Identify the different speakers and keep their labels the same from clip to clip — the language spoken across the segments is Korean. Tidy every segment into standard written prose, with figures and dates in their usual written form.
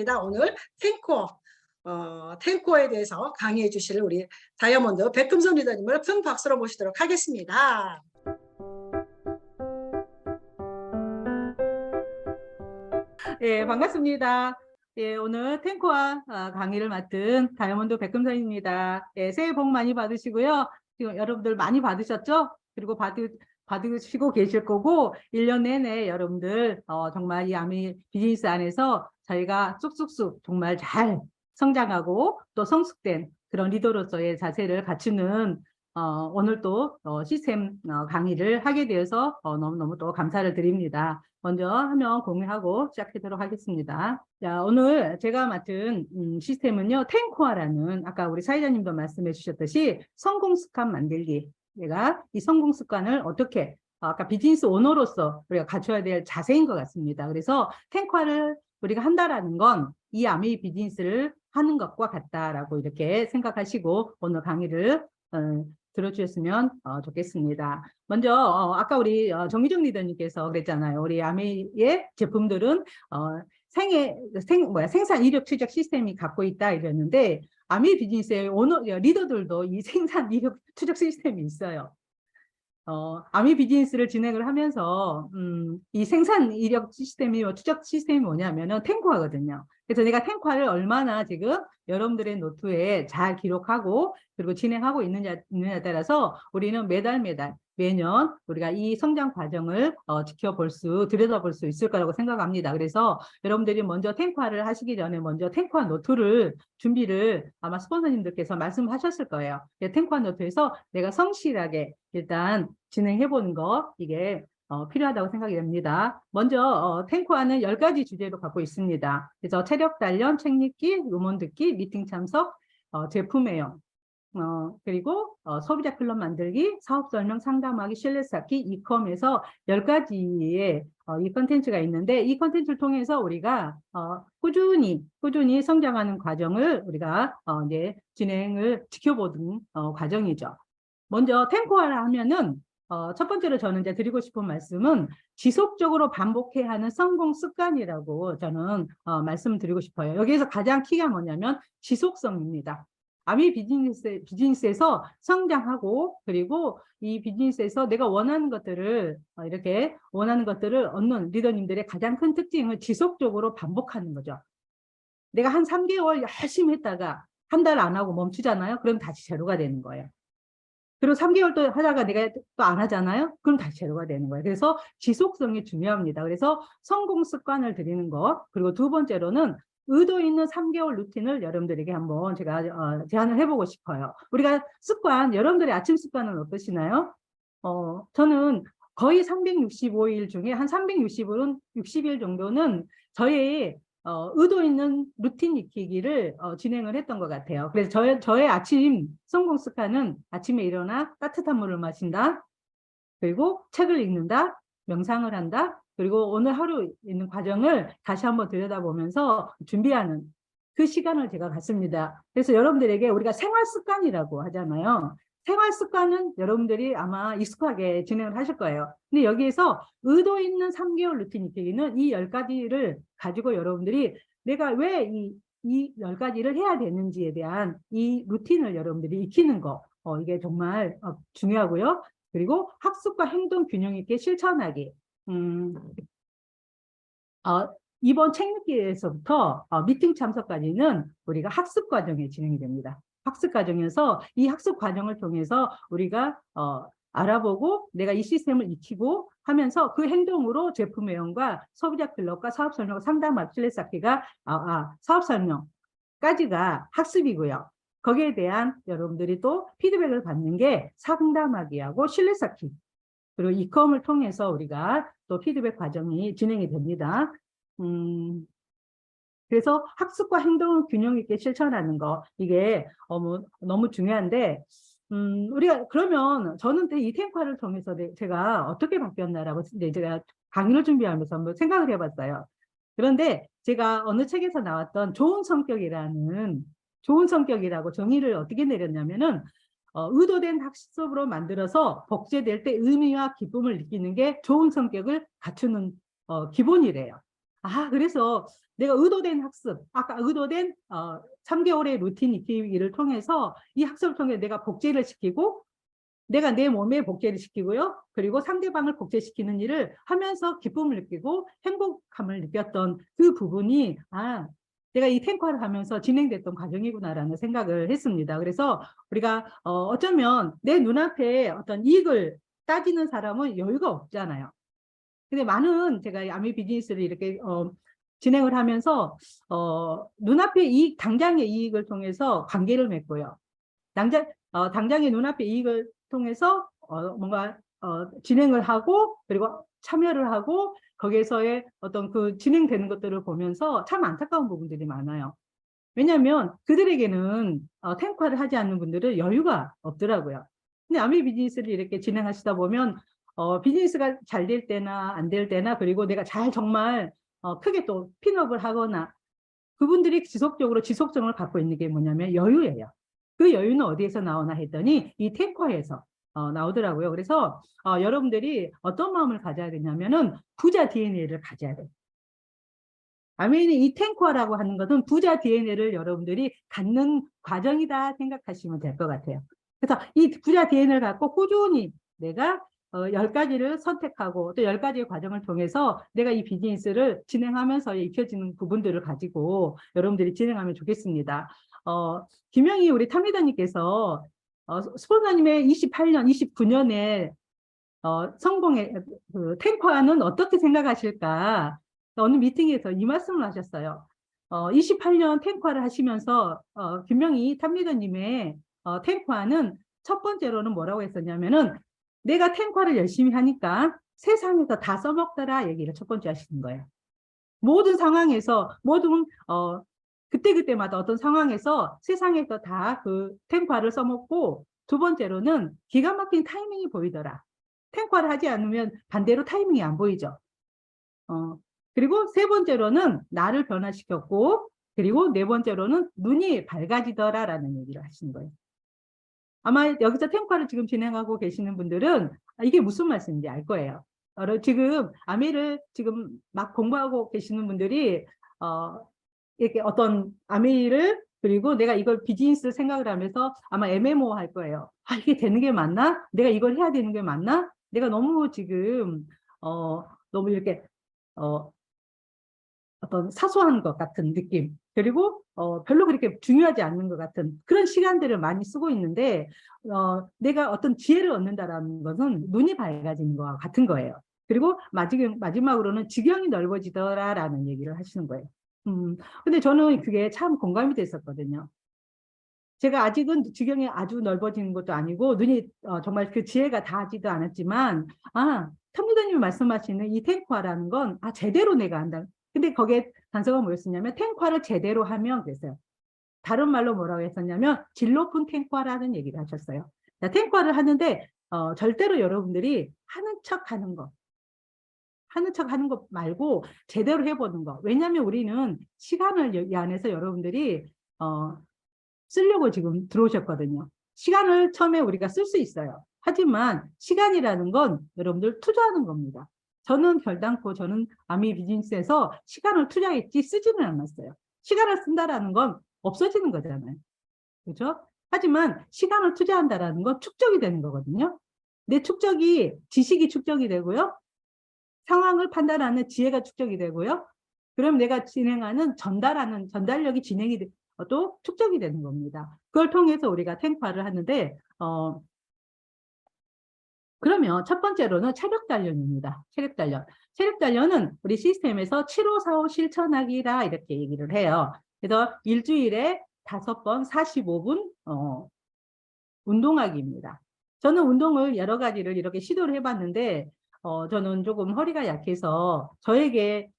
Speaker 1: 반갑습니다. 오늘 탱코어에 대해서 강의해 주실 우리 다이아몬드 백금선 리더님을 큰 박수로 모시도록 하겠습니다.
Speaker 2: 예, 반갑습니다. 예, 오늘 탱코와 강의를 맡은 다이아몬드 백금선입니다. 예, 새해 복 많이 받으시고요. 지금 여러분들 많이 받으셨죠? 그리고 받으시고 계실 거고, 1년 내내 여러분들 정말 이 아미 비즈니스 안에서 저희가 쑥쑥쑥 정말 잘 성장하고 또 성숙된 그런 리더로서의 자세를 갖추는 오늘 또 시스템 강의를 하게 되어서 너무너무 또 감사를 드립니다. 먼저 화면 공유하고 시작하도록 하겠습니다. 자, 오늘 제가 맡은 시스템은요, 탱코아라는 아까 우리 사회자님도 말씀해 주셨듯이 성공 습관 만들기. 내가 이 성공 습관을 어떻게 아까 비즈니스 오너로서 우리가 갖춰야 될 자세인 것 같습니다. 그래서 탱코아를 우리가 한다라는 건 이 아미 비즈니스를 하는 것과 같다라고 이렇게 생각하시고 오늘 강의를 들어주셨으면 좋겠습니다. 먼저 아까 우리 정희정 리더님께서 그랬잖아요. 우리 아미의 제품들은 생산 이력 추적 시스템이 갖고 있다 이랬는데 아미 비즈니스의 오너 리더들도 이 생산 이력 추적 시스템이 있어요. 아미 비즈니스를 진행을 하면서 이 생산 이력 시스템이 추적 시스템이 뭐냐면은 탱코아거든요. 그래서 내가 탱코아를 얼마나 지금 여러분들의 노트에 잘 기록하고 그리고 진행하고 있느냐에 따라서 우리는 매달 매년 우리가 이 성장 과정을 들여다볼 수 있을 거라고 생각합니다. 그래서 여러분들이 먼저 탱코아를 하시기 전에 먼저 탱코아 노트를 준비를 아마 스폰서님들께서 말씀하셨을 거예요. 탱코아 노트에서 내가 성실하게 일단 진행해보는 거 이게 필요하다고 생각이 됩니다. 먼저 탱코아는 10가지 주제로 갖고 있습니다. 그래서 체력 단련, 책 읽기, 음원 듣기, 미팅 참석, 제품 애용, 그리고 소비자 클럽 만들기, 사업 설명, 상담하기, 신뢰 쌓기, 이컴에서 10가지의 이 컨텐츠가 있는데 이 컨텐츠를 통해서 우리가 꾸준히 성장하는 과정을 우리가 이제 진행을 지켜보는 과정이죠. 먼저 탱코아라 하면은 첫 번째로 저는 이제 드리고 싶은 말씀은 지속적으로 반복해야 하는 성공 습관이라고 저는 말씀드리고 싶어요. 여기에서 가장 키가 뭐냐면 지속성입니다. 아미 비즈니스에서 성장하고 그리고 이 비즈니스에서 내가 원하는 것들을 이렇게 원하는 것들을 얻는 리더님들의 가장 큰 특징은 지속적으로 반복하는 거죠. 내가 한 3개월 열심히 했다가 한 달 안 하고 멈추잖아요. 그럼 다시 제로가 되는 거예요. 그리고 3개월 또 하다가 내가 또 안 하잖아요. 그럼 다시 제로가 되는 거예요. 그래서 지속성이 중요합니다. 그래서 성공 습관을 드리는 거. 그리고 두 번째로는 의도 있는 3개월 루틴을 여러분들에게 한번 제가 제안을 해보고 싶어요. 우리가 여러분들의 아침 습관은 어떠시나요? 저는 거의 365일 중에 한 360일 정도는 저의 의도 있는 루틴 익히기를 진행을 했던 것 같아요. 그래서 저의 아침 성공 습관은 아침에 일어나 따뜻한 물을 마신다. 그리고 책을 읽는다. 명상을 한다. 그리고 오늘 하루 있는 과정을 다시 한번 들여다보면서 준비하는 그 시간을 제가 갖습니다. 그래서 여러분들에게 우리가 생활 습관이라고 하잖아요. 생활 습관은 여러분들이 아마 익숙하게 진행을 하실 거예요. 근데 여기에서 의도 있는 3개월 루틴 익히기는 이 10가지를 가지고 여러분들이 내가 왜 이 10가지를 해야 되는지에 대한 이 루틴을 여러분들이 익히는 거 이게 정말 중요하고요. 그리고 학습과 행동 균형 있게 실천하기. 이번 책 읽기에서부터 미팅 참석까지는 우리가 학습 과정에 진행이 됩니다. 학습 과정에서 이 학습 과정을 통해서 우리가 알아보고 내가 이 시스템을 익히고 하면서 그 행동으로 제품 애용과 소비자 클럽과 사업 설명, 상담 신뢰 쌓기가 사업 설명까지가 학습이고요. 거기에 대한 여러분들이 또 피드백을 받는 게 상담하기하고 신뢰 쌓기 그리고 이컴을 통해서 우리가 또 피드백 과정이 진행이 됩니다. 그래서 학습과 행동을 균형 있게 실천하는 거 이게 너무 중요한데 우리가 그러면 저는 이 탱코아를 통해서 제가 어떻게 바뀌었나라고 제가 강의를 준비하면서 한번 생각을 해봤어요. 그런데 제가 어느 책에서 나왔던 좋은 성격이라고 정의를 어떻게 내렸냐면은 의도된 학습으로 만들어서 복제될 때 의미와 기쁨을 느끼는 게 좋은 성격을 갖추는 기본이래요. 그래서 내가 의도된 학습, 아까 의도된 3개월의 루틴 익히기를 통해서 이 학습을 통해 내가 복제를 시키고 내가 내 몸에 복제를 시키고요. 그리고 상대방을 복제시키는 일을 하면서 기쁨을 느끼고 행복감을 느꼈던 그 부분이 내가 이 탱커를 하면서 진행됐던 과정이구나라는 생각을 했습니다. 그래서 우리가 어쩌면 내 눈앞에 어떤 이익을 따지는 사람은 여유가 없잖아요. 근데 많은 제가 아미 비즈니스를 이렇게 진행을 하면서 눈앞의 당장의 이익을 통해서 관계를 맺고요. 당장의 눈앞의 이익을 통해서 뭔가 진행을 하고 그리고 참여를 하고 거기에서의 어떤 그 진행되는 것들을 보면서 참 안타까운 부분들이 많아요. 왜냐하면 그들에게는 탱커를 하지 않는 분들은 여유가 없더라고요. 근데 아미 비즈니스를 이렇게 진행하시다 보면 비즈니스가 잘 될 때나 안 될 때나 그리고 내가 정말 크게 또 핀업을 하거나 그분들이 지속성을 갖고 있는 게 뭐냐면 여유예요. 그 여유는 어디에서 나오나 했더니 이 탱커에서 나오더라고요. 그래서 여러분들이 어떤 마음을 가져야 되냐면은 부자 DNA를 가져야 돼요. 아멘이 이 탱커라고 하는 것은 부자 DNA를 여러분들이 갖는 과정이다 생각하시면 될 것 같아요. 그래서 이 부자 DNA를 갖고 꾸준히 내가 10가지를 선택하고 또 10가지의 과정을 통해서 내가 이 비즈니스를 진행하면서 익혀지는 부분들을 가지고 여러분들이 진행하면 좋겠습니다. 김영희 우리 탐리다님께서 스폰서님의 28년, 29년에 성공의 그 탱커는 어떻게 생각하실까? 어느 미팅에서 이 말씀을 하셨어요. 28년 탱커를 하시면서 김명희 탑리더님의 탱커는 첫 번째로는 뭐라고 했었냐면은 내가 탱커를 열심히 하니까 세상에서 다 써먹더라 얘기를 첫 번째 하시는 거예요. 모든 상황에서 모든 그때그때마다 어떤 상황에서 세상에서 다 그 탱커를 써먹고 두 번째로는 기가 막힌 타이밍이 보이더라. 탱커를 하지 않으면 반대로 타이밍이 안 보이죠. 그리고 세 번째로는 나를 변화시켰고 그리고 네 번째로는 눈이 밝아지더라라는 얘기를 하시는 거예요. 아마 여기서 탱커를 지금 진행하고 계시는 분들은 이게 무슨 말씀인지 알 거예요. 지금 아메이를 지금 막 공부하고 계시는 분들이 이렇게 어떤 아메이를 그리고 내가 이걸 비즈니스 생각을 하면서 아마 MMO 할 거예요. 이게 되는 게 맞나? 내가 이걸 해야 되는 게 맞나? 내가 너무 지금 너무 이렇게 어떤 사소한 것 같은 느낌 그리고 별로 그렇게 중요하지 않는 것 같은 그런 시간들을 많이 쓰고 있는데 내가 어떤 지혜를 얻는다라는 것은 눈이 밝아지는 것과 같은 거예요. 그리고 마지막으로는 지경이 넓어지더라라는 얘기를 하시는 거예요. 근데 저는 그게 참 공감이 됐었거든요. 제가 아직은 지경이 아주 넓어지는 것도 아니고 눈이 정말 그 지혜가 닿지도 않았지만 탐리더님이 말씀하시는 이 탱커라는 건 제대로 내가 한다. 근데 거기에 단서가 뭐였었냐면 탱커를 제대로 하면 그랬어요. 다른 말로 뭐라고 했었냐면 질 높은 탱커라는 얘기를 하셨어요. 탱커를 하는데 절대로 여러분들이 하는 척 하는 거 말고 제대로 해보는 거. 왜냐하면 우리는 시간을 이 안에서 여러분들이 쓰려고 지금 들어오셨거든요. 시간을 처음에 우리가 쓸 수 있어요. 하지만 시간이라는 건 여러분들 투자하는 겁니다. 저는 결단코 저는 아미 비즈니스에서 시간을 투자했지 쓰지는 않았어요. 시간을 쓴다라는 건 없어지는 거잖아요. 그렇죠? 하지만 시간을 투자한다라는 건 축적이 되는 거거든요. 내 지식이 축적이 되고요. 상황을 판단하는 지혜가 축적이 되고요. 그럼 내가 진행하는 전달력이 또 축적이 되는 겁니다. 그걸 통해서 우리가 탱파를 하는데 그러면 첫 번째로는 체력 단련입니다. 체력 단련은 우리 시스템에서 7545 실천하기라 이렇게 얘기를 해요. 그래서 일주일에 5번 45분 운동하기입니다. 저는 운동을 여러 가지를 이렇게 시도를 해봤는데 저는 조금 허리가 약해서 저에게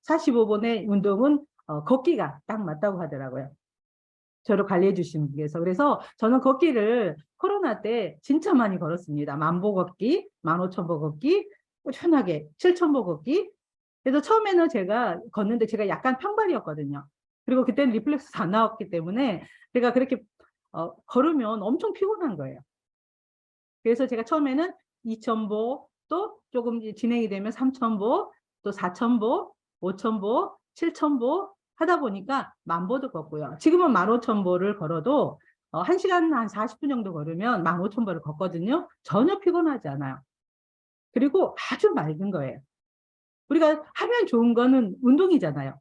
Speaker 2: 45분의 운동은 걷기가 딱 맞다고 하더라고요. 저를 관리해 주신 분께서. 그래서 저는 걷기를 코로나 때 진짜 많이 걸었습니다. 10,000보 걷기, 15,000보 걷기, 꾸준하게 7,000보 걷기. 그래서 처음에는 제가 걷는데 제가 약간 평발이었거든요. 그리고 그때는 리플렉스 다 나왔기 때문에 제가 그렇게 걸으면 엄청 피곤한 거예요. 그래서 제가 처음에는 2,000보, 또 조금 진행이 되면 3,000보, 또 4,000보, 5,000보, 7,000보 하다 보니까 10,000보도 걷고요. 지금은 15,000보를 걸어도 1시간 한 40분 정도 걸으면 15,000보를 걷거든요. 전혀 피곤하지 않아요. 그리고 아주 맑은 거예요. 우리가 하면 좋은 거는 운동이잖아요.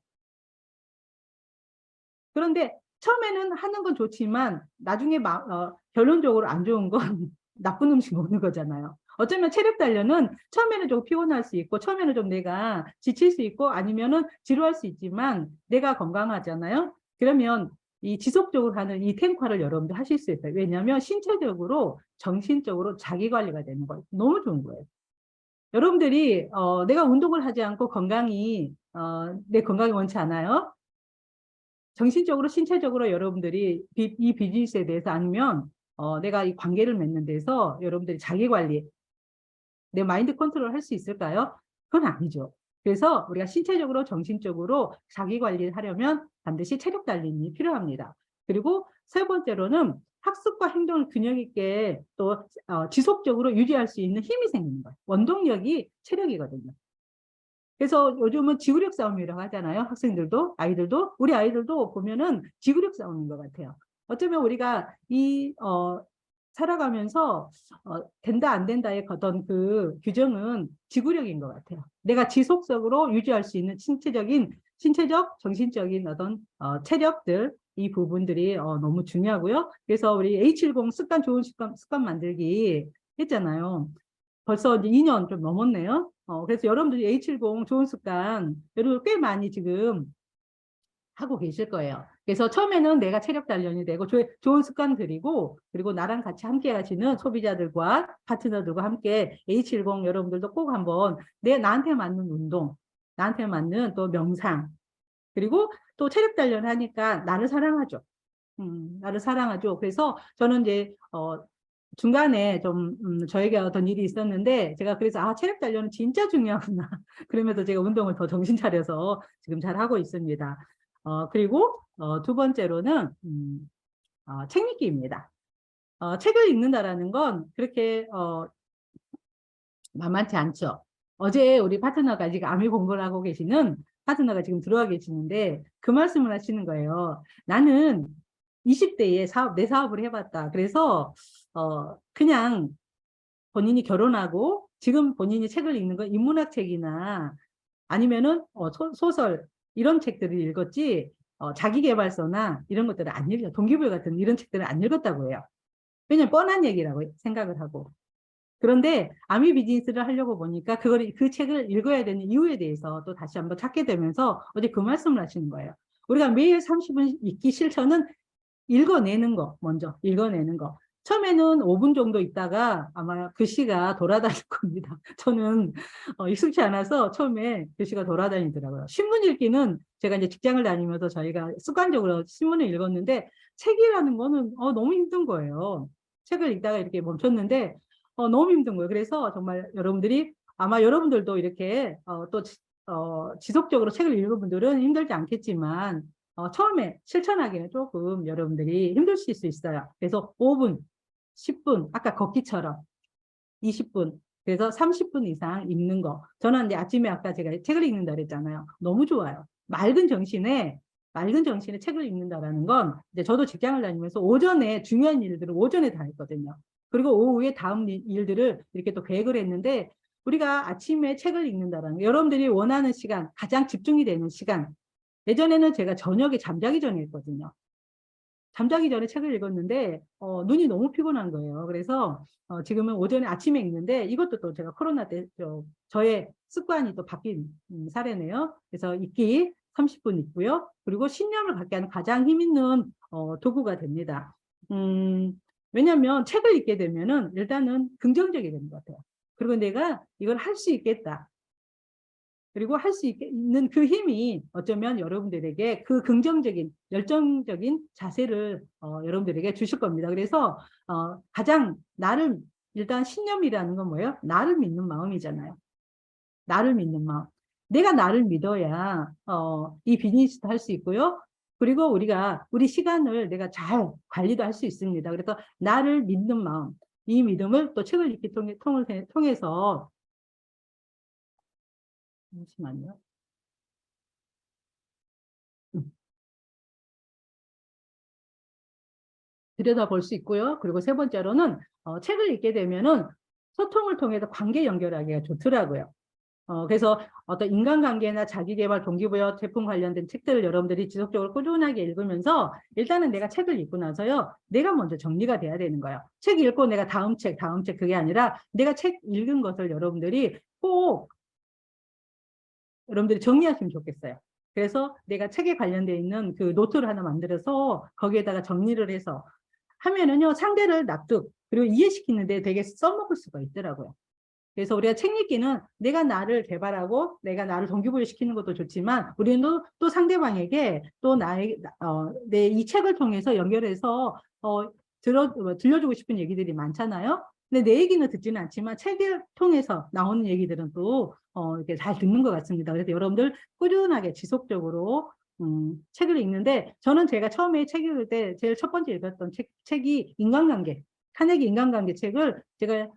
Speaker 2: 그런데 처음에는 하는 건 좋지만 나중에 결론적으로 안 좋은 건 나쁜 음식 먹는 거잖아요. 어쩌면 체력 단련은 처음에는 좀 피곤할 수 있고 처음에는 좀 내가 지칠 수 있고 아니면은 지루할 수 있지만 내가 건강하잖아요. 그러면 이 지속적으로 하는 이 탱화를 여러분들 하실 수 있어요. 왜냐하면 신체적으로 정신적으로 자기 관리가 되는 거예요. 너무 좋은 거예요. 여러분들이 내가 운동을 하지 않고 내 건강이 원치 않아요. 정신적으로 신체적으로 여러분들이 이 비즈니스에 대해서 아니면 내가 이 관계를 맺는 데서 여러분들이 자기 관리 내 마인드 컨트롤 할 수 있을까요? 그건 아니죠. 그래서 우리가 신체적으로 정신적으로 자기 관리를 하려면 반드시 체력 단련이 필요합니다. 그리고 세 번째로는 학습과 행동을 균형 있게 또 지속적으로 유지할 수 있는 힘이 생기는 거예요. 원동력이 체력이거든요. 그래서 요즘은 지구력 싸움이라고 하잖아요. 학생들도, 아이들도. 우리 아이들도 보면은 지구력 싸움인 것 같아요. 어쩌면 우리가 살아가면서 된다 안 된다의 어떤 그 규정은 지구력인 것 같아요. 내가 지속적으로 유지할 수 있는 신체적, 정신적인 어떤 체력들 이 부분들이 너무 중요하고요. 그래서 우리 H70 좋은 습관 만들기 했잖아요. 벌써 이제 2년 좀 넘었네요. 그래서 여러분들이 H70 좋은 습관, 여러분 꽤 많이 지금 하고 계실 거예요. 그래서 처음에는 내가 체력 단련이 되고 좋은 습관들이고 그리고 나랑 같이 함께 하시는 소비자들과 파트너들과 함께 H70 여러분들도 꼭 한번 나한테 맞는 운동, 나한테 맞는 또 명상 그리고 또 체력 단련하니까 나를 사랑하죠. 나를 사랑하죠. 그래서 저는 이제 중간에 좀 저에게 어떤 일이 있었는데 제가 그래서 체력 단련은 진짜 중요하구나. 그러면서 제가 운동을 더 정신 차려서 지금 잘 하고 있습니다. 그리고 두 번째로는 책 읽기입니다. 책을 읽는다라는 건 그렇게 만만치 않죠. 어제 우리 파트너가 지금 암이 공부를 하고 계시는 파트너가 지금 들어와 계시는데 그 말씀을 하시는 거예요. 나는 20대에 내 사업을 해봤다. 그래서 그냥 본인이 결혼하고 지금 본인이 책을 읽는 건 인문학 책이나 아니면은 소설 이런 책들을 읽었지 자기계발서나 이런 것들을 안 읽어. 동기부여 같은 이런 책들을 안 읽었다고 해요. 왜냐면 뻔한 얘기라고 생각을 하고. 그런데 아미 비즈니스를 하려고 보니까 그 책을 읽어야 되는 이유에 대해서 또 다시 한번 찾게 되면서 어제 그 말씀을 하시는 거예요. 우리가 매일 30분 읽기 실천은 읽어내는 거, 먼저 읽어내는 거. 처음에는 5분 정도 있다가 아마 글씨가 돌아다닐 겁니다. 저는 익숙치 않아서 처음에 글씨가 돌아다니더라고요. 신문 읽기는 제가 이제 직장을 다니면서 저희가 습관적으로 신문을 읽었는데 책이라는 거는 너무 힘든 거예요. 책을 읽다가 이렇게 멈췄는데 너무 힘든 거예요. 그래서 정말 여러분들이 아마 여러분들도 이렇게 또 지속적으로 책을 읽은 분들은 힘들지 않겠지만 처음에 실천하기는 조금 여러분들이 힘드실 수 있어요. 그래서 5분, 10분, 아까 걷기처럼 20분, 그래서 30분 이상 읽는 거. 저는 이제 아침에 아까 제가 책을 읽는다 그랬잖아요. 너무 좋아요. 맑은 정신에 책을 읽는다라는 건 이제 저도 직장을 다니면서 오전에 중요한 일들을 오전에 다 했거든요. 그리고 오후에 다음 일들을 이렇게 또 계획을 했는데 우리가 아침에 책을 읽는다라는 거, 여러분들이 원하는 시간, 가장 집중이 되는 시간. 예전에는 제가 저녁에 잠자기 전에 했거든요. 잠자기 전에 책을 읽었는데 눈이 너무 피곤한 거예요. 그래서 지금은 오전에 아침에 읽는데 이것도 또 제가 코로나 때 저의 습관이 또 바뀐 사례네요. 그래서 읽기 30분 읽고요. 그리고 신념을 갖게 하는 가장 힘 있는 도구가 됩니다. 왜냐하면 책을 읽게 되면은 일단은 긍정적이 되는 것 같아요. 그리고 내가 이걸 할 수 있겠다. 그리고 할 수 있는 그 힘이 어쩌면 여러분들에게 그 긍정적인 열정적인 자세를 여러분들에게 주실 겁니다. 그래서 가장 일단 신념이라는 건 뭐예요? 나를 믿는 마음이잖아요. 나를 믿는 마음. 내가 나를 믿어야 이 비즈니스도 할 수 있고요. 그리고 우리 시간을 내가 잘 관리도 할 수 있습니다. 그래서 나를 믿는 마음, 이 믿음을 또 책을 읽기 통해서 잠시만요. 들여다볼 수 있고요. 그리고 세 번째로는 책을 읽게 되면은 소통을 통해서 관계 연결하기가 좋더라고요. 그래서 어떤 인간관계나 자기계발, 동기부여, 제품 관련된 책들을 여러분들이 지속적으로 꾸준하게 읽으면서 일단은 내가 책을 읽고 나서요. 내가 먼저 정리가 돼야 되는 거예요. 책 읽고 내가 다음 책 그게 아니라 내가 책 읽은 것을 여러분들이 꼭 여러분들이 정리하시면 좋겠어요. 그래서 내가 책에 관련되어 있는 그 노트를 하나 만들어서 거기에다가 정리를 해서 하면은요. 상대를 납득 그리고 이해시키는데 되게 써먹을 수가 있더라고요. 그래서 우리가 책 읽기는 내가 나를 개발하고 내가 나를 동기부여시키는 것도 좋지만 우리는 또 상대방에게 또 내 이 책을 통해서 연결해서 들려주고 싶은 얘기들이 많잖아요. 근데 내 얘기는 듣지는 않지만 책을 통해서 나오는 얘기들은 또 이렇게 잘 듣는 것 같습니다. 그래서 여러분들 꾸준하게 지속적으로 책을 읽는데 저는 제가 처음에 책 읽을 때 제일 첫 번째 읽었던 책이 인간관계, 카네기 인간관계 책을 제가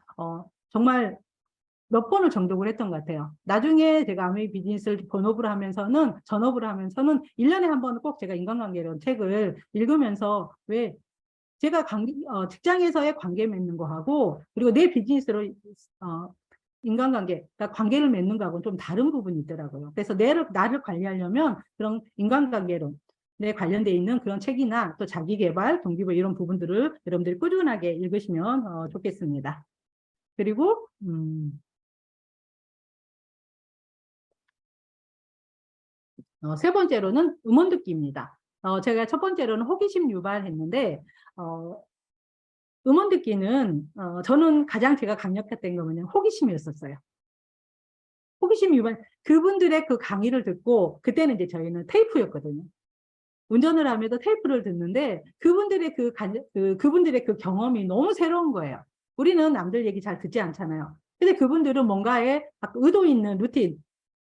Speaker 2: 정말 몇 번을 정독을 했던 것 같아요. 나중에 제가 아메이 비즈니스를 전업을 하면서는 1년에 한 번은 꼭 제가 인간관계라는 책을 읽으면서 왜 제가 직장에서의 관계 맺는 거하고 그리고 내 비즈니스로 인간관계, 그러니까 관계를 맺는 거하고는 좀 다른 부분이 있더라고요. 그래서 나를 관리하려면 그런 인간관계로 내 관련돼 있는 그런 책이나 또 자기개발, 동기부여 이런 부분들을 여러분들이 꾸준하게 읽으시면 좋겠습니다. 그리고 세 번째로는 음원 듣기입니다. 제가 첫 번째로는 호기심 유발했는데 음원 듣기는 저는 가장 제가 강력했던 건 뭐냐면 호기심이었었어요. 호기심 유발, 그분들의 그 강의를 듣고 그때는 이제 저희는 테이프였거든요. 운전을 하면서 테이프를 듣는데 그분들의 그분들의 그 경험이 너무 새로운 거예요. 우리는 남들 얘기 잘 듣지 않잖아요. 근데 그분들은 뭔가에 의도 있는 루틴,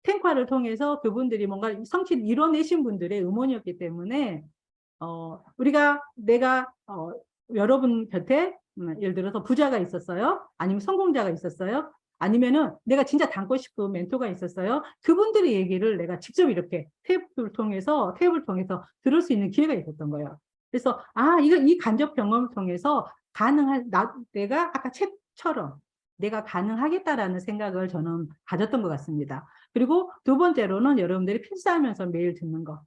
Speaker 2: 탱화를 통해서 그분들이 뭔가 성취를 이뤄내신 분들의 음원이었기 때문에 내가 여러분 곁에 예를 들어서 부자가 있었어요. 아니면 성공자가 있었어요. 아니면은 내가 진짜 닮고 싶은 멘토가 있었어요. 그분들의 얘기를 내가 직접 이렇게 테이프를 통해서 들을 수 있는 기회가 있었던 거예요. 그래서 이 간접 경험을 통해서 내가 아까 책처럼 내가 가능하겠다라는 생각을 저는 가졌던 것 같습니다. 그리고 두 번째로는 여러분들이 필사하면서 매일 듣는 거.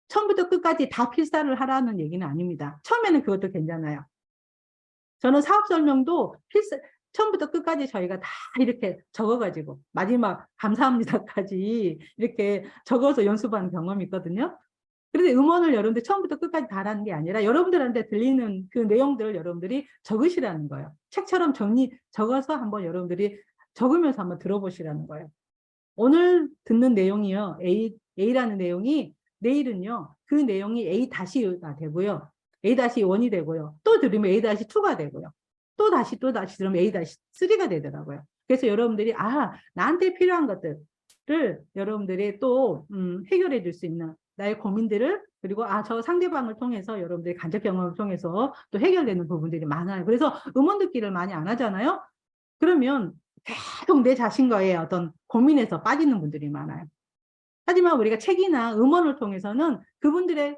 Speaker 2: 처음부터 끝까지 다 필사를 하라는 얘기는 아닙니다. 처음에는 그것도 괜찮아요. 저는 사업 설명도 처음부터 끝까지 저희가 다 이렇게 적어가지고 마지막 감사합니다까지 이렇게 적어서 연습한 경험이 있거든요. 그런데 음원을 여러분들 처음부터 끝까지 다 하는 게 아니라 여러분들한테 들리는 그 내용들을 여러분들이 적으시라는 거예요. 책처럼 적어서 한번 여러분들이 적으면서 한번 들어보시라는 거예요. 오늘 듣는 내용이요. A라는 내용이 내일은요. 그 내용이 A-가 되고요. A-1이 되고요. 또 들으면 A-2가 되고요. 또 다시 들으면 A-3가 되더라고요. 그래서 여러분들이 나한테 필요한 것들을 여러분들이 또 해결해 줄 수 있는 나의 고민들을 그리고 저 상대방을 통해서 여러분들이 간접 경험을 통해서 또 해결되는 부분들이 많아요. 그래서 음원 듣기를 많이 안 하잖아요. 그러면 계속 내 자신과의 어떤 고민에서 빠지는 분들이 많아요. 하지만 우리가 책이나 음원을 통해서는 그분들의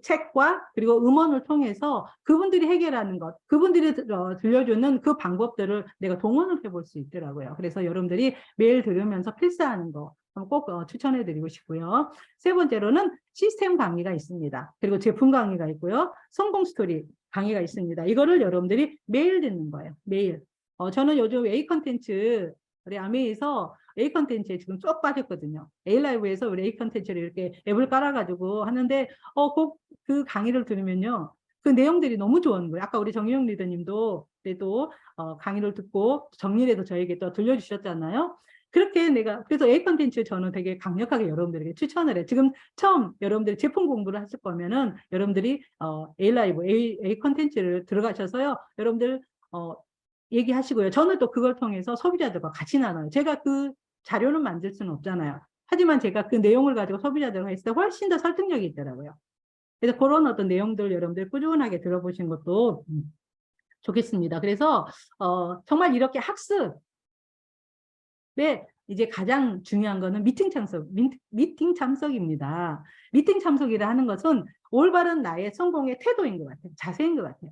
Speaker 2: 책과 그리고 음원을 통해서 그분들이 해결하는 것, 그분들이 들려주는 그 방법들을 내가 동원을 해볼 수 있더라고요. 그래서 여러분들이 매일 들으면서 필사하는 거 꼭 추천해드리고 싶고요. 세 번째로는 시스템 강의가 있습니다. 그리고 제품 강의가 있고요. 성공 스토리 강의가 있습니다. 이거를 여러분들이 매일 듣는 거예요. 매일. 저는 요즘 A 컨텐츠 우리 아메이에서 A 컨텐츠에 지금 쭉 빠졌거든요. A 라이브에서 우리 A 컨텐츠를 이렇게 앱을 깔아가지고 하는데 꼭 그 강의를 들으면요. 그 내용들이 너무 좋은 거예요. 아까 우리 정유영 리더님도 또 강의를 듣고 정리를 해서 저에게 또 들려주셨잖아요. 그래서 A 컨텐츠 저는 되게 강력하게 여러분들에게 추천을 해요. 지금 처음 여러분들이 제품 공부를 하실 거면은 여러분들이 A 라이브, A 컨텐츠를 들어가셔서요. 여러분들 얘기하시고요. 저는 또 그걸 통해서 소비자들과 같이 나눠요. 제가 그 자료는 만들 수는 없잖아요. 하지만 제가 그 내용을 가지고 소비자들과 했을 때 훨씬 더 설득력이 있더라고요. 그래서 그런 어떤 내용들 여러분들 꾸준하게 들어보시는 것도 좋겠습니다. 그래서 정말 이렇게 학습에 이제 가장 중요한 거는 미팅 참석입니다. 미팅 참석이라 하는 것은 올바른 나의 성공의 태도인 것 같아요. 자세인 것 같아요.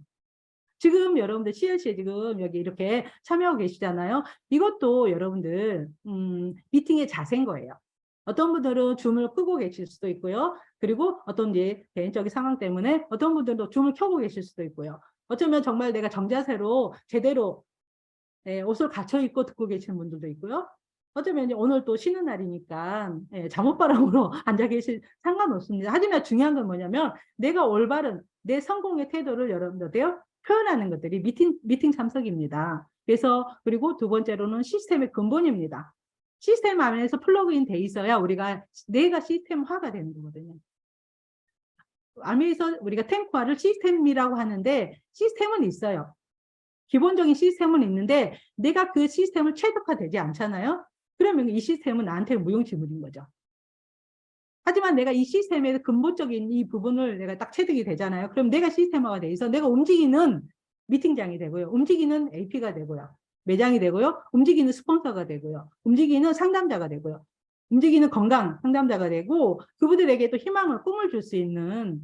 Speaker 2: 지금 여러분들 CLC에 지금 여기 이렇게 참여하고 계시잖아요. 이것도 여러분들 미팅의 자세인 거예요. 어떤 분들은 줌을 끄고 계실 수도 있고요. 그리고 어떤 이제 개인적인 상황 때문에 어떤 분들도 줌을 켜고 계실 수도 있고요. 어쩌면 정말 내가 정자세로 제대로 옷을 갖춰 입고 듣고 계시는 분들도 있고요. 어쩌면 이제 오늘 또 쉬는 날이니까 잠옷바람으로 앉아 계실 상관없습니다. 하지만 중요한 건 뭐냐면 내가 올바른 내 성공의 태도를 여러분들요 표현하는 것들이 미팅 참석입니다. 그래서 그리고 두 번째로는 시스템의 근본입니다. 시스템 안에서 플러그인 돼 있어야 내가 시스템화가 되는 거거든요. 아미에서 우리가 탱크화를 시스템이라고 하는데 시스템은 있어요. 기본적인 시스템은 있는데 내가 그 시스템을 최적화되지 않잖아요. 그러면 이 시스템은 나한테 무용지물인 거죠. 하지만 내가 이 시스템의 근본적인 이 부분을 내가 딱 체득이 되잖아요. 그럼 내가 시스템화가 돼 있어 내가 움직이는 미팅장이 되고요. 움직이는 AP가 되고요. 매장이 되고요. 움직이는 스폰서가 되고요. 움직이는 상담자가 되고요. 움직이는 건강 상담자가 되고 그분들에게 또 희망을 꿈을 줄 수 있는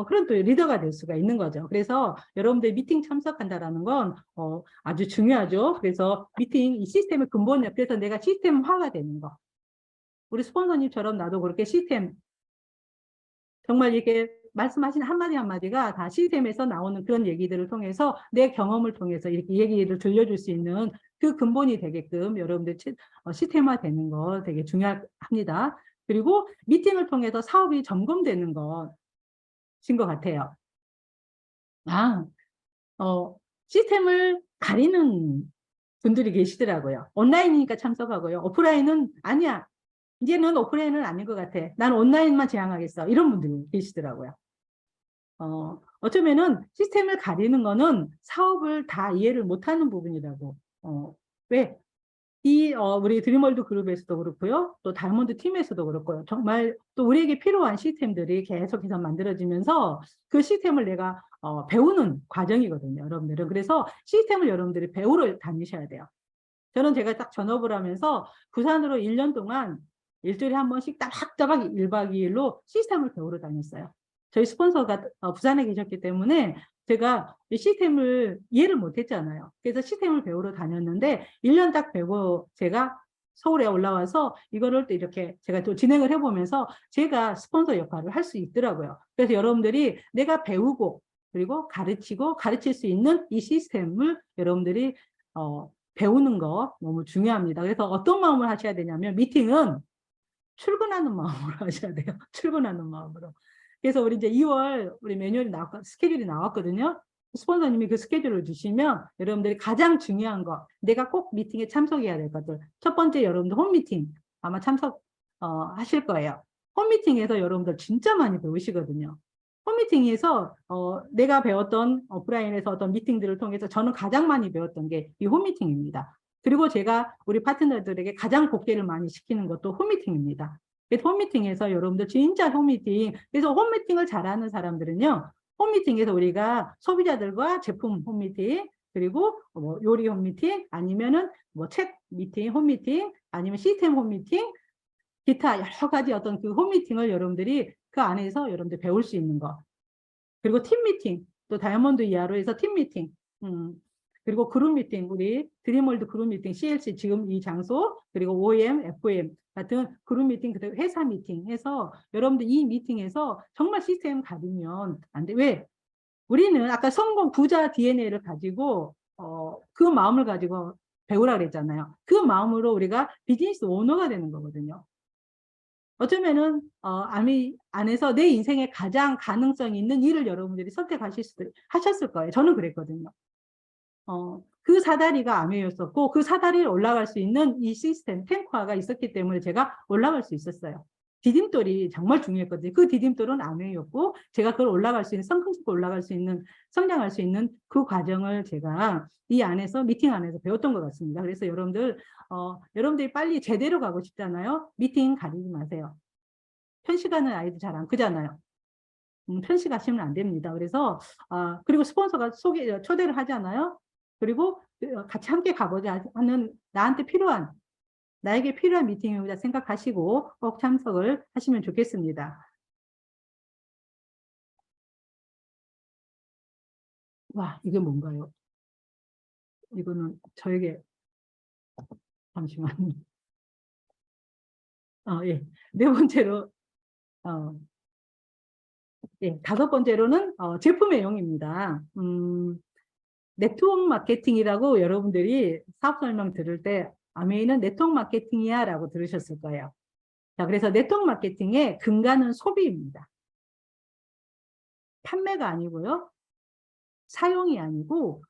Speaker 2: 그런 또 리더가 될 수가 있는 거죠. 그래서 여러분들 미팅 참석한다라는 건 아주 중요하죠. 그래서 미팅 이 시스템의 근본 옆에서 내가 시스템화가 되는 거. 우리 스폰서님처럼 나도 그렇게 시스템 정말 이렇게 말씀하신 한마디 한마디가 다 시스템에서 나오는 그런 얘기들을 통해서 내 경험을 통해서 이렇게 얘기를 들려줄 수 있는 그 근본이 되게끔 여러분들 시스템화 되는 거 되게 중요합니다. 그리고 미팅을 통해서 사업이 점검되는 것인 것 같아요. 시스템을 가리는 분들이 계시더라고요. 온라인이니까 참석하고요. 오프라인은 아니야. 이제는 오프라인은 아닌 것 같아. 난 온라인만 지향하겠어. 이런 분들이 계시더라고요. 어쩌면은 시스템을 가리는 거는 사업을 다 이해를 못하는 부분이라고. 왜? 우리 드림월드 그룹에서도 그렇고요. 또 다이아몬드 팀에서도 그렇고요. 정말 또 우리에게 필요한 시스템들이 계속해서 만들어지면서 그 시스템을 내가 배우는 과정이거든요. 여러분들은. 그래서 시스템을 여러분들이 배우러 다니셔야 돼요. 저는 제가 딱 전업을 하면서 부산으로 1년 동안 일주일에 한 번씩 따박따박 1박 2일로 시스템을 배우러 다녔어요. 저희 스폰서가 부산에 계셨기 때문에 제가 이 시스템을 이해를 못했잖아요. 그래서 시스템을 배우러 다녔는데 1년 딱 배우고 제가 서울에 올라와서 이거를 또 이렇게 제가 또 진행을 해보면서 제가 스폰서 역할을 할 수 있더라고요. 그래서 여러분들이 내가 배우고 그리고 가르치고 가르칠 수 있는 이 시스템을 여러분들이 배우는 거 너무 중요합니다. 그래서 어떤 마음을 하셔야 되냐면 미팅은 출근하는 마음으로 하셔야 돼요. 출근하는 마음으로. 그래서 우리 이제 2월 우리 매뉴얼이 스케줄이 나왔거든요. 스폰서님이 그 스케줄을 주시면 여러분들이 가장 중요한 거 내가 꼭 미팅에 참석해야 될 것들 첫 번째 여러분들 홈미팅 아마 참석 하실 거예요. 홈미팅에서 여러분들 진짜 많이 배우시거든요. 홈미팅에서 내가 배웠던 오프라인에서 어떤 미팅들을 통해서 저는 가장 많이 배웠던 게 이 홈미팅입니다. 그리고 제가 우리 파트너들에게 가장 복귀를 많이 시키는 것도 홈미팅입니다. 그래서 홈미팅에서 여러분들 진짜 홈미팅 그래서 홈미팅을 잘하는 사람들은요. 홈미팅에서 우리가 소비자들과 제품 홈미팅 그리고 뭐 요리 홈미팅 아니면은 뭐 책 미팅 홈미팅 아니면 시스템 홈미팅 기타 여러 가지 어떤 그 홈미팅을 여러분들이 그 안에서 여러분들 배울 수 있는 거. 그리고 팀 미팅, 또 다이아몬드 이하로 해서 팀 미팅, 그리고 그룹 미팅, 우리 드림월드 그룹 미팅, CLC 지금 이 장소, 그리고 OEM, FOM 같은 그룹 미팅, 그리고 회사 미팅 해서 여러분들 이 미팅에서 정말 시스템 가리면 안 돼. 왜? 우리는 아까 성공 부자 DNA를 가지고 그 마음을 가지고 배우라 그랬잖아요. 그 마음으로 우리가 비즈니스 오너가 되는 거거든요. 어쩌면은 아미 안에서 내 인생에 가장 가능성 있는 일을 여러분들이 하셨을 거예요. 저는 그랬거든요. 그 사다리가 아미였었고 그 사다리를 올라갈 수 있는 이 시스템 탱크화가 있었기 때문에 제가 올라갈 수 있었어요. 디딤돌이 정말 중요했거든요. 그 디딤돌은 아미였고 제가 그걸 올라갈 수 있는 성큼스럽게 올라갈 수 있는 성장할 수 있는 그 과정을 제가 이 안에서 미팅 안에서 배웠던 것 같습니다. 그래서 여러분들이 빨리 제대로 가고 싶잖아요. 미팅 가리지 마세요. 편식하는 아이들 잘 안 크잖아요. 편식하시면 안 됩니다. 그래서 그리고 스폰서가 초대를 하잖아요. 그리고 같이 함께 가보자 하는 나에게 필요한 미팅이다 생각하시고 꼭 참석을 하시면 좋겠습니다. 와, 이게 뭔가요? 이거는 저에게, 잠시만요. 예. 네 번째로, 어, 예, 다섯 번째로는 제품 애용입니다. 네트워크 마케팅이라고 여러분들이 사업 설명 들을 때 아메이는 네트워크 마케팅이야 라고 들으셨을 거예요. 자, 그래서 네트워크 마케팅의 근간은 소비입니다. 판매가 아니고요. 사용이 아니고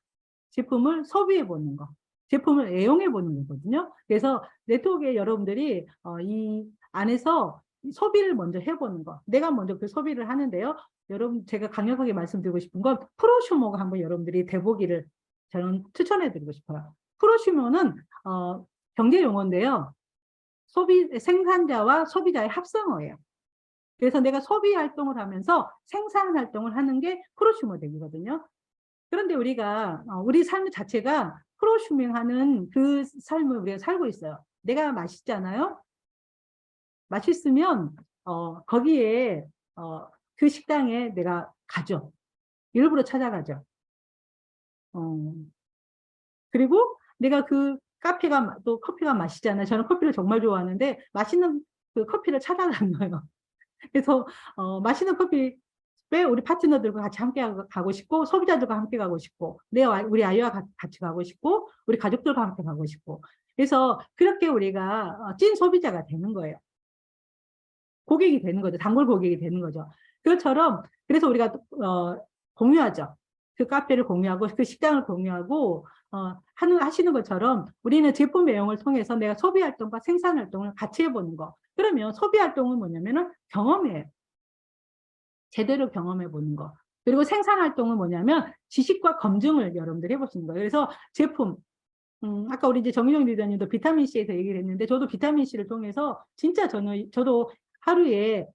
Speaker 2: 제품을 소비해 보는 거. 제품을 애용해 보는 거거든요. 그래서 네트워크에 여러분들이 이 안에서 소비를 먼저 해보는 거. 내가 먼저 그 소비를 하는데요. 여러분, 제가 강력하게 말씀드리고 싶은 건 프로슈머가 한번 여러분들이 돼보기를 저는 추천해 드리고 싶어요. 프로슈머는 경제 용어인데요. 생산자와 소비자의 합성어예요. 그래서 내가 소비 활동을 하면서 생산 활동을 하는 게 프로슈머 덱이거든요. 그런데 우리가 우리 삶 자체가 프로슈밍하는 그 삶을 우리가 살고 있어요. 내가 맛있잖아요. 맛있으면 거기에 그 식당에 내가 가죠. 일부러 찾아가죠. 그리고 내가 그 카페가 또 커피가 맛있잖아요. 저는 커피를 정말 좋아하는데 맛있는 그 커피를 찾아간 거예요. 그래서 맛있는 커피에 우리 파트너들과 같이 함께 가고 싶고 소비자들과 함께 가고 싶고 우리 아이와 같이 가고 싶고 우리 가족들과 함께 가고 싶고 그래서 그렇게 우리가 찐 소비자가 되는 거예요. 고객이 되는 거죠. 단골 고객이 되는 거죠. 그것처럼 그래서 우리가 공유하죠. 그 카페를 공유하고 그 식당을 공유하고 하시는 것처럼 우리는 제품 배용을 통해서 내가 소비 활동과 생산 활동을 같이 해보는 거. 그러면 소비 활동은 뭐냐면은 경험이에요. 제대로 경험해 보는 거. 그리고 생산 활동은 뭐냐면 지식과 검증을 여러분들이 해보시는 거예요. 그래서 제품, 아까 우리 이제 정희정 리더님도 비타민C에서 얘기를 했는데 저도 비타민C를 통해서 진짜 저도 하루에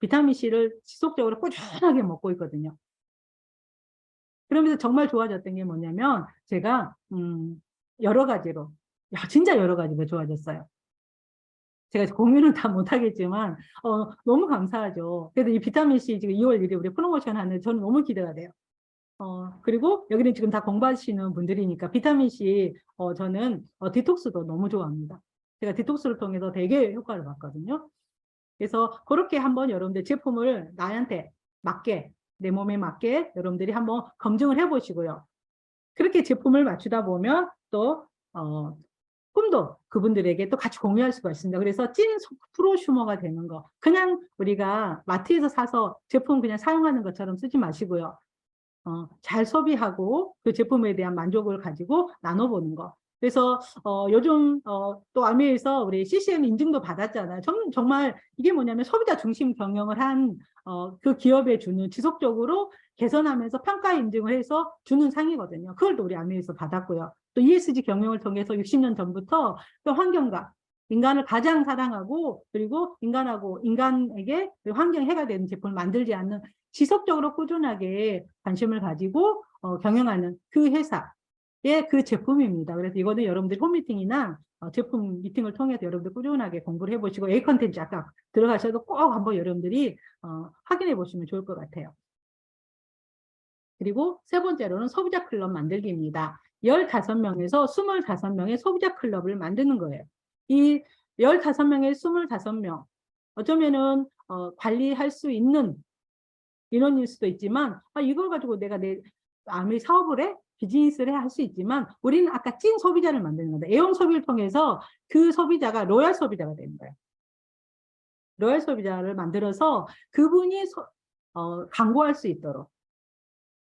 Speaker 2: 비타민C를 지속적으로 꾸준하게 먹고 있거든요. 그러면서 정말 좋아졌던 게 뭐냐면 제가 여러 가지로 진짜 여러 가지로 좋아졌어요. 제가 공유는 다 못하겠지만 너무 감사하죠. 그래도 이 비타민C 지금 2월 1일 우리 프로모션 하는데 저는 너무 기대가 돼요. 그리고 여기는 지금 다 공부하시는 분들이니까 비타민C 저는 디톡스도 너무 좋아합니다. 제가 디톡스를 통해서 되게 효과를 봤거든요. 그래서 그렇게 한번 여러분들 제품을 나한테 맞게 내 몸에 맞게 여러분들이 한번 검증을 해보시고요. 그렇게 제품을 맞추다 보면 또 꿈도 그분들에게 또 같이 공유할 수가 있습니다. 그래서 찐 프로슈머가 되는 거. 그냥 우리가 마트에서 사서 제품 그냥 사용하는 것처럼 쓰지 마시고요. 잘 소비하고 그 제품에 대한 만족을 가지고 나눠보는 거. 그래서 요즘 또 아메에서 우리 CCM 인증도 받았잖아요. 정말 이게 뭐냐면 소비자 중심 경영을 한 그 기업에 주는 지속적으로 개선하면서 평가 인증을 해서 주는 상이거든요. 그걸 또 우리 아메에서 받았고요. 또 ESG 경영을 통해서 60년 전부터 또 환경과 인간을 가장 사랑하고 그리고 인간에게 환경에 해가 되는 제품을 만들지 않는 지속적으로 꾸준하게 관심을 가지고 경영하는 그 회사의 그 제품입니다. 그래서 이거는 여러분들 홈미팅이나 제품 미팅을 통해서 여러분들 꾸준하게 공부를 해보시고 A 컨텐츠 아까 들어가셔도 꼭 한번 여러분들이 확인해 보시면 좋을 것 같아요. 그리고 세 번째로는 소비자 클럽 만들기입니다. 15명에서 25명의 소비자 클럽을 만드는 거예요. 이 15명의 25명 어쩌면은 관리할 수 있는 인원일 수도 있지만 이걸 가지고 내가 아무리 사업을 해? 비즈니스를 할 수 있지만 우리는 아까 찐 소비자를 만드는 건데 애용 소비를 통해서 그 소비자가 로얄 소비자가 되는 거예요. 로얄 소비자를 만들어서 그분이 광고할 수 있도록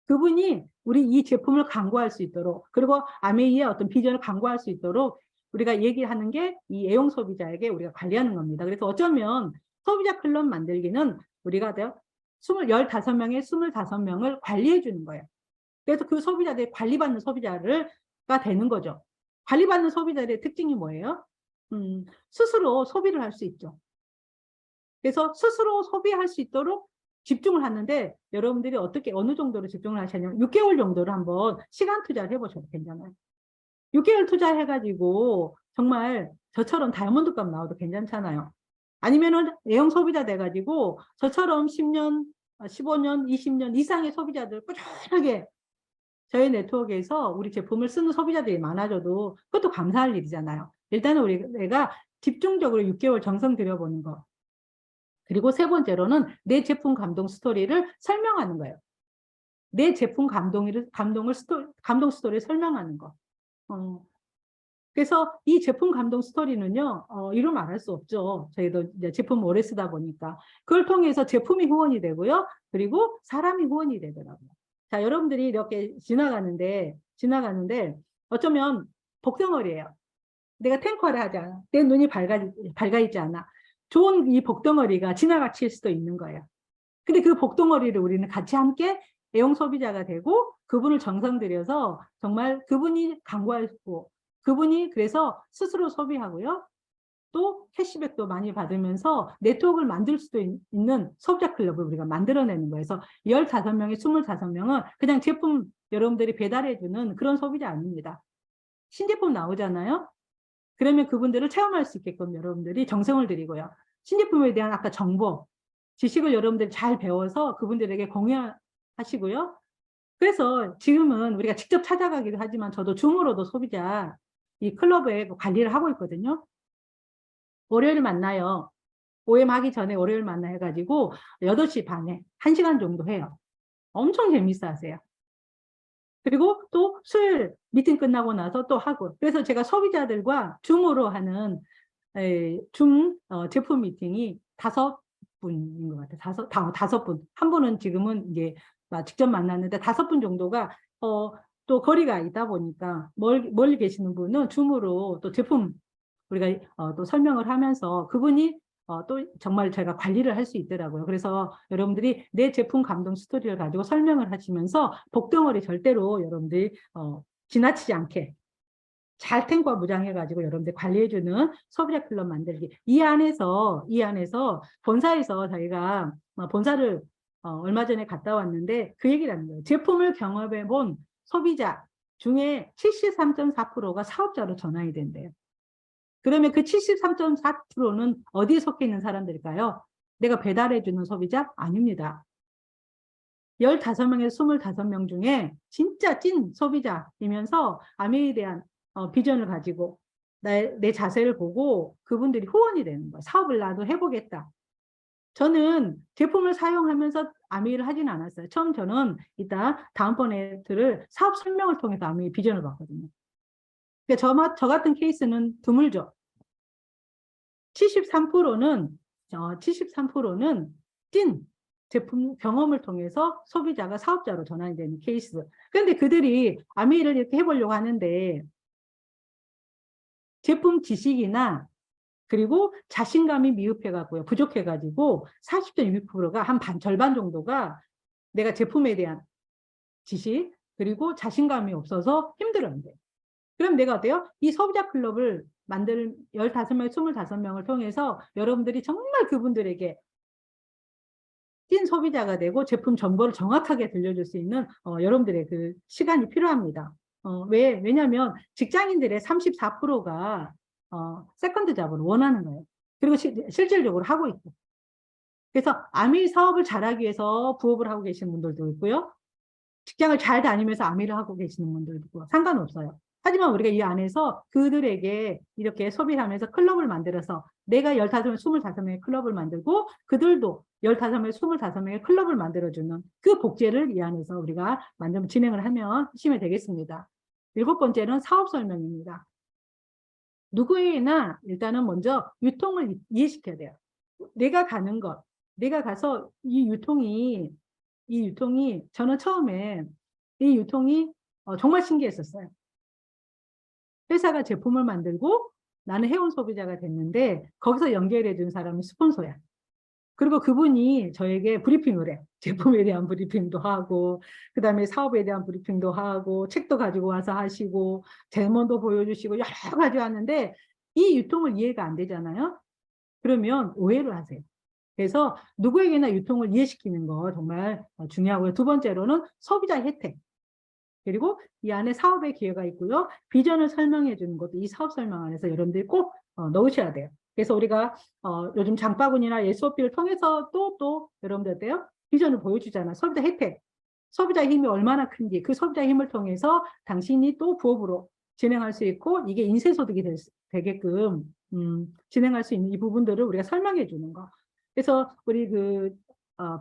Speaker 2: 그분이 우리 이 제품을 광고할 수 있도록 그리고 아메이의 어떤 비전을 광고할 수 있도록 우리가 얘기하는 게 이 애용 소비자에게 우리가 관리하는 겁니다. 그래서 어쩌면 소비자 클럽 만들기는 우리가 15명의 25명을 관리해 주는 거예요. 그래서 그 소비자들이 관리받는 소비자가 되는 거죠. 관리받는 소비자들의 특징이 뭐예요? 스스로 소비를 할 수 있죠. 그래서 스스로 소비할 수 있도록 집중을 하는데 여러분들이 어느 정도로 집중을 하시냐면 6개월 정도를 한번 시간 투자를 해보셔도 괜찮아요. 6개월 투자해가지고 정말 저처럼 다이아몬드값 나와도 괜찮잖아요. 아니면은 애용 소비자 돼가지고 저처럼 10년, 15년, 20년 이상의 소비자들 꾸준하게 저희 네트워크에서 우리 제품을 쓰는 소비자들이 많아져도 그것도 감사할 일이잖아요. 일단은 내가 집중적으로 6개월 정성 들여보는 거. 그리고 세 번째로는 내 제품 감동 스토리를 설명하는 거예요. 내 제품 감동 스토리를 설명하는 거. 그래서 이 제품 감동 스토리는요, 이루 말할 수 없죠. 저희도 이제 제품 오래 쓰다 보니까. 그걸 통해서 제품이 후원이 되고요. 그리고 사람이 후원이 되더라고요. 자, 여러분들이 이렇게 지나가는데 어쩌면 복덩어리예요. 내가 탱커를 하지 않아. 내 눈이 밝아 있지 않아. 좋은 이 복덩어리가 지나가칠 수도 있는 거예요. 근데 그 복덩어리를 우리는 같이 함께 애용 소비자가 되고 그분을 정성 들여서 정말 그분이 광고하고 그분이 그래서 스스로 소비하고요. 또 캐시백도 많이 받으면서 네트워크를 만들 수도 있는 소비자 클럽을 우리가 만들어내는 거예요. 그래서 15명에 25명은 그냥 제품 여러분들이 배달해주는 그런 소비자 아닙니다. 신제품 나오잖아요. 그러면 그분들을 체험할 수 있게끔 여러분들이 정성을 들이고요. 신제품에 대한 아까 정보, 지식을 여러분들이 잘 배워서 그분들에게 공유하시고요. 그래서 지금은 우리가 직접 찾아가기도 하지만 저도 줌으로도 소비자 이 클럽에 관리를 하고 있거든요. 월요일 만나요. OM 하기 전에 월요일 만나 해가지고 8시 반에 1시간 정도 해요. 엄청 재밌어 하세요. 그리고 또 수요일 미팅 끝나고 나서 또 하고. 그래서 제가 소비자들과 줌으로 하는 줌 제품 미팅이 5분인 것 같아요. 5분. 한 분은 지금은 이제 직접 만났는데 5분 정도가 또 거리가 있다 보니까 멀리 계시는 분은 줌으로 또 제품 우리가 또 설명을 하면서 그분이 또 정말 제가 관리를 할 수 있더라고요. 그래서 여러분들이 내 제품 감동 스토리를 가지고 설명을 하시면서 복덩어리 절대로 여러분들이 지나치지 않게 잘 탱과 무장해가지고 여러분들 관리해주는 소비자 클럽 만들기. 이 안에서 본사에서 저희가 본사를 얼마 전에 갔다 왔는데 그 얘기를 하는 거예요. 제품을 경험해본 소비자 중에 73.4%가 사업자로 전환이 된대요. 그러면 그 73.4%는 어디에 속해 있는 사람들일까요? 내가 배달해주는 소비자? 아닙니다. 15명에서 25명 중에 진짜 찐 소비자이면서 아메에 대한 비전을 가지고 내 자세를 보고 그분들이 후원이 되는 거예요. 사업을 나도 해보겠다. 저는 제품을 사용하면서 아메이를 하진 않았어요. 처음 저는 다음번에 들을 사업 설명을 통해서 아메이 비전을 봤거든요. 그러니까 저 같은 케이스는 드물죠. 73%는 찐 제품 경험을 통해서 소비자가 사업자로 전환이 되는 케이스. 그런데 그들이 아메이를 이렇게 해보려고 하는데 제품 지식이나 그리고 자신감이 미흡해가고요. 부족해가지고 40.6%가 절반 정도가 내가 제품에 대한 지식 그리고 자신감이 없어서 힘들었는데 그럼 내가 어때요? 이 소비자 클럽을 만들 15명, 25명을 통해서 여러분들이 정말 그분들에게 찐 소비자가 되고 제품 정보를 정확하게 들려줄 수 있는 여러분들의 그 시간이 필요합니다. 왜냐하면 직장인들의 34%가 세컨드 잡을 원하는 거예요. 그리고 실질적으로 하고 있고. 그래서 아미 사업을 잘하기 위해서 부업을 하고 계시는 분들도 있고요. 직장을 잘 다니면서 아미를 하고 계시는 분들도 있고 상관없어요. 하지만 우리가 이 안에서 그들에게 이렇게 소비를 하면서 클럽을 만들어서 내가 15명, 25명의 클럽을 만들고 그들도 15명, 25명의 클럽을 만들어주는 그 복제를 이 안에서 우리가 진행을 하시면 되겠습니다. 7번째는 사업 설명입니다. 누구에게나 일단은 먼저 유통을 이해시켜야 돼요. 내가 가는 것, 내가 가서 이 유통이 저는 처음에 이 유통이 정말 신기했었어요. 회사가 제품을 만들고 나는 해온 소비자가 됐는데 거기서 연결해 준 사람이 스폰서야. 그리고 그분이 저에게 브리핑을 해. 제품에 대한 브리핑도 하고 그다음에 사업에 대한 브리핑도 하고 책도 가지고 와서 하시고 데모도 보여주시고 여러 가지 하는데 이 유통을 이해가 안 되잖아요. 그러면 오해를 하세요. 그래서 누구에게나 유통을 이해시키는 거 정말 중요하고요. 두 번째로는 소비자 혜택. 그리고 이 안에 사업의 기회가 있고요. 비전을 설명해 주는 것도 이 사업 설명 안에서 여러분들이 꼭 넣으셔야 돼요. 그래서 우리가 요즘 장바구니나 SOP를 통해서 또 여러분들 어때요? 비전을 보여주잖아. 소비자 혜택. 소비자 힘이 얼마나 큰지 그 소비자 힘을 통해서 당신이 또 부업으로 진행할 수 있고 이게 인쇄소득이 되게끔 진행할 수 있는 이 부분들을 우리가 설명해 주는 거. 그래서 우리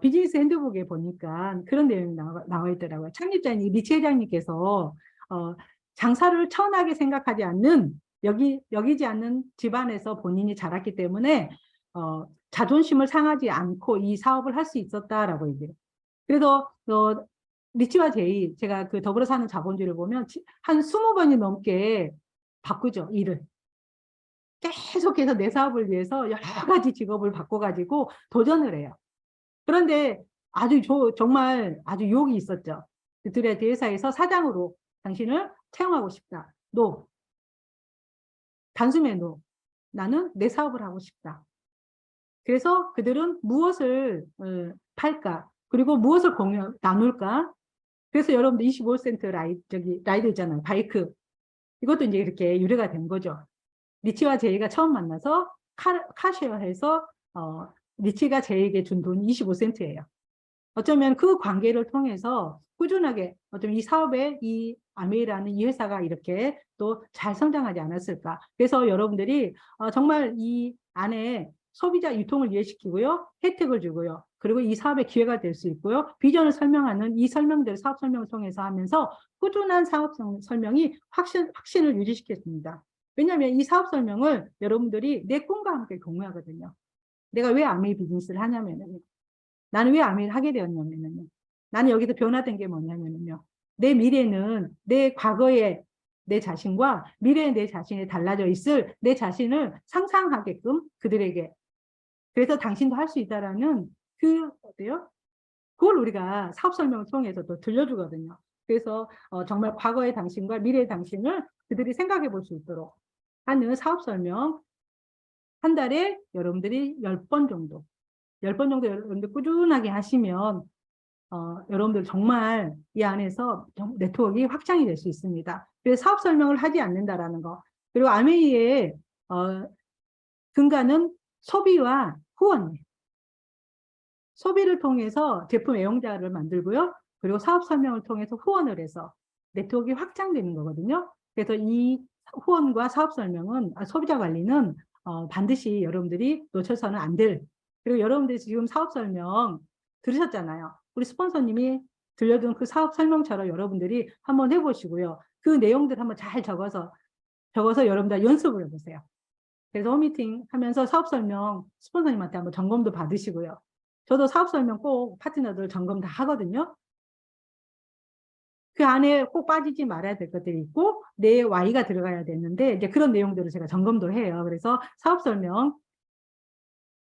Speaker 2: 비즈니스 핸드북에 보니까 그런 내용이 나와 있더라고요. 창립자인 리치 회장님께서 장사를 천하게 생각하지 않는 여기지 않는 집안에서 본인이 자랐기 때문에 자존심을 상하지 않고 이 사업을 할 수 있었다라고 얘기해요. 그래서 리치와 제이 제가 그 더불어 사는 자본주의를 보면 한 20번이 넘게 바꾸죠, 일을. 계속해서 내 사업을 위해서 여러 가지 직업을 바꿔가지고 도전을 해요. 그런데 정말 아주 유혹이 있었죠. 그들의 회사에서 사장으로 당신을 채용하고 싶다. 노. 단숨에 노. 나는 내 사업을 하고 싶다. 그래서 그들은 무엇을 팔까? 그리고 무엇을 나눌까? 그래서 여러분들 25센트 라이드 있잖아요. 바이크. 이것도 이제 이렇게 유래가 된 거죠. 리치와 제이가 처음 만나서 카쉐어해서 리치가 제이에게 준 돈이 25센트예요. 어쩌면 그 관계를 통해서 꾸준하게 어쩌면 이 사업에 이 아메이라는 이 회사가 이렇게 또 잘 성장하지 않았을까. 그래서 여러분들이 정말 이 안에 소비자 유통을 이해시키고요. 혜택을 주고요. 그리고 이 사업의 기회가 될 수 있고요. 비전을 설명하는 이 설명들 사업 설명을 통해서 하면서 꾸준한 사업 설명이 확신을 유지시켰습니다. 왜냐하면 이 사업 설명을 여러분들이 내 꿈과 함께 공유하거든요. 내가 왜 아메이 비즈니스를 하냐면요. 나는 왜 아메이를 하게 되었냐면요. 나는 여기서 변화된 게 뭐냐면요. 내 미래는 내 과거의 내 자신과 미래의 내 자신이 달라져 있을 내 자신을 상상하게끔 그들에게. 그래서 당신도 할 수 있다라는 어때요? 그걸 우리가 사업 설명을 통해서 또 들려주거든요. 그래서 정말 과거의 당신과 미래의 당신을 그들이 생각해 볼 수 있도록 하는 사업 설명 한 달에 여러분들이 10번 정도 여러분들 꾸준하게 하시면 여러분들 정말 이 안에서 네트워크가 확장이 될 수 있습니다. 그래서 사업 설명을 하지 않는다라는 거. 그리고 아메이의 근간은 소비와 후원이에요. 소비를 통해서 제품 애용자를 만들고요. 그리고 사업 설명을 통해서 후원을 해서 네트워크가 확장되는 거거든요. 그래서 이 후원과 사업 설명은 소비자 관리는 반드시 여러분들이 놓쳐서는 안 될. 그리고 여러분들이 지금 사업 설명 들으셨잖아요. 우리 스폰서님이 들려준 그 사업 설명처럼 여러분들이 한번 해보시고요. 그 내용들 한번 잘 적어서 여러분들 연습을 해보세요. 그래서 홈미팅 하면서 사업 설명 스폰서님한테 한번 점검도 받으시고요. 저도 사업 설명 꼭 파트너들 점검 다 하거든요. 그 안에 꼭 빠지지 말아야 될 것들이 있고 내 Y가 들어가야 되는데 이제 그런 내용들을 제가 점검도 해요. 그래서 사업 설명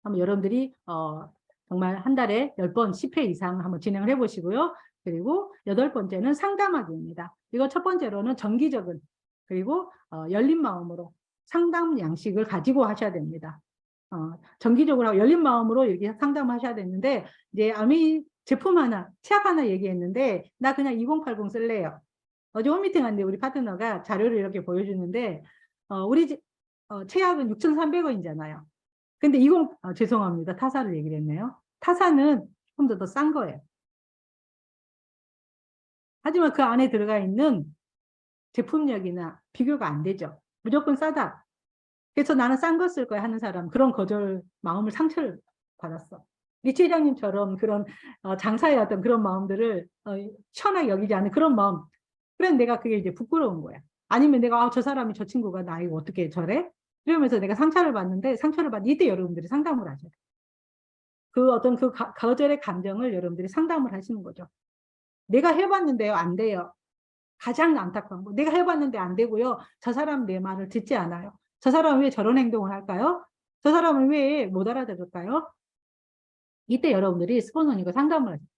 Speaker 2: 한번 여러분들이 정말 한 달에 10번 10회 이상 한번 진행을 해보시고요. 그리고 8번째는 상담하기입니다. 이거 첫 번째로는 정기적인 그리고 열린 마음으로 상담 양식을 가지고 하셔야 됩니다. 정기적으로 열린 마음으로 이렇게 상담하셔야 되는데 이제 아미 제품 하나, 치약 하나 얘기했는데 나 그냥 2080 쓸래요. 어제 홈미팅 하는데 우리 파트너가 자료를 이렇게 보여주는데 우리 치약은 6,300원이잖아요. 근데 죄송합니다. 타사를 얘기를 했네요. 타사는 좀 더 싼 거예요. 하지만 그 안에 들어가 있는 제품력이나 비교가 안 되죠. 무조건 싸다. 그래서 나는 싼 거 쓸 거야 하는 사람 그런 거절 마음을 상처를 받았어. 리치 회장님처럼 그런 장사의 어떤 그런 마음들을 시원하게 여기지 않는 그런 마음. 그래서 내가 그게 이제 부끄러운 거야. 아니면 내가 저 사람이 저 친구가 나 이거 어떻게 저래? 이러면서 내가 상처를 받는데 이때 여러분들이 상담을 하셔야 돼요. 그 어떤 거절의 감정을 여러분들이 상담을 하시는 거죠. 내가 해봤는데요, 안 돼요. 가장 안타까운 거. 내가 해봤는데 안 되고요. 저 사람 내 말을 듣지 않아요. 저 사람은 왜 저런 행동을 할까요? 저 사람은 왜 못 알아들을까요? 이때 여러분들이 스폰서님과 상담을 하세요.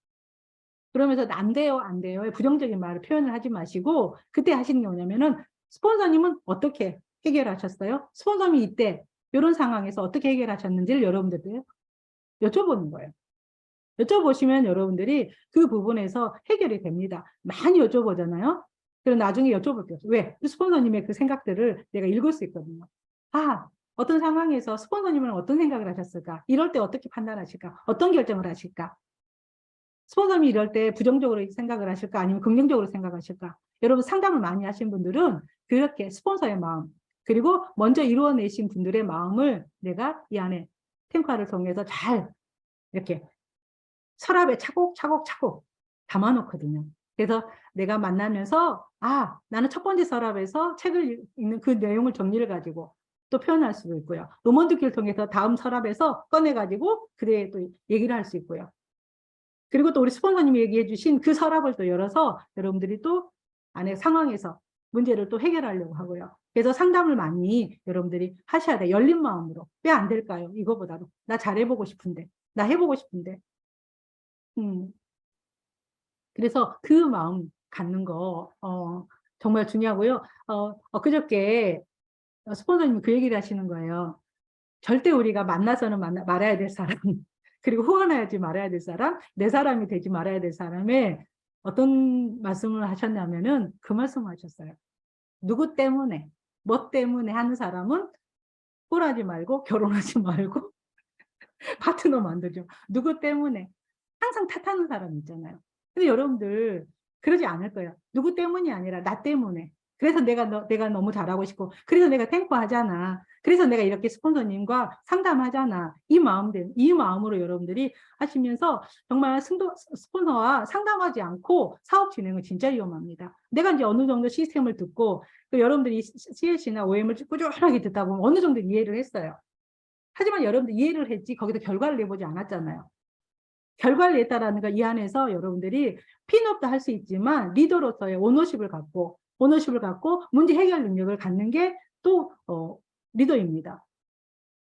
Speaker 2: 그러면서 안 돼요, 안 돼요. 부정적인 말을 표현을 하지 마시고 그때 하시는 게 뭐냐면은 스폰서님은 어떻게 해결하셨어요? 스폰서님이 이때 이런 상황에서 어떻게 해결하셨는지를 여러분들이 여쭤보는 거예요. 여쭤보시면 여러분들이 그 부분에서 해결이 됩니다. 많이 여쭤보잖아요. 그럼 나중에 여쭤볼게요. 왜? 스폰서님의 그 생각들을 내가 읽을 수 있거든요. 어떤 상황에서 스폰서님은 어떤 생각을 하셨을까? 이럴 때 어떻게 판단하실까? 어떤 결정을 하실까? 스폰서님이 이럴 때 부정적으로 생각을 하실까 아니면 긍정적으로 생각하실까? 여러분 상담을 많이 하신 분들은 그렇게 스폰서의 마음, 그리고 먼저 이루어내신 분들의 마음을 내가 이 안에 탱커를 통해서 잘 이렇게 서랍에 차곡차곡 담아놓거든요. 그래서 내가 만나면서 나는 첫 번째 서랍에서 책을 읽는 그 내용을 정리를 가지고 또 표현할 수도 있고요. 노먼드키를 통해서 다음 서랍에서 꺼내가지고 그때 또 얘기를 할 수 있고요. 그리고 또 우리 스폰서님이 얘기해 주신 그 서랍을 또 열어서 여러분들이 또 안에 상황에서 문제를 또 해결하려고 하고요. 그래서 상담을 많이 여러분들이 하셔야 돼요. 열린 마음으로. 왜 안 될까요? 이거보다도. 나 잘해보고 싶은데. 나 해보고 싶은데. 그래서 그 마음 갖는 거 정말 중요하고요. 그저께 스폰서님이 그 얘기를 하시는 거예요. 절대 우리가 만나서는 말아야 될 사람, 그리고 후원하지 말아야 될 사람, 내 사람이 되지 말아야 될 사람에 어떤 말씀을 하셨냐면은 그 말씀을 하셨어요. 누구 때문에, 뭐 때문에 하는 사람은 꼴하지 말고 결혼하지 말고 파트너 만들죠. 누구 때문에. 항상 탓하는 사람 있잖아요. 근데 여러분들 그러지 않을 거예요. 누구 때문이 아니라 나 때문에. 그래서 내가 너무 잘하고 싶고, 그래서 내가 탱커 하잖아. 그래서 내가 이렇게 스폰서님과 상담하잖아. 이 마음으로 여러분들이 하시면서 정말 스폰서와 상담하지 않고 사업 진행은 진짜 위험합니다. 내가 이제 어느 정도 시스템을 듣고, 여러분들이 CLC나 OM을 꾸준하게 듣다 보면 어느 정도 이해를 했어요. 하지만 여러분들 이해를 했지 거기서 결과를 내보지 않았잖아요. 결과를 냈다라는 거 이 안에서 여러분들이 핀업도 할 수 있지만 리더로서의 오너십을 갖고 문제 해결 능력을 갖는 게 또 리더입니다.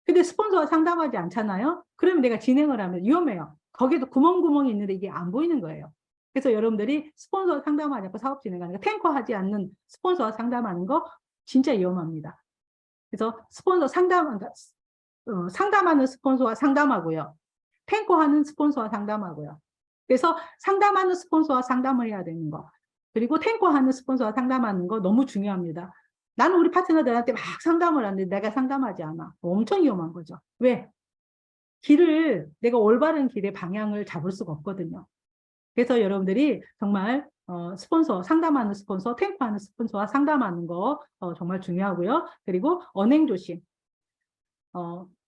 Speaker 2: 근데 스폰서와 상담하지 않잖아요. 그러면 내가 진행을 하면 위험해요. 거기도 구멍구멍이 있는데 이게 안 보이는 거예요. 그래서 여러분들이 스폰서와 상담하지 않고 사업 진행하는 거, 탱커하지 않는 스폰서와 상담하는 거 진짜 위험합니다. 그래서 스폰서 상담하는 스폰서와 상담하고요. 탱커하는 스폰서와 상담하고요. 그래서 상담하는 스폰서와 상담을 해야 되는 거. 그리고 탱커하는 스폰서와 상담하는 거 너무 중요합니다. 나는 우리 파트너들한테 막 상담을 하는데 내가 상담하지 않아. 엄청 위험한 거죠. 왜? 내가 올바른 길의 방향을 잡을 수가 없거든요. 그래서 여러분들이 정말 상담하는 스폰서, 탱커하는 스폰서와 상담하는 거 정말 중요하고요. 그리고 언행 조심.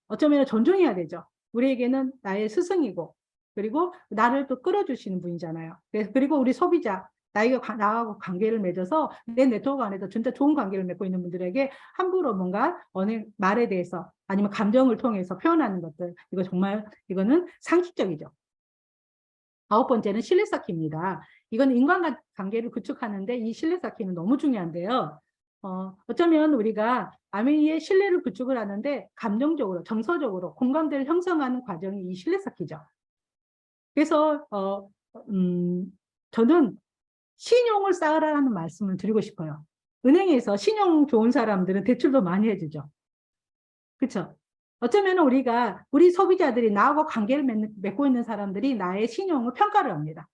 Speaker 2: 어쩌면 존중해야 되죠. 우리에게는 나의 스승이고, 그리고 나를 또 끌어주시는 분이잖아요. 그리고 우리 소비자, 나하고 관계를 맺어서 내 네트워크 안에서 진짜 좋은 관계를 맺고 있는 분들에게 함부로 뭔가 말에 대해서 아니면 감정을 통해서 표현하는 것들, 이거는 상식적이죠. 9번째는 신뢰 쌓기입니다. 이건 인간관계를 구축하는데 이 신뢰 쌓기는 너무 중요한데요. 어쩌면 우리가 아메이의 신뢰를 구축을 하는데 감정적으로, 정서적으로 공감대를 형성하는 과정이 이 신뢰 쌓기죠. 그래서 저는 신용을 쌓으라는 말씀을 드리고 싶어요. 은행에서 신용 좋은 사람들은 대출도 많이 해주죠. 그렇죠? 어쩌면 우리 소비자들이 나하고 관계를 맺고 있는 사람들이 나의 신용을 평가를 합니다.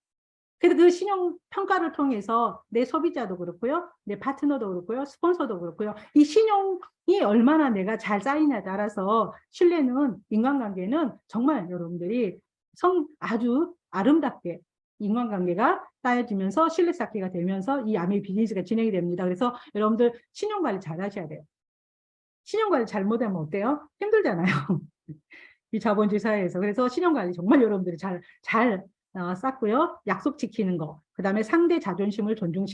Speaker 2: 그래서 그 신용 평가를 통해서 내 소비자도 그렇고요, 내 파트너도 그렇고요, 스폰서도 그렇고요. 이 신용이 얼마나 내가 잘 쌓이냐에 따라서 신뢰는, 인간관계는 정말 여러분들이 아주 아름답게 인간관계가 쌓여지면서 신뢰 쌓기가 되면서 이 아메이 비즈니스가 진행이 됩니다. 그래서 여러분들 신용관리 잘 하셔야 돼요. 신용관리 잘못하면 어때요? 힘들잖아요. 이 자본주의 사회에서. 그래서 신용관리 정말 여러분들이 잘 쌓고요. 약속 지키는 거. 그 다음에 상대 자존심을 존중해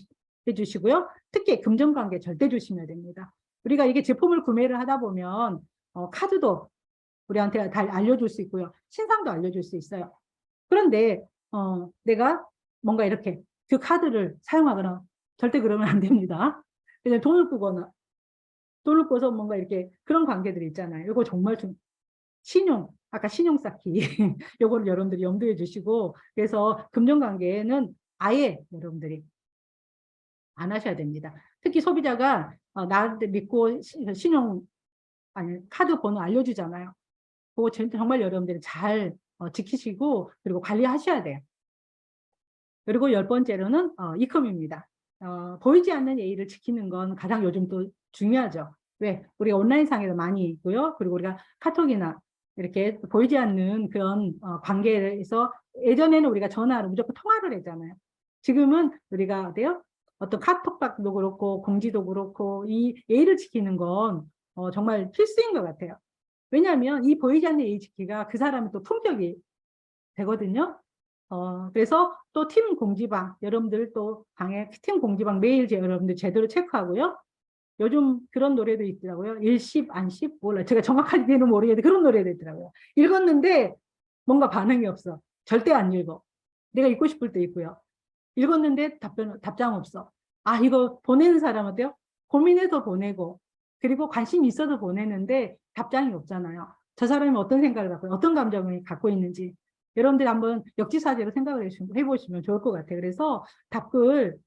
Speaker 2: 주시고요. 특히 금전관계 절대 조심해야 됩니다. 우리가 이게 제품을 구매를 하다 보면 카드도 우리한테 다 알려줄 수 있고요. 신상도 알려줄 수 있어요. 그런데 내가 뭔가 이렇게 그 카드를 사용하거나 절대 그러면 안 됩니다. 그냥 돈을 꿔서 뭔가 이렇게 그런 관계들이 있잖아요. 이거 정말 좀 아까 신용 쌓기 요거를 여러분들이 염두에 주시고, 그래서 금전관계에는 아예 여러분들이 안 하셔야 됩니다. 특히 소비자가 나한테 믿고 카드 번호 알려주잖아요. 그거 정말 여러분들이 잘 지키시고 그리고 관리하셔야 돼요. 그리고 10번째로는 이컴입니다. 보이지 않는 예의를 지키는 건 가장 요즘 또 중요하죠. 왜? 우리가 온라인상에도 많이 있고요. 그리고 우리가 카톡이나 이렇게 보이지 않는 그런 관계에서 예전에는 우리가 전화로 무조건 통화를 했잖아요. 지금은 우리가 어때요? 어떤 카톡도 그렇고 공지도 그렇고 이 예의를 지키는 건 정말 필수인 것 같아요. 왜냐하면 이 보이지 않는 예의 지키가 그 사람의 또 품격이 되거든요. 그래서 또 팀 공지방, 여러분들 또 방에 팀 공지방 매일 여러분들 제대로 체크하고요. 요즘 그런 노래도 있더라고요. 일십, 안십, 몰라. 제가 정확하게는 모르겠는데 그런 노래도 있더라고요. 읽었는데 뭔가 반응이 없어. 절대 안 읽어. 내가 읽고 싶을 때 읽고요. 읽었는데 답장 없어. 아, 이거 보내는 사람 어때요? 고민해서 보내고, 그리고 관심이 있어서 보내는데 답장이 없잖아요. 저 사람이 어떤 생각을 갖고, 어떤 감정을 갖고 있는지. 여러분들이 한번 역지사지로 생각을 해보시면 좋을 것 같아요. 그래서 답글,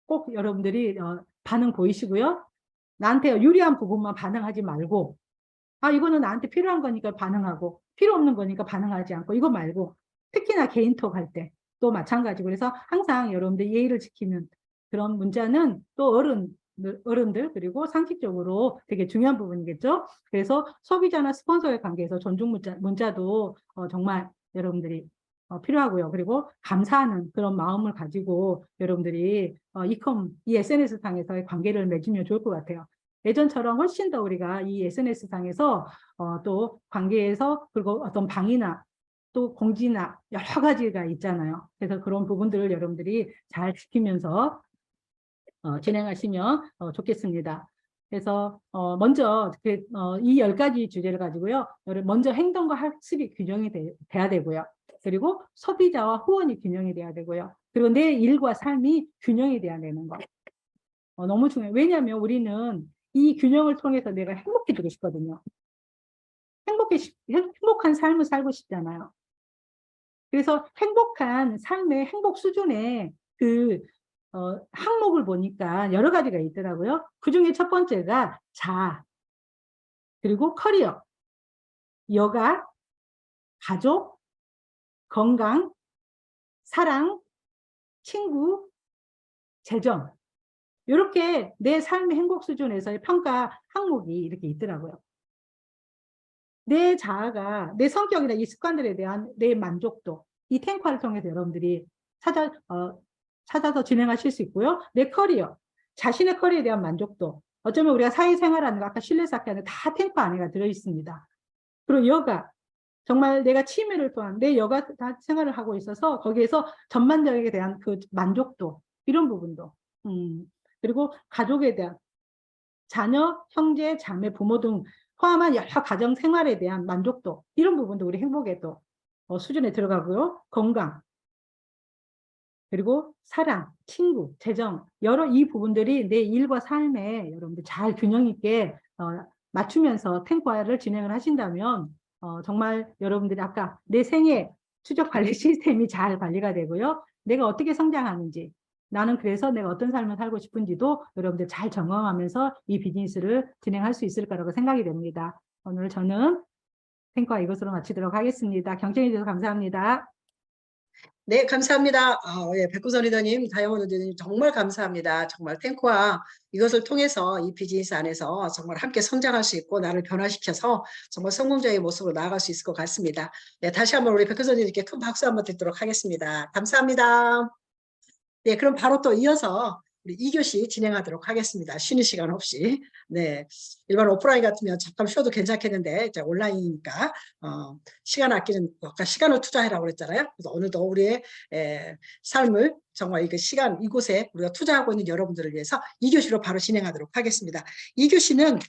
Speaker 2: 꼭 여러분들이 반응 보이시고요. 나한테 유리한 부분만 반응하지 말고, 아, 이거는 나한테 필요한 거니까 반응하고, 필요 없는 거니까 반응하지 않고, 이거 말고, 특히나 개인톡 할 때 또 마찬가지고, 그래서 항상 여러분들 예의를 지키는 그런 문자는 또 어른들, 그리고 상식적으로 되게 중요한 부분이겠죠. 그래서 소비자나 스폰서의 관계에서 존중 문자도 정말 여러분들이 필요하고요. 그리고 감사하는 그런 마음을 가지고 여러분들이 이 SNS 상에서의 관계를 맺으면 좋을 것 같아요. 예전처럼 훨씬 더 우리가 이 SNS 상에서 또 관계에서 그리고 어떤 방이나 또 공지나 여러 가지가 있잖아요. 그래서 그런 부분들을 여러분들이 잘 지키면서 진행하시면 좋겠습니다. 그래서 먼저 이 10가지 주제를 가지고요. 먼저 행동과 학습이 균형이 돼야 되고요. 그리고 소비자와 후원이 균형이 돼야 되고요. 그리고 내 일과 삶이 균형이 돼야 되는 거. 너무 중요해요. 왜냐하면 우리는 이 균형을 통해서 내가 행복해지고 싶거든요. 행복한 삶을 살고 싶잖아요. 그래서 행복한 삶의 행복 수준의 그 항목을 보니까 여러 가지가 있더라고요. 그중에 첫 번째가 자아, 그리고 커리어, 여가, 가족, 건강, 사랑, 친구, 재정. 이렇게 내 삶의 행복 수준에서의 평가 항목이 이렇게 있더라고요. 내 자아가, 내 성격이나 이 습관들에 대한 내 만족도, 이 탱커를 통해서 여러분들이 찾아서 진행하실 수 있고요. 내 커리어, 자신의 커리어에 대한 만족도. 어쩌면 우리가 사회생활하는 거, 아까 실내 쌓기 하는 다 탱커 안에가 들어있습니다. 그리고 여가, 정말 내가 취미를 통한 내 여가 생활을 하고 있어서 거기에서 전반적에 대한 그 만족도, 이런 부분도. 그리고 가족에 대한 자녀, 형제, 자매, 부모 등 포함한 여러 가정 생활에 대한 만족도, 이런 부분도 우리 행복의 또 수준에 들어가고요. 건강, 그리고 사랑, 친구, 재정, 여러 이 부분들이 내 일과 삶에 여러분들 잘 균형 있게 맞추면서 탱커를 진행을 하신다면 정말 여러분들이 아까 내 생애 추적 관리 시스템이 잘 관리가 되고요. 내가 어떻게 성장하는지, 나는 그래서 내가 어떤 삶을 살고 싶은지도 여러분들 잘 점검하면서 이 비즈니스를 진행할 수 있을 거라고 생각이 됩니다. 오늘 저는 탱커 이것으로 마치도록 하겠습니다. 경청해 주셔서 감사합니다.
Speaker 1: 네, 감사합니다. 예, 백구선 리더님, 다이아몬드 리더님 정말 감사합니다. 정말 탱코와 이것을 통해서 이 비즈니스 안에서 정말 함께 성장할 수 있고 나를 변화시켜서 정말 성공자의 모습으로 나아갈 수 있을 것 같습니다. 네, 다시 한번 우리 백구선 리더님께 큰 박수 한번 드리도록 하겠습니다. 감사합니다. 네, 그럼 바로 또 이어서 우리 2교시 진행하도록 하겠습니다. 쉬는 시간 없이. 네, 일반 오프라인 같으면 잠깐 쉬어도 괜찮겠는데 이제 온라인이니까 시간 아끼는 것과 시간을 투자해라고 그랬잖아요. 그래서 오늘도 우리의 삶을 정말 이그 시간 이곳에 우리가 투자하고 있는 여러분들을 위해서 2교시로 바로 진행하도록 하겠습니다. 2교시는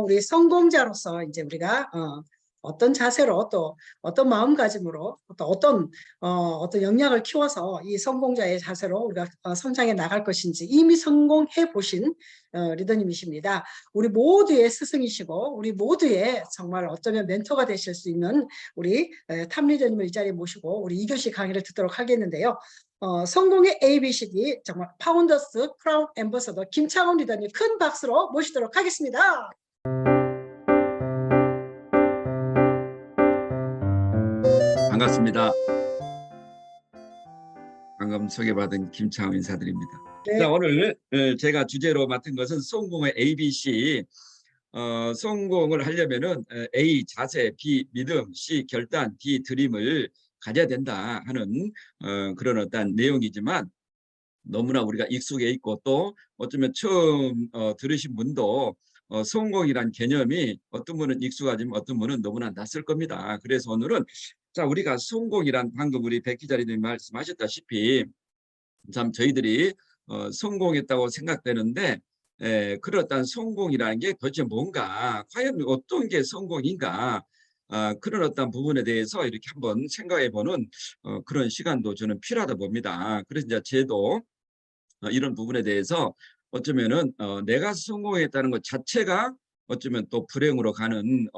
Speaker 1: 우리 성공자로서 이제 우리가 어떤 자세로 또 어떤 마음가짐으로 또 어떤 역량을 키워서 이 성공자의 자세로 우리가 성장해 나갈 것인지 이미 성공해 보신 리더님이십니다. 우리 모두의 스승이시고 우리 모두의 정말 어쩌면 멘토가 되실 수 있는 우리 탐 리더님을 이 자리에 모시고 우리 2교시 강의를 듣도록 하겠는데요. 성공의 ABCD 정말 파운더스 크라운 앰버서더 김창원 리더님 큰 박수로 모시도록 하겠습니다.
Speaker 3: 반갑습니다. 방금 소개받은 김창원 인사드립니다.
Speaker 1: 네.
Speaker 3: 자, 오늘 제가 주제로 맡은 것은 성공의 ABC. 성공을 하려면은 A 자세, B 믿음, C 결단, D 드림을 가져야 된다 하는 그런 어떤 내용이지만 너무나 우리가 익숙해 있고 또 어쩌면 처음 들으신 분도 성공이란 개념이 어떤 분은 익숙하지만 어떤 분은 너무나 낯설 겁니다. 그래서 오늘은 자 우리가 성공이란 방금 우리 백 기자님이 말씀하셨다시피 참 저희들이 성공했다고 생각되는데 그렇다는 성공이라는 게 도대체 뭔가 과연 어떤 게 성공인가 그런 어떤 부분에 대해서 이렇게 한번 생각해 보는 그런 시간도 저는 필요하다 봅니다. 그래서 이제 저도 이런 부분에 대해서 어쩌면은 내가 성공했다는 것 자체가 어쩌면 또 불행으로 가는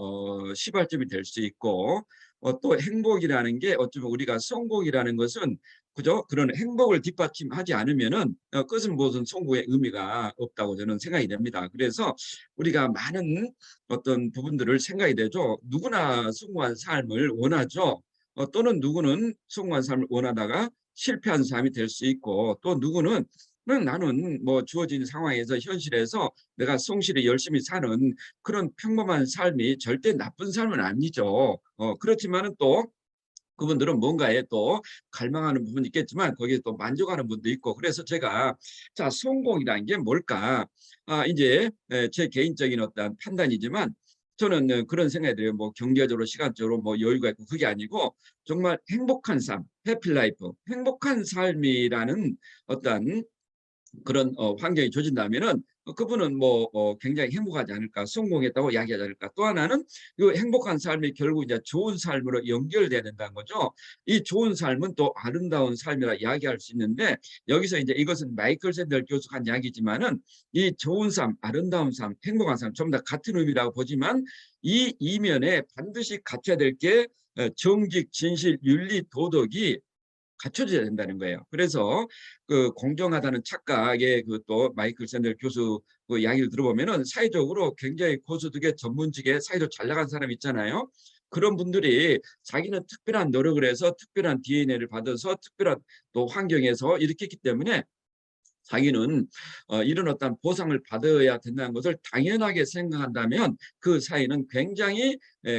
Speaker 3: 시발점이 될 수 있고 또 행복이라는 게 어쩌면 우리가 성공이라는 것은 그죠? 그런 행복을 뒷받침하지 않으면은 그것은 무슨 성공의 의미가 없다고 저는 생각이 됩니다. 그래서 우리가 많은 어떤 부분들을 생각이 되죠. 누구나 성공한 삶을 원하죠. 또는 누구는 성공한 삶을 원하다가 실패한 삶이 될 수 있고 또 누구는 나는 뭐 주어진 상황에서 현실에서 내가 성실히 열심히 사는 그런 평범한 삶이 절대 나쁜 삶은 아니죠. 그렇지만은 또 그분들은 뭔가에 또 갈망하는 부분이 있겠지만 거기에 또 만족하는 분도 있고 그래서 제가 자 성공이라는 게 뭘까? 이제 제 개인적인 어떤 판단이지만 저는 그런 생각이 들어요. 뭐 경제적으로 시간적으로 뭐 여유가 있고 그게 아니고 정말 행복한 삶, 해피라이프, 행복한 삶이라는 어떤 그런 환경이 조진다면은 그분은 뭐 굉장히 행복하지 않을까, 성공했다고 이야기하지 않을까. 또 하나는 이 행복한 삶이 결국 이제 좋은 삶으로 연결돼야 된다는 거죠. 이 좋은 삶은 또 아름다운 삶이라 이야기할 수 있는데 여기서 이제 이것은 마이클 샌델 교수가 한 이야기지만은 이 좋은 삶, 아름다운 삶, 행복한 삶 전부 다 같은 의미라고 보지만 이 이면에 반드시 갖춰야 될 게 정직, 진실, 윤리, 도덕이 갖춰져야 된다는 거예요. 그래서 그 공정하다는 착각의 그 또 마이클 샌델 교수 그 이야기를 들어보면은 사회적으로 굉장히 고소득의 전문직에 사회적으로 잘 나간 사람 있잖아요. 그런 분들이 자기는 특별한 노력을 해서 특별한 DNA를 받아서 특별한 또 환경에서 이렇게 했기 때문에 자기는 이런 어떤 보상을 받아야 된다는 것을 당연하게 생각한다면 그 사회는 굉장히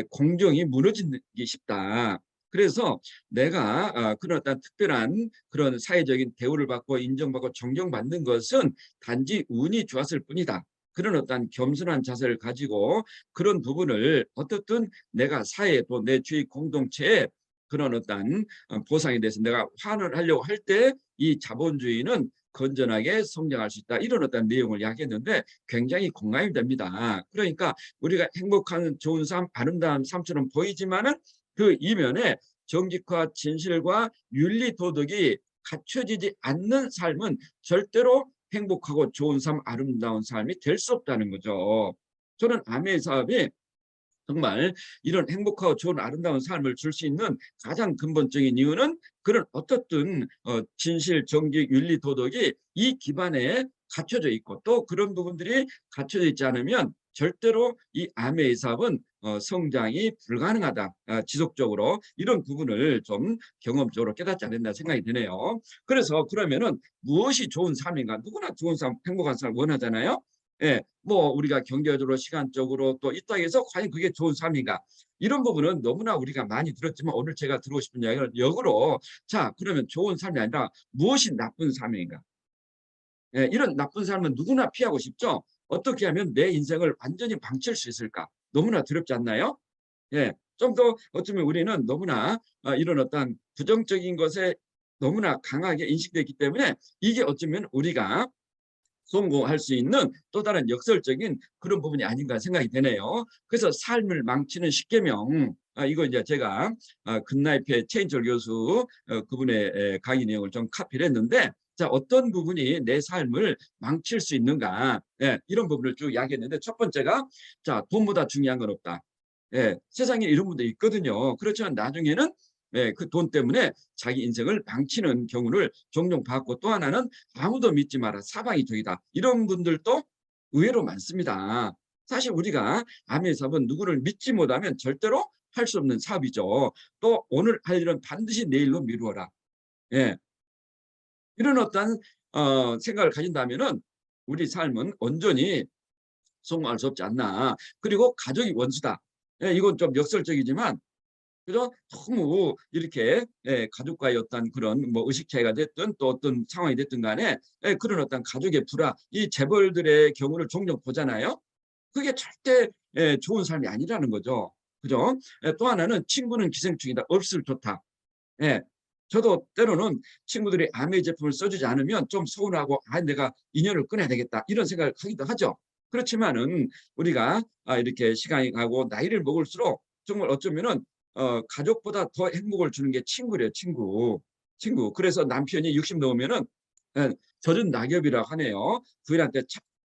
Speaker 3: 공정이 무너지기 쉽다. 그래서 내가 그런 어떤 특별한 그런 사회적인 대우를 받고 인정받고 존경받는 것은 단지 운이 좋았을 뿐이다. 그런 어떤 겸손한 자세를 가지고 그런 부분을 어떻든 내가 사회 또 내 주위 공동체에 그런 어떤 보상에 대해서 내가 환원을 하려고 할 때 이 자본주의는 건전하게 성장할 수 있다. 이런 어떤 내용을 이야기했는데 굉장히 공감이 됩니다. 그러니까 우리가 행복한 좋은 삶, 아름다운 삶처럼 보이지만은 그 이면에 정직과 진실과 윤리 도덕이 갖춰지지 않는 삶은 절대로 행복하고 좋은 삶, 아름다운 삶이 될 수 없다는 거죠. 저는 아메 사업이 정말 이런 행복하고 좋은 아름다운 삶을 줄 수 있는 가장 근본적인 이유는 그런 어떻든 진실, 정직, 윤리, 도덕이 이 기반에 갖춰져 있고 또 그런 부분들이 갖춰져 있지 않으면 절대로 이 아메의 사업은 성장이 불가능하다. 지속적으로 이런 부분을 좀 경험적으로 깨닫지 않는다 생각이 드네요. 그래서 그러면은 무엇이 좋은 삶인가? 누구나 좋은 삶, 행복한 삶을 원하잖아요. 예, 뭐 우리가 경제적으로 시간적으로 또 이 땅에서 과연 그게 좋은 삶인가 이런 부분은 너무나 우리가 많이 들었지만 오늘 제가 들고 싶은 이야기는 역으로 자 그러면 좋은 삶이 아니라 무엇이 나쁜 삶인가 이런 나쁜 삶은 누구나 피하고 싶죠. 어떻게 하면 내 인생을 완전히 망칠 수 있을까 너무나 두렵지 않나요? 예, 좀 더 어쩌면 우리는 너무나 이런 어떤 부정적인 것에 너무나 강하게 인식되기 때문에 이게 어쩌면 우리가 성공할 수 있는 또 다른 역설적인 그런 부분이 아닌가 생각이 되네요. 그래서 삶을 망치는 10계명 이거 이제 제가 굿나이프의 최인철 교수 그분의 강의 내용을 좀 카피를 했는데 자 어떤 부분이 내 삶을 망칠 수 있는가 이런 부분을 쭉 이야기했는데 첫 번째가 자 돈보다 중요한 건 없다. 세상에 이런 분도 있거든요. 그렇지만 나중에는 그 돈 때문에 자기 인생을 망치는 경우를 종종 봤고 또 하나는 아무도 믿지 마라 사방이 적이다 이런 분들도 의외로 많습니다. 사실 우리가 암의 사업은 누구를 믿지 못하면 절대로 할 수 없는 사업이죠. 또 오늘 할 일은 반드시 내일로 미루어라. 이런 어떤 생각을 가진다면은 우리 삶은 온전히 속마을 수 없지 않나. 그리고 가족이 원수다. 예, 이건 좀 역설적이지만 그죠? 너무 이렇게 가족과의 어떤 그런 뭐 의식 차이가 됐든 또 어떤 상황이 됐든 간에 그런 어떤 가족의 불화, 이 재벌들의 경우를 종종 보잖아요. 그게 절대 좋은 삶이 아니라는 거죠. 그죠? 또 하나는 친구는 기생충이다. 없을 좋다. 예. 저도 때로는 친구들이 아메이 제품을 써주지 않으면 좀 서운하고 내가 인연을 끊어야 되겠다 이런 생각을 하기도 하죠. 그렇지만은 우리가 이렇게 시간이 가고 나이를 먹을수록 정말 어쩌면은 가족보다 더 행복을 주는 게 친구래요. 친구. 그래서 남편이 60 넘으면은 젖은 낙엽이라고 하네요. 부인한테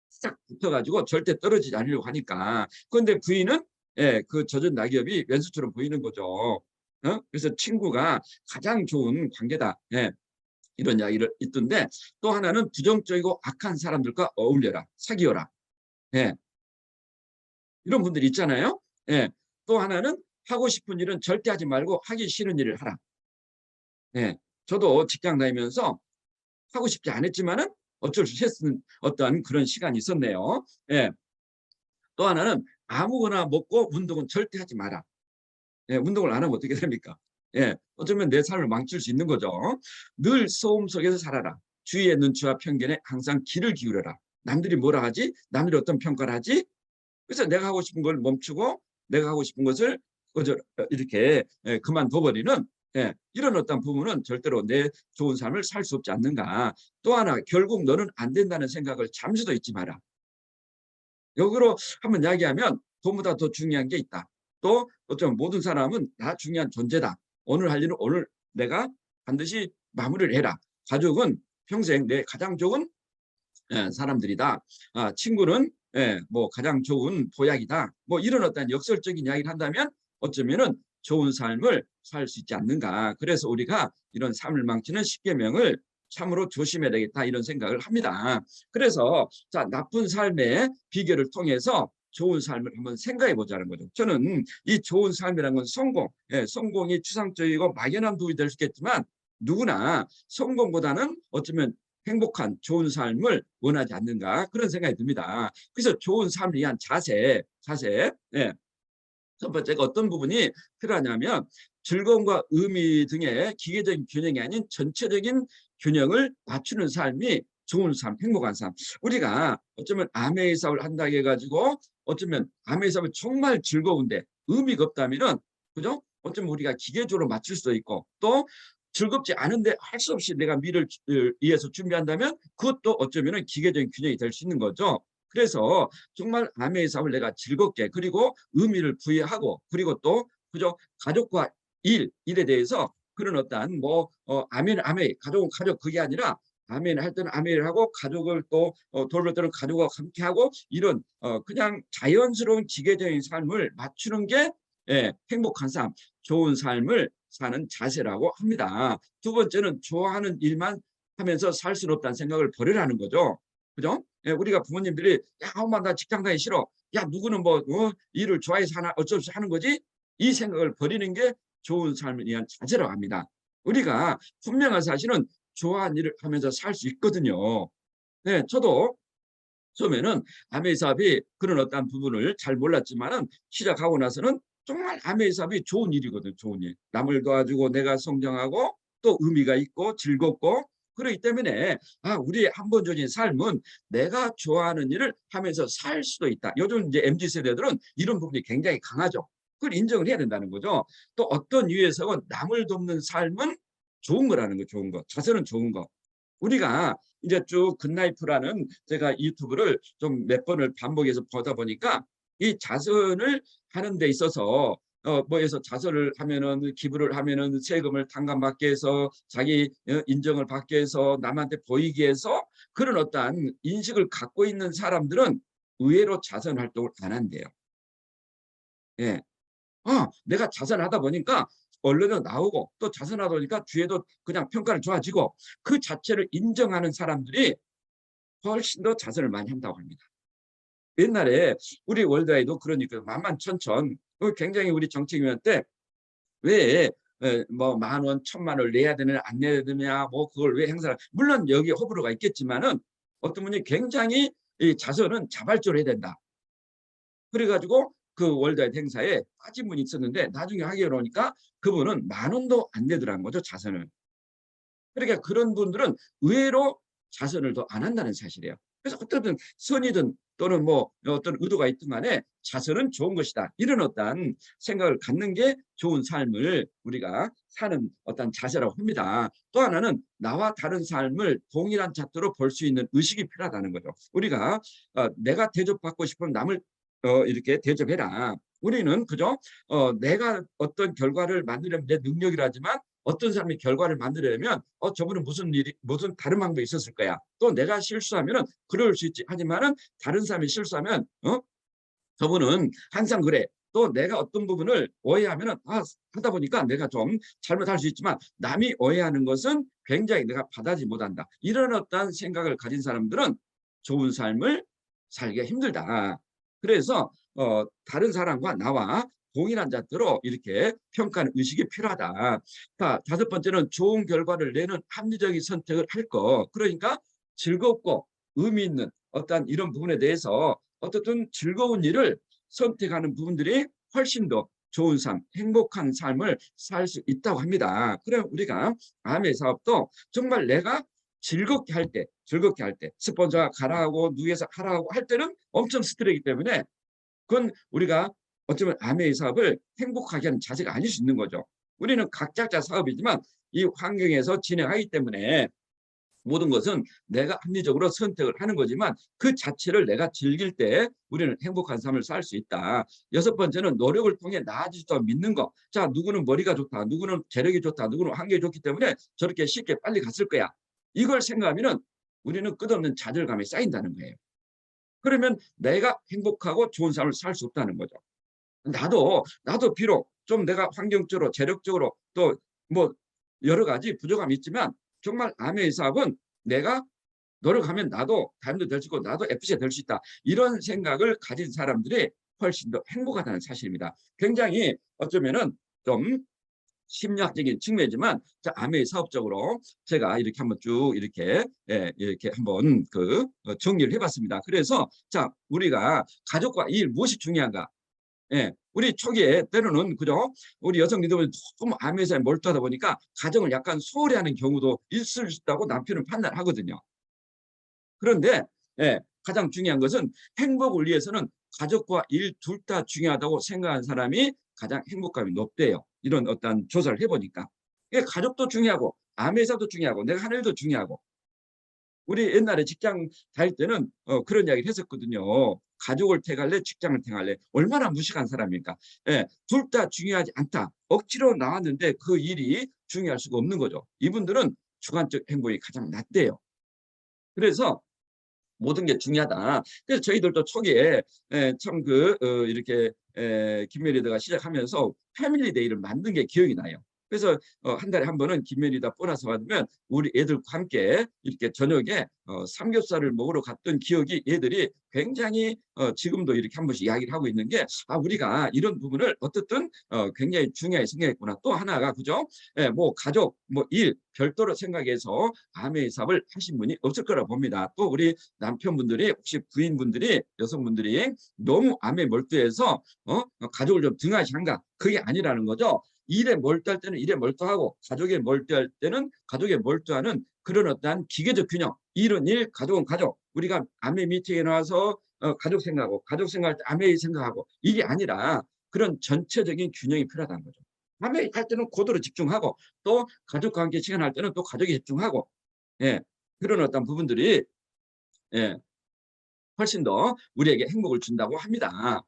Speaker 3: 싹 붙어가지고 절대 떨어지지 않으려고 하니까. 그런데 부인은 그 젖은 낙엽이 왼수처럼 보이는 거죠. 그래서 친구가 가장 좋은 관계다. 이런 이야기를 있던데 또 하나는 부정적이고 악한 사람들과 어울려라. 사귀어라. 이런 분들이 있잖아요. 또 하나는 하고 싶은 일은 절대 하지 말고 하기 싫은 일을 하라. 저도 직장 다니면서 하고 싶지 않았지만은 어쩔 수 없는 어떤 그런 시간이 있었네요. 또 하나는 아무거나 먹고 운동은 절대 하지 마라. 운동을 안 하면 어떻게 됩니까? 어쩌면 내 삶을 망칠 수 있는 거죠. 늘 소음 속에서 살아라. 주위의 눈치와 편견에 항상 귀를 기울여라. 남들이 뭐라 하지? 남들이 어떤 평가를 하지? 그래서 내가 하고 싶은 걸 멈추고 내가 하고 싶은 것을 이렇게 그만둬버리는 이런 어떤 부분은 절대로 내 좋은 삶을 살 수 없지 않는가. 또 하나 결국 너는 안 된다는 생각을 잠시도 잊지 마라. 역으로 한번 이야기하면 돈보다 더 중요한 게 있다. 또 어쩌면 모든 사람은 다 중요한 존재다. 오늘 할 일은 오늘 내가 반드시 마무리를 해라. 가족은 평생 내 가장 좋은 사람들이다. 친구는 뭐 가장 좋은 보약이다. 뭐 이런 어떤 역설적인 이야기를 한다면 어쩌면은 좋은 삶을 살 수 있지 않는가. 그래서 우리가 이런 삶을 망치는 10계명을 참으로 조심해야 되겠다 이런 생각을 합니다. 그래서 자, 나쁜 삶의 비결을 통해서 좋은 삶을 한번 생각해 보자는 거죠. 저는 이 좋은 삶이라는 건 성공이 추상적이고 막연한 부분이 될 수 있겠지만 누구나 성공보다는 어쩌면 행복한 좋은 삶을 원하지 않는가 그런 생각이 듭니다. 그래서 좋은 삶을 위한 자세 첫 번째가 어떤 부분이 필요하냐면 즐거움과 의미 등의 기계적인 균형이 아닌 전체적인 균형을 맞추는 삶이 좋은 삶, 행복한 삶. 우리가 어쩌면 아메이 사업을 한다 해가지고 어쩌면 아메이 사업이 정말 즐거운데 의미가 없다면은 그죠? 어쩌면 우리가 기계적으로 맞출 수도 있고 또 즐겁지 않은데 할 수 없이 내가 미래를 위해서 준비한다면 그것도 어쩌면 기계적인 균형이 될 수 있는 거죠. 그래서 정말 아메이 사업을 내가 즐겁게 그리고 의미를 부여하고 그리고 또 그죠 가족과 일에 대해서 그런 어떤 뭐 아메이 가족은 가족 그게 아니라 아멘 할 때는 아멘을 하고 가족을 또 돌볼 때는 가족과 함께 하고 이런 그냥 자연스러운 기계적인 삶을 맞추는 게 행복한 삶, 좋은 삶을 사는 자세라고 합니다. 두 번째는 좋아하는 일만 하면서 살 수는 없다는 생각을 버리라는 거죠. 그죠? 우리가 부모님들이 야 엄마 나 직장 다니기 싫어. 야 누구는 뭐 일을 좋아해서 하나 어쩔 수 하는 거지? 이 생각을 버리는 게 좋은 삶을 위한 자세라고 합니다. 우리가 분명한 사실은 좋아하는 일을 하면서 살 수 있거든요. 저도 처음에는 아메이 사업이 그런 어떤 부분을 잘 몰랐지만은 시작하고 나서는 정말 아메이 사업이 좋은 일이거든요. 좋은 일. 남을 도와주고 내가 성장하고 또 의미가 있고 즐겁고 그렇기 때문에 우리의 한번적인 삶은 내가 좋아하는 일을 하면서 살 수도 있다. 요즘 이제 MZ 세대들은 이런 부분이 굉장히 강하죠. 그걸 인정을 해야 된다는 거죠. 또 어떤 이유에서는 남을 돕는 삶은 좋은 거라는 거, 좋은 거. 자세는 좋은 거. 우리가 이제 쭉 굿라이프라는 제가 유튜브를 좀 몇 번을 반복해서 보다 보니까 이 자선을 하는 데 있어서 뭐해서 자선을 하면은 기부를 하면은 세금을 탕감받게 해서 자기 인정을 받게 해서 남한테 보이게 해서 그런 어떠한 인식을 갖고 있는 사람들은 의외로 자선 활동을 안 한대요. 내가 자선하다 보니까 언론에 나오고 또 자선하다 보니까 뒤에도 그냥 평가를 좋아지고 그 자체를 인정하는 사람들이 훨씬 더 자선을 많이 한다고 합니다. 옛날에 우리 월드아이도 그러니까 만만천천 굉장히 우리 정책위원 때 왜 뭐 10,000원, 1,000,000원을 내야 되느냐 안 내야 되느냐 뭐 그걸 왜 행사를 물론 여기 호불호가 있겠지만은 어떤 분이 굉장히 이 자선은 자발적으로 해야 된다. 그래가지고 그 월드와이드 행사에 빠진 분이 있었는데 나중에 하게 되니까 그분은 10,000원도 안 내더라는 거죠, 자선을. 그러니까 그런 분들은 의외로 자선을 더 안 한다는 사실이에요. 그래서 어떤 선이든 또는 뭐 어떤 의도가 있든 간에 자선은 좋은 것이다. 이런 어떤 생각을 갖는 게 좋은 삶을 우리가 사는 어떤 자세라고 합니다. 또 하나는 나와 다른 삶을 동일한 잣대로 볼 수 있는 의식이 필요하다는 거죠. 우리가 내가 대접받고 싶으면 남을 이렇게 대접해라. 우리는 그죠? 내가 어떤 결과를 만들려면 내 능력이라지만 어떤 사람이 결과를 만들려면 저분은 무슨 다른 방법이 있었을 거야. 또 내가 실수하면은 그럴 수 있지. 하지만은 다른 사람이 실수하면 저분은 항상 그래. 또 내가 어떤 부분을 오해하면은 하다 보니까 내가 좀 잘못할 수 있지만 남이 오해하는 것은 굉장히 내가 받아들이지 못한다. 이런 어떤 생각을 가진 사람들은 좋은 삶을 살기가 힘들다. 그래서 다른 사람과 나와 동일한 잣대로 이렇게 평가하는 의식이 필요하다. 자, 5번째는 좋은 결과를 내는 합리적인 선택을 할 거. 그러니까 즐겁고 의미 있는 어떤 이런 부분에 대해서 어떻든 즐거운 일을 선택하는 부분들이 훨씬 더 좋은 삶, 행복한 삶을 살 수 있다고 합니다. 그럼 우리가 아메 사업도 정말 내가 즐겁게 할 때, 스폰서가 가라하고 누에서 하라고 할 때는 엄청 스트레스이기 때문에 그건 우리가 어쩌면 아메이 사업을 행복하게 하는 자세가 아닐 수 있는 거죠. 우리는 각자 사업이지만 이 환경에서 진행하기 때문에 모든 것은 내가 합리적으로 선택을 하는 거지만 그 자체를 내가 즐길 때 우리는 행복한 삶을 살 수 있다. 6번째는 노력을 통해 나아질 수 있다고 믿는 거. 자, 누구는 머리가 좋다, 누구는 재력이 좋다, 누구는 환경이 좋기 때문에 저렇게 쉽게 빨리 갔을 거야. 이걸 생각하면은 우리는 끝없는 좌절감이 쌓인다는 거예요. 그러면 내가 행복하고 좋은 삶을 살 수 없다는 거죠. 나도 비록 좀 내가 환경적으로 재력적으로 또 뭐 여러 가지 부족함이 있지만 정말 아메이 사업은 내가 노력하면 나도 다임도 될 수 있고 나도 FC가 될 수 있다. 이런 생각을 가진 사람들이 훨씬 더 행복하다는 사실입니다. 굉장히 어쩌면은 좀 심리학적인 측면이지만 자, 아메이 사업적으로 제가 이렇게 한번 쭉 이렇게 이렇게 한번 정리를 해봤습니다. 그래서 자, 우리가 가족과 일 무엇이 중요한가? 우리 초기에 때로는 그죠? 우리 여성 리더들이 너무 아메이사에 몰두하다 보니까 가정을 약간 소홀히 하는 경우도 있을 수 있다고 남편은 판단하거든요. 그런데 가장 중요한 것은 행복을 위해서는 가족과 일 둘 다 중요하다고 생각하는 사람이 가장 행복감이 높대요. 이런 어떤 조사를 해보니까. 가족도 중요하고 아메이사도 중요하고 내가 하는 일도 중요하고 우리 옛날에 직장 다닐 때는 그런 이야기를 했었거든요. 가족을 택할래 직장을 택할래 얼마나 무식한 사람입니까? 둘 다 중요하지 않다. 억지로 나왔는데 그 일이 중요할 수가 없는 거죠. 이분들은 주관적 행복이 가장 낮대요. 그래서 모든 게 중요하다. 그래서 저희들도 초기에 참 이렇게 김메리더가 시작하면서 패밀리데이를 만든 게 기억이 나요. 그래서 한 달에 한 번은 김메리더 보너스 받으면 우리 애들과 함께 이렇게 저녁에 삼겹살을 먹으러 갔던 기억이 애들이 굉장히 지금도 이렇게 한 번씩 이야기를 하고 있는 게 우리가 이런 부분을 어떻든 굉장히 중요하게 생각했구나. 또 하나가 그죠? 뭐 가족, 뭐 일 별도로 생각해서 아메이 사업을 하신 분이 없을 거라 봅니다. 또 우리 남편분들이 혹시 부인분들이 여성분들이 너무 아메이 몰두해서 가족을 좀 등한시한가? 그게 아니라는 거죠. 일에 몰두할 때는 일에 몰두하고 가족에 몰두할 때는 가족에 몰두하는 그런 어떠한 기계적 균형. 일은 일, 가족은 가족. 우리가 아메이 미팅에 나와서 가족 생각하고 가족 생각할 때 아메이 생각하고 이게 아니라 그런 전체적인 균형이 필요하다는 거죠. 아메이 할 때는 고도로 집중하고 또 가족과 함께 시간할 때는 또 가족에 집중하고 그런 어떤 부분들이 훨씬 더 우리에게 행복을 준다고 합니다.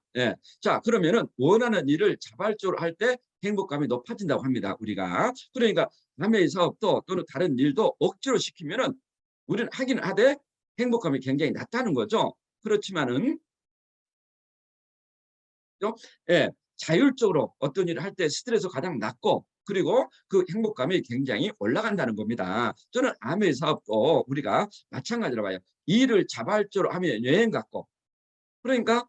Speaker 3: 자, 그러면은 원하는 일을 자발적으로 할 때 행복감이 높아진다고 합니다. 우리가. 그러니까 남의 사업도 또는 다른 일도 억지로 시키면은 우리는 하긴 하되 행복감이 굉장히 낮다는 거죠. 그렇지만은 자율적으로 어떤 일을 할 때 스트레스가 가장 낮고 그리고 그 행복감이 굉장히 올라간다는 겁니다. 저는 아메이 사업도 우리가 마찬가지로 봐요. 일을 자발적으로 하면 여행 같고 그러니까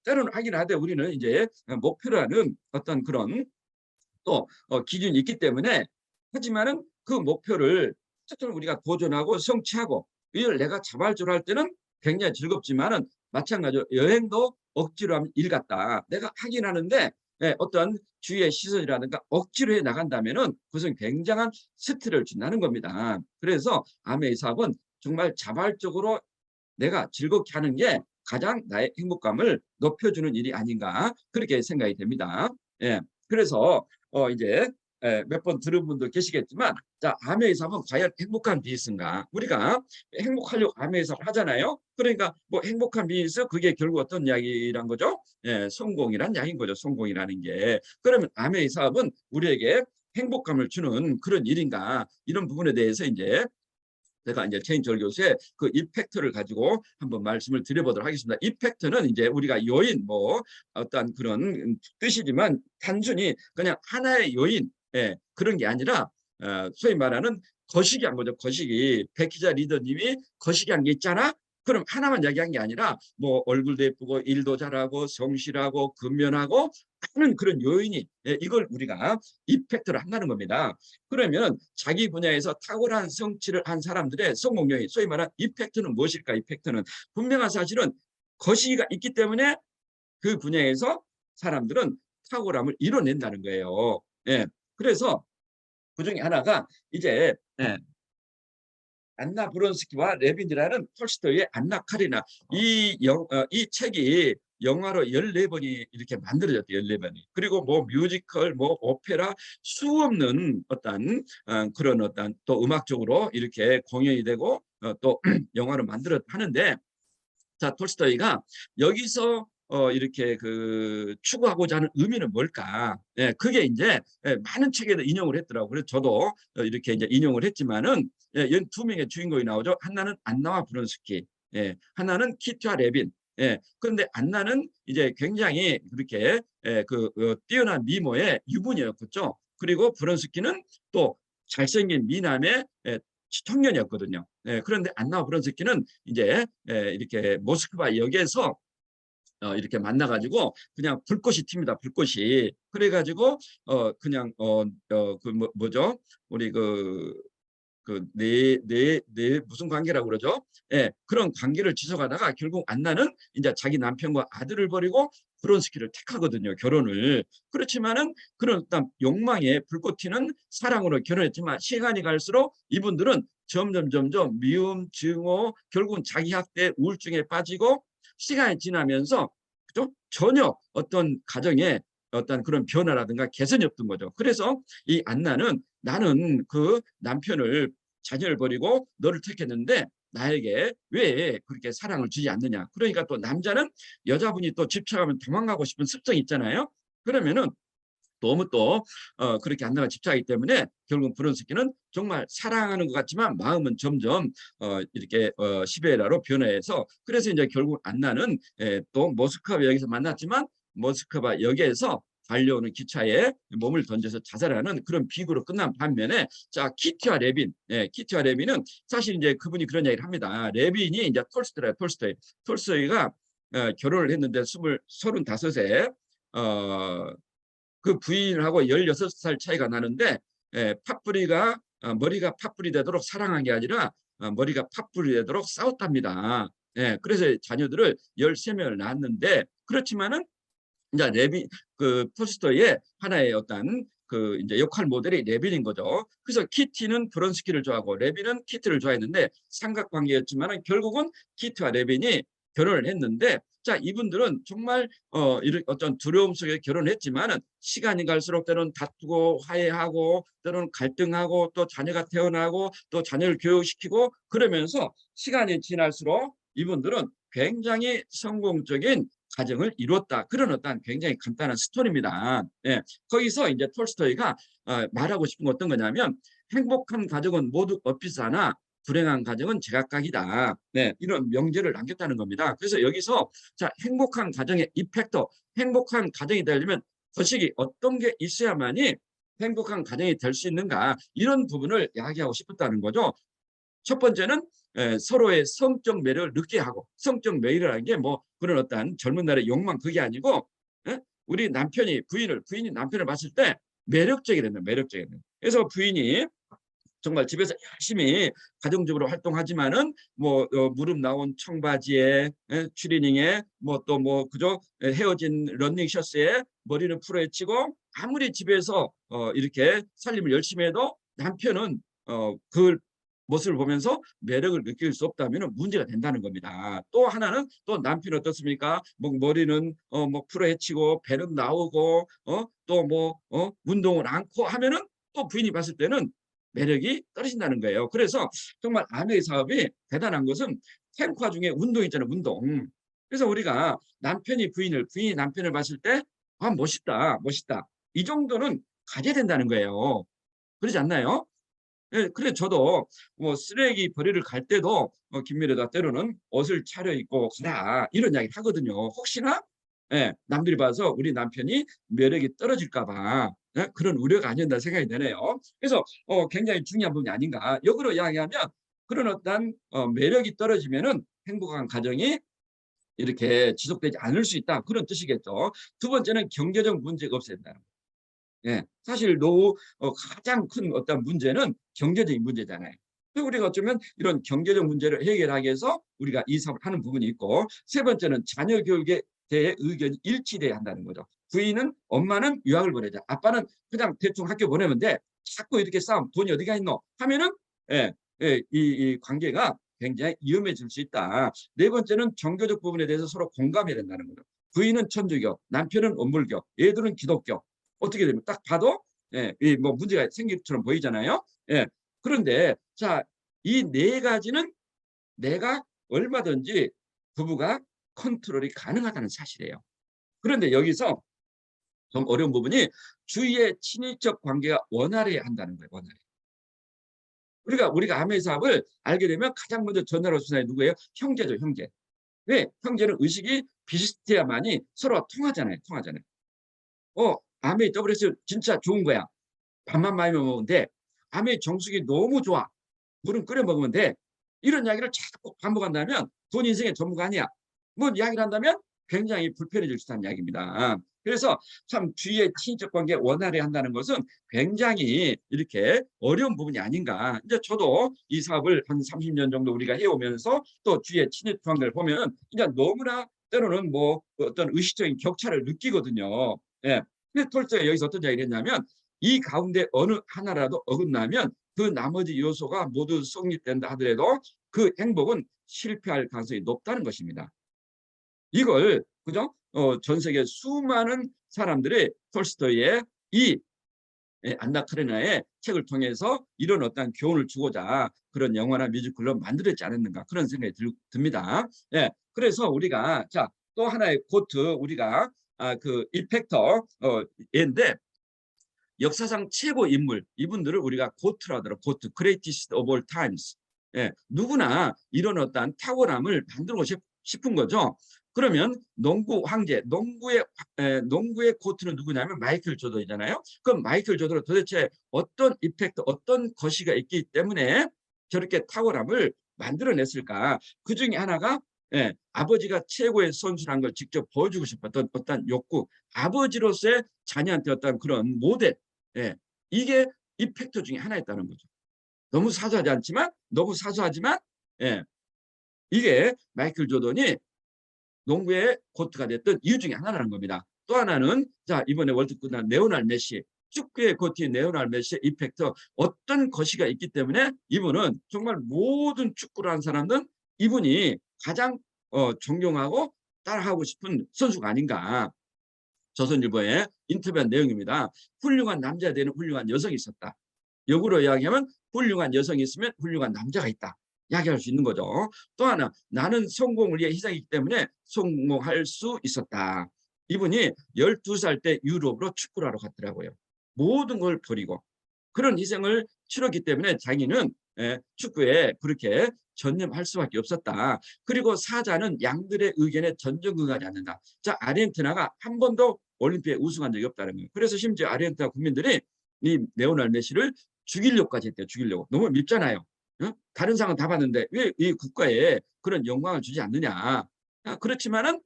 Speaker 3: 때로는 하긴 하되 우리는 이제 목표로 하는 어떤 그런 또 기준이 있기 때문에 하지만은 그 목표를 어쨌든 우리가 도전하고 성취하고 이걸 내가 자발적으로 할 때는 굉장히 즐겁지만은 마찬가지로 여행도 억지로 하면 일 같다. 내가 하긴 하는데 어떤 주위의 시선이라든가 억지로 해 나간다면은 그것은 굉장한 스트레스를 준다는 겁니다. 그래서 아메이 사업은 정말 자발적으로 내가 즐겁게 하는 게 가장 나의 행복감을 높여주는 일이 아닌가 그렇게 생각이 됩니다. 예, 그래서 이제 몇 번 들은 분도 계시겠지만, 자, 아메이 사업은 과연 행복한 비즈니스인가? 우리가 행복하려고 아메이 사업 하잖아요. 그러니까 뭐 행복한 비즈니스 그게 결국 어떤 이야기란 거죠? 예, 성공이란 이야기인 거죠. 성공이라는 게. 그러면 아메이 사업은 우리에게 행복감을 주는 그런 일인가? 이런 부분에 대해서 이제 제가 이제 최인철 교수의 그 이펙트를 가지고 한번 말씀을 드려보도록 하겠습니다. 이펙트는 이제 우리가 요인 뭐 어떤 그런 뜻이지만 단순히 그냥 하나의 요인 그런 게 아니라 소위 말하는 거시기한 거죠. 거시기. 백희자 리더님이 거시기한 게 있잖아. 그럼 하나만 이야기한 게 아니라 뭐 얼굴도 예쁘고 일도 잘하고 성실하고 근면하고 하는 그런 요인이 이걸 우리가 이펙트를 한다는 겁니다. 그러면 자기 분야에서 탁월한 성취를 한 사람들의 성공 요인, 소위 말하는 이펙트는 무엇일까? 이펙트는 분명한 사실은 거시기가 있기 때문에 그 분야에서 사람들은 탁월함을 이뤄낸다는 거예요. 예. 그래서 그 중에 하나가 이제 안나 브론스키와 레빈이라는 톨스토이의 안나 카리나 이 책이 영화로 14번이 이렇게 만들어졌대요. 14번이. 그리고 뭐 뮤지컬, 뭐 오페라 수없는 어떤 그런 어떤 또 음악적으로 이렇게 공연이 되고 또 영화로 만들어 하는데, 자, 톨스토이가 여기서 이렇게 그 추구하고자 하는 의미는 뭘까? 그게 이제 많은 책에도 인용을 했더라고요. 그래서 저도 이렇게 이제 인용을 했지만은 두 명의 주인공이 나오죠. 하나는 안나와 브론스키, 하나는 키티와 레빈. 그런데 안나는 이제 굉장히 그렇게 뛰어난 미모의 유부녀였겠죠. 그리고 브론스키는 또 잘생긴 미남의 청년이었거든요. 그런데 안나 브론스키는 이제 이렇게 모스크바 역에서 이렇게 만나가지고 그냥 불꽃이 튑니다. 불꽃이. 그래가지고 그냥 그 뭐죠? 우리 무슨 관계라고 그러죠? 그런 관계를 지속하다가 결국 안나는 이제 자기 남편과 아들을 버리고 브론스키를 택하거든요. 결혼을. 그렇지만은 그런 어떤 욕망에 불꽃 튀는 사랑으로 결혼했지만 시간이 갈수록 이분들은 점점 미움, 증오, 결국은 자기 학대, 우울증에 빠지고 시간이 지나면서 그죠? 전혀 어떤 가정에 어떤 그런 변화라든가 개선이 없던 거죠. 그래서 이 안나는 나는 그 남편을 자녀를 버리고 너를 택했는데 나에게 왜 그렇게 사랑을 주지 않느냐. 그러니까 또 남자는 여자분이 또 집착하면 도망가고 싶은 습성이 있잖아요. 그러면은 너무 또 그렇게 안나가 집착하기 때문에 결국 브론스키는 정말 사랑하는 것 같지만 마음은 점점 이렇게 시베리아로 변해서, 그래서 이제 결국 안나는 또 모스크바 역에서 만났지만 모스크바 역에서 달려오는 기차에 몸을 던져서 자살하는 그런 비극으로 끝난 반면에, 자, 키티와 레빈, 키티와 레빈은 사실 이제 그분이 그런 얘기를 합니다. 레빈이 이제 톨스토이가 결혼을 했는데 35세 그 부인하고 16살 차이가 나는데 팥뿌리가 머리가 팥뿌리 되도록 사랑한 게 아니라 머리가 팥뿌리 되도록 싸웠답니다. 그래서 자녀들을 13명을 낳았는데, 그렇지만은 이제 그 톨스토이의 하나의 어떤 그 이제 역할 모델이 레빈인 거죠. 그래서 키티는 브론스키를 좋아하고 레빈은 키티를 좋아했는데 삼각관계였지만은 결국은 키티와 레빈이 결혼을 했는데, 자, 이분들은 정말 이런 어떤 두려움 속에 결혼했지만은 시간이 갈수록 때로는 다투고 화해하고 때로는 갈등하고 또 자녀가 태어나고 또 자녀를 교육시키고 그러면서 시간이 지날수록 이분들은 굉장히 성공적인 가정을 이뤘다. 그런 어떤 굉장히 간단한 스토리입니다. 거기서 이제 톨스토이가 말하고 싶은 건 어떤 거냐면, 행복한 가정은 모두 비슷하나 불행한 가정은 제각각이다. 이런 명제를 남겼다는 겁니다. 그래서 여기서 자, 행복한 가정의 이펙터, 행복한 가정이 되려면 거시기 어떤 게 있어야만이 행복한 가정이 될 수 있는가, 이런 부분을 이야기하고 싶었다는 거죠. 첫 번째는 서로의 성적 매력을 느끼게 하고, 성적 매력이라는 게 뭐 그런 어떤 젊은 날의 욕망 그게 아니고 우리 부인이 남편을 봤을 때 매력적이라는 매력적이라는. 그래서 부인이 정말 집에서 열심히 가정적으로 활동하지만은 뭐 무릎 나온 청바지에 추리닝에 뭐 또 뭐 그죠 헤어진 러닝 셔츠에 머리는 풀어헤치고 아무리 집에서 이렇게 살림을 열심히 해도 남편은 그 모습을 보면서 매력을 느낄 수 없다면 문제가 된다는 겁니다. 또 하나는 또 남편이 어떻습니까? 뭐 머리는 뭐 풀어헤치고 배는 나오고 또 뭐 운동을 않고 하면은 또 부인이 봤을 때는 매력이 떨어진다는 거예요. 그래서 정말 아내의 사업이 대단한 것은 탱화 중에 운동 있잖아요. 운동. 그래서 우리가 남편이 부인이 남편을 봤을 때 아, 멋있다, 멋있다. 이 정도는 가져야 된다는 거예요. 그러지 않나요? 예, 그래 저도 뭐 쓰레기 버리러 갈 때도 김미래가 때로는 옷을 차려입고 가라 이런 이야기 하거든요. 혹시나 남들이 봐서 우리 남편이 매력이 떨어질까 봐 그런 우려가 아니었나 생각이 되네요. 그래서 굉장히 중요한 부분이 아닌가. 역으로 이야기하면 그런 어떤 매력이 떨어지면은 행복한 가정이 이렇게 지속되지 않을 수 있다. 그런 뜻이겠죠. 두 번째는 경제적 문제가 없어야 된다는 거예요. 예, 사실 가장 큰 어떤 문제는 경제적인 문제잖아요. 그래서 우리가 어쩌면 이런 경제적 문제를 해결하기 위해서 우리가 이 사업을 하는 부분이 있고, 세 번째는 자녀 교육에 대해 의견이 일치돼야 한다는 거죠. 부인은 엄마는 유학을 보내자, 아빠는 그냥 대충 학교 보내면 돼. 자꾸 이렇게 싸움, 돈이 어디가 있노 하면은 이 관계가 굉장히 위험해질 수 있다. 네 번째는 종교적 부분에 대해서 서로 공감해야 된다는 거죠. 부인은 천주교, 남편은 원불교, 얘들은 기독교. 어떻게 되면 딱 봐도 뭐 문제가 생길 것처럼 보이잖아요. 그런데 자, 이 네 가지는 내가 얼마든지 부부가 컨트롤이 가능하다는 사실이에요. 그런데 여기서 좀 어려운 부분이 주위의 친인척 관계가 원활해야 한다는 거예요. 원활해. 우리가 아메 사업을 알게 되면 가장 먼저 전화로 주사위 누구예요? 형제죠, 형제. 왜? 형제는 의식이 비슷해야만이 서로 통하잖아요. 통하잖아요. 아메 WS 진짜 좋은 거야. 밥만 많이 먹으면 돼. 아메 정수기 너무 좋아. 물은 끓여 먹으면 돼. 이런 이야기를 자꾸 반복한다면 돈 인생의 전부가 아니야. 뭐 이야기를 한다면 굉장히 불편해질 수 있다는 이야기입니다. 그래서 참 주위의 친인척 관계 원활히 한다는 것은 굉장히 이렇게 어려운 부분이 아닌가. 이제 저도 이 사업을 한 30년 정도 우리가 해오면서 또 주위의 친인척 관계를 보면 이제 너무나 때로는 뭐 어떤 의식적인 격차를 느끼거든요. 예. 근데 톨스토이가 여기서 어떤 이야기를 했냐면 이 가운데 어느 하나라도 어긋나면 그 나머지 요소가 모두 성립된다 하더라도 그 행복은 실패할 가능성이 높다는 것입니다. 이걸 그죠? 전 세계 수많은 사람들이 톨스토이의 이 안나 카레나의 책을 통해서 이런 어떤 교훈을 주고자 그런 영화나 뮤지컬로 만들었지 않았는가 그런 생각이 듭니다. 그래서 우리가 자, 또 하나의 코트 우리가 그 이펙터인데 역사상 최고 인물 이분들을 우리가 고트라 하더라고. 고트, greatest of all times. 누구나 이런 어떤 탁월함을 만들고 싶은 거죠. 그러면 농구 황제, 농구의 고트는 누구냐면 마이클 조던이잖아요. 그럼 마이클 조던은 도대체 어떤 이펙트, 어떤 거시가 있기 때문에 저렇게 탁월함을 만들어냈을까? 그 중에 하나가 아버지가 최고의 선수라는 걸 직접 보여주고 싶었던 어떤 욕구, 아버지로서의 자녀한테 어떤 그런 모델, 이게 이펙터 중에 하나였다는 거죠. 너무 사소하지만 이게 마이클 조던이 농구의 고트가 됐던 이유 중에 하나라는 겁니다. 또 하나는 자 이번에 월드컵 끝난 레오날 메시, 축구의 고트인 레오날 메시의 이펙터 어떤 거시가 있기 때문에 이분은 정말 모든 축구를 하는 사람은 이분이 가장 존경하고 따라하고 싶은 선수가 아닌가. 조선일보의 인터뷰한 내용입니다. 훌륭한 남자에 대한 훌륭한 여성이 있었다. 역으로 이야기하면 훌륭한 여성이 있으면 훌륭한 남자가 있다. 이야기할 수 있는 거죠. 또 하나 나는 성공을 위해 희생했기 때문에 성공할 수 있었다. 이분이 12살 때 유럽으로 축구를 하러 갔더라고요. 모든 걸 버리고 그런 희생을 치렀기 때문에 자기는 축구에 그렇게 전념할 수밖에 없었다. 그리고 사자는 양들의 의견에 전전긍긍하지 않는다. 자, 아르헨티나가 한 번도 올림픽에 우승한 적이 없다는 거예요. 그래서 심지어 아르헨티나 국민들이 이 레오날 메시를 죽이려고까지 했대요. 죽이려고. 너무 밉잖아요. 다른 상은 다 봤는데 왜 이 국가에 그런 영광을 주지 않느냐. 그렇지만은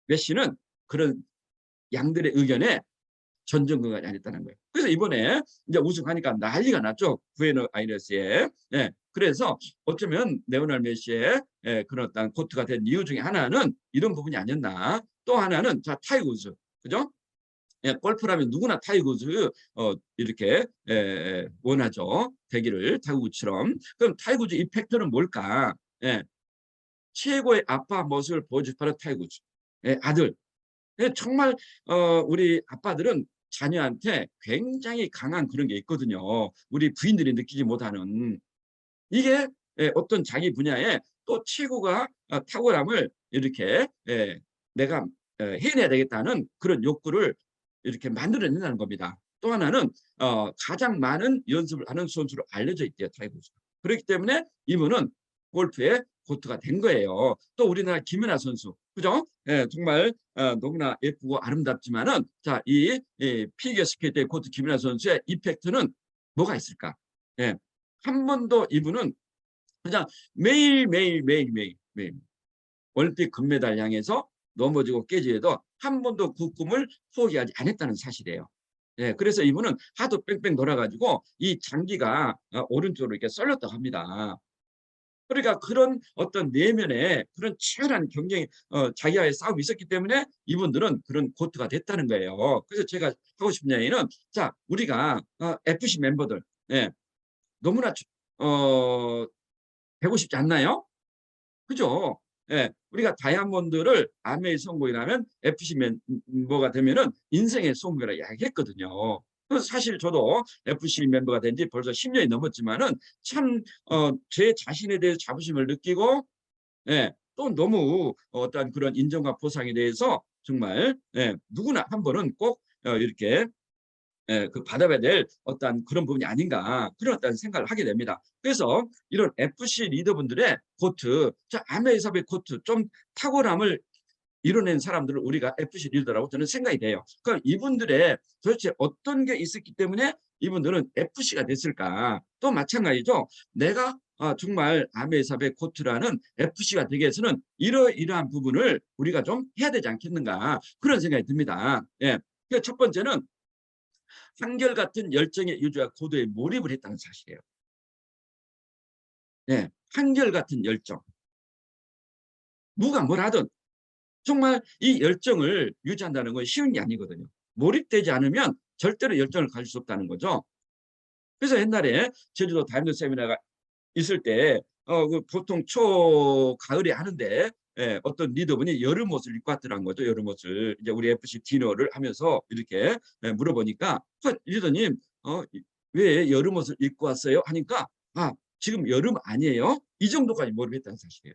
Speaker 3: 메시는 그런 양들의 의견에 전전 건강이 아니었다는 거예요. 그래서 이번에 이제 우승하니까 난리가 났죠. 부에노아이레스에. 예. 그래서 어쩌면 레오넬 메시의 그런 어떤 고트가 된 이유 중에 하나는 이런 부분이 아니었나. 또 하나는 자 타이거 우즈, 그죠? 예, 골프라면 누구나 타이거 우즈 이렇게 원하죠. 되기를 타이거 우즈처럼. 그럼 타이거 우즈 이펙트는 뭘까? 예, 최고의 아빠 모습을 보여줄 바로 타이거 우즈. 예, 아들. 예, 정말 우리 아빠들은 자녀한테 굉장히 강한 그런 게 있거든요. 우리 부인들이 느끼지 못하는. 이게 어떤 자기 분야에 또 최고가 탁월함을 이렇게 내가 해내야 되겠다는 그런 욕구를 이렇게 만들어낸다는 겁니다. 또 하나는 가장 많은 연습을 하는 선수로 알려져 있대요, 타이거 우즈가. 그렇기 때문에 이분은 골프의 고트가 된 거예요. 또 우리나라 김연아 선수, 그죠? 정말 너무나 예쁘고 아름답지만은 자, 이 피겨 스케이트의 고트 김연아 선수의 이펙트는 뭐가 있을까? 한 번도 이분은 그냥 매일 올림픽 금메달 향해서 넘어지고 깨지해도 한 번도 그 꿈을 포기하지 않았다는 사실이에요. 그래서 이분은 하도 뺑뺑 돌아가지고 이 장기가 오른쪽으로 이렇게 쏠렸다고 합니다. 그러니까 그런 어떤 내면에 그런 치열한 경쟁이 자기와의 싸움이 있었기 때문에 이분들은 그런 고트가 됐다는 거예요. 그래서 제가 하고 싶은 이야기는 자, 우리가 FC 멤버들 너무나 되고 싶지 않나요? 그죠? 우리가 다이아몬드를 아메의 성공이라면 FC 멤버가 되면은 인생의 성공이라고 이야기했거든요. 그래서 사실 저도 FC 멤버가 된 지 벌써 10년이 넘었지만은 참 제 자신에 대해서 자부심을 느끼고 또 너무 어떤 그런 인정과 보상에 대해서 정말 누구나 한 번은 꼭 이렇게 그 받아야 될 어떤 그런 부분이 아닌가 그런 어떤 생각을 하게 됩니다. 그래서 이런 FC 리더분들의 코트, 아메이삽의 코트 좀 탁월함을 이뤄낸 사람들을 우리가 FC 리더라고 저는 생각이 돼요. 그럼 이분들의 도대체 어떤 게 있었기 때문에 이분들은 FC가 됐을까? 또 마찬가지죠. 내가 정말 아메이삽의 코트라는 FC가 되기 위해서는 이러이러한 부분을 우리가 좀 해야 되지 않겠는가 그런 생각이 듭니다. 첫 번째는 한결같은 열정의 유지와 고도에 몰입을 했다는 사실이에요. 한결같은 열정. 누가 뭘 하든 정말 이 열정을 유지한다는 건 쉬운 게 아니거든요. 몰입되지 않으면 절대로 열정을 가질 수 없다는 거죠. 그래서 옛날에 제주도 다이아몬드 세미나가 있을 때 보통 초가을에 하는데 어떤 리더분이 여름 옷을 입고 왔더란 거죠. 여름 옷을 이제 우리 FC 디너를 하면서 이렇게 물어보니까 리더님 왜 여름 옷을 입고 왔어요? 하니까 지금 여름 아니에요? 이 정도까지 몰입했다는 사실이에요.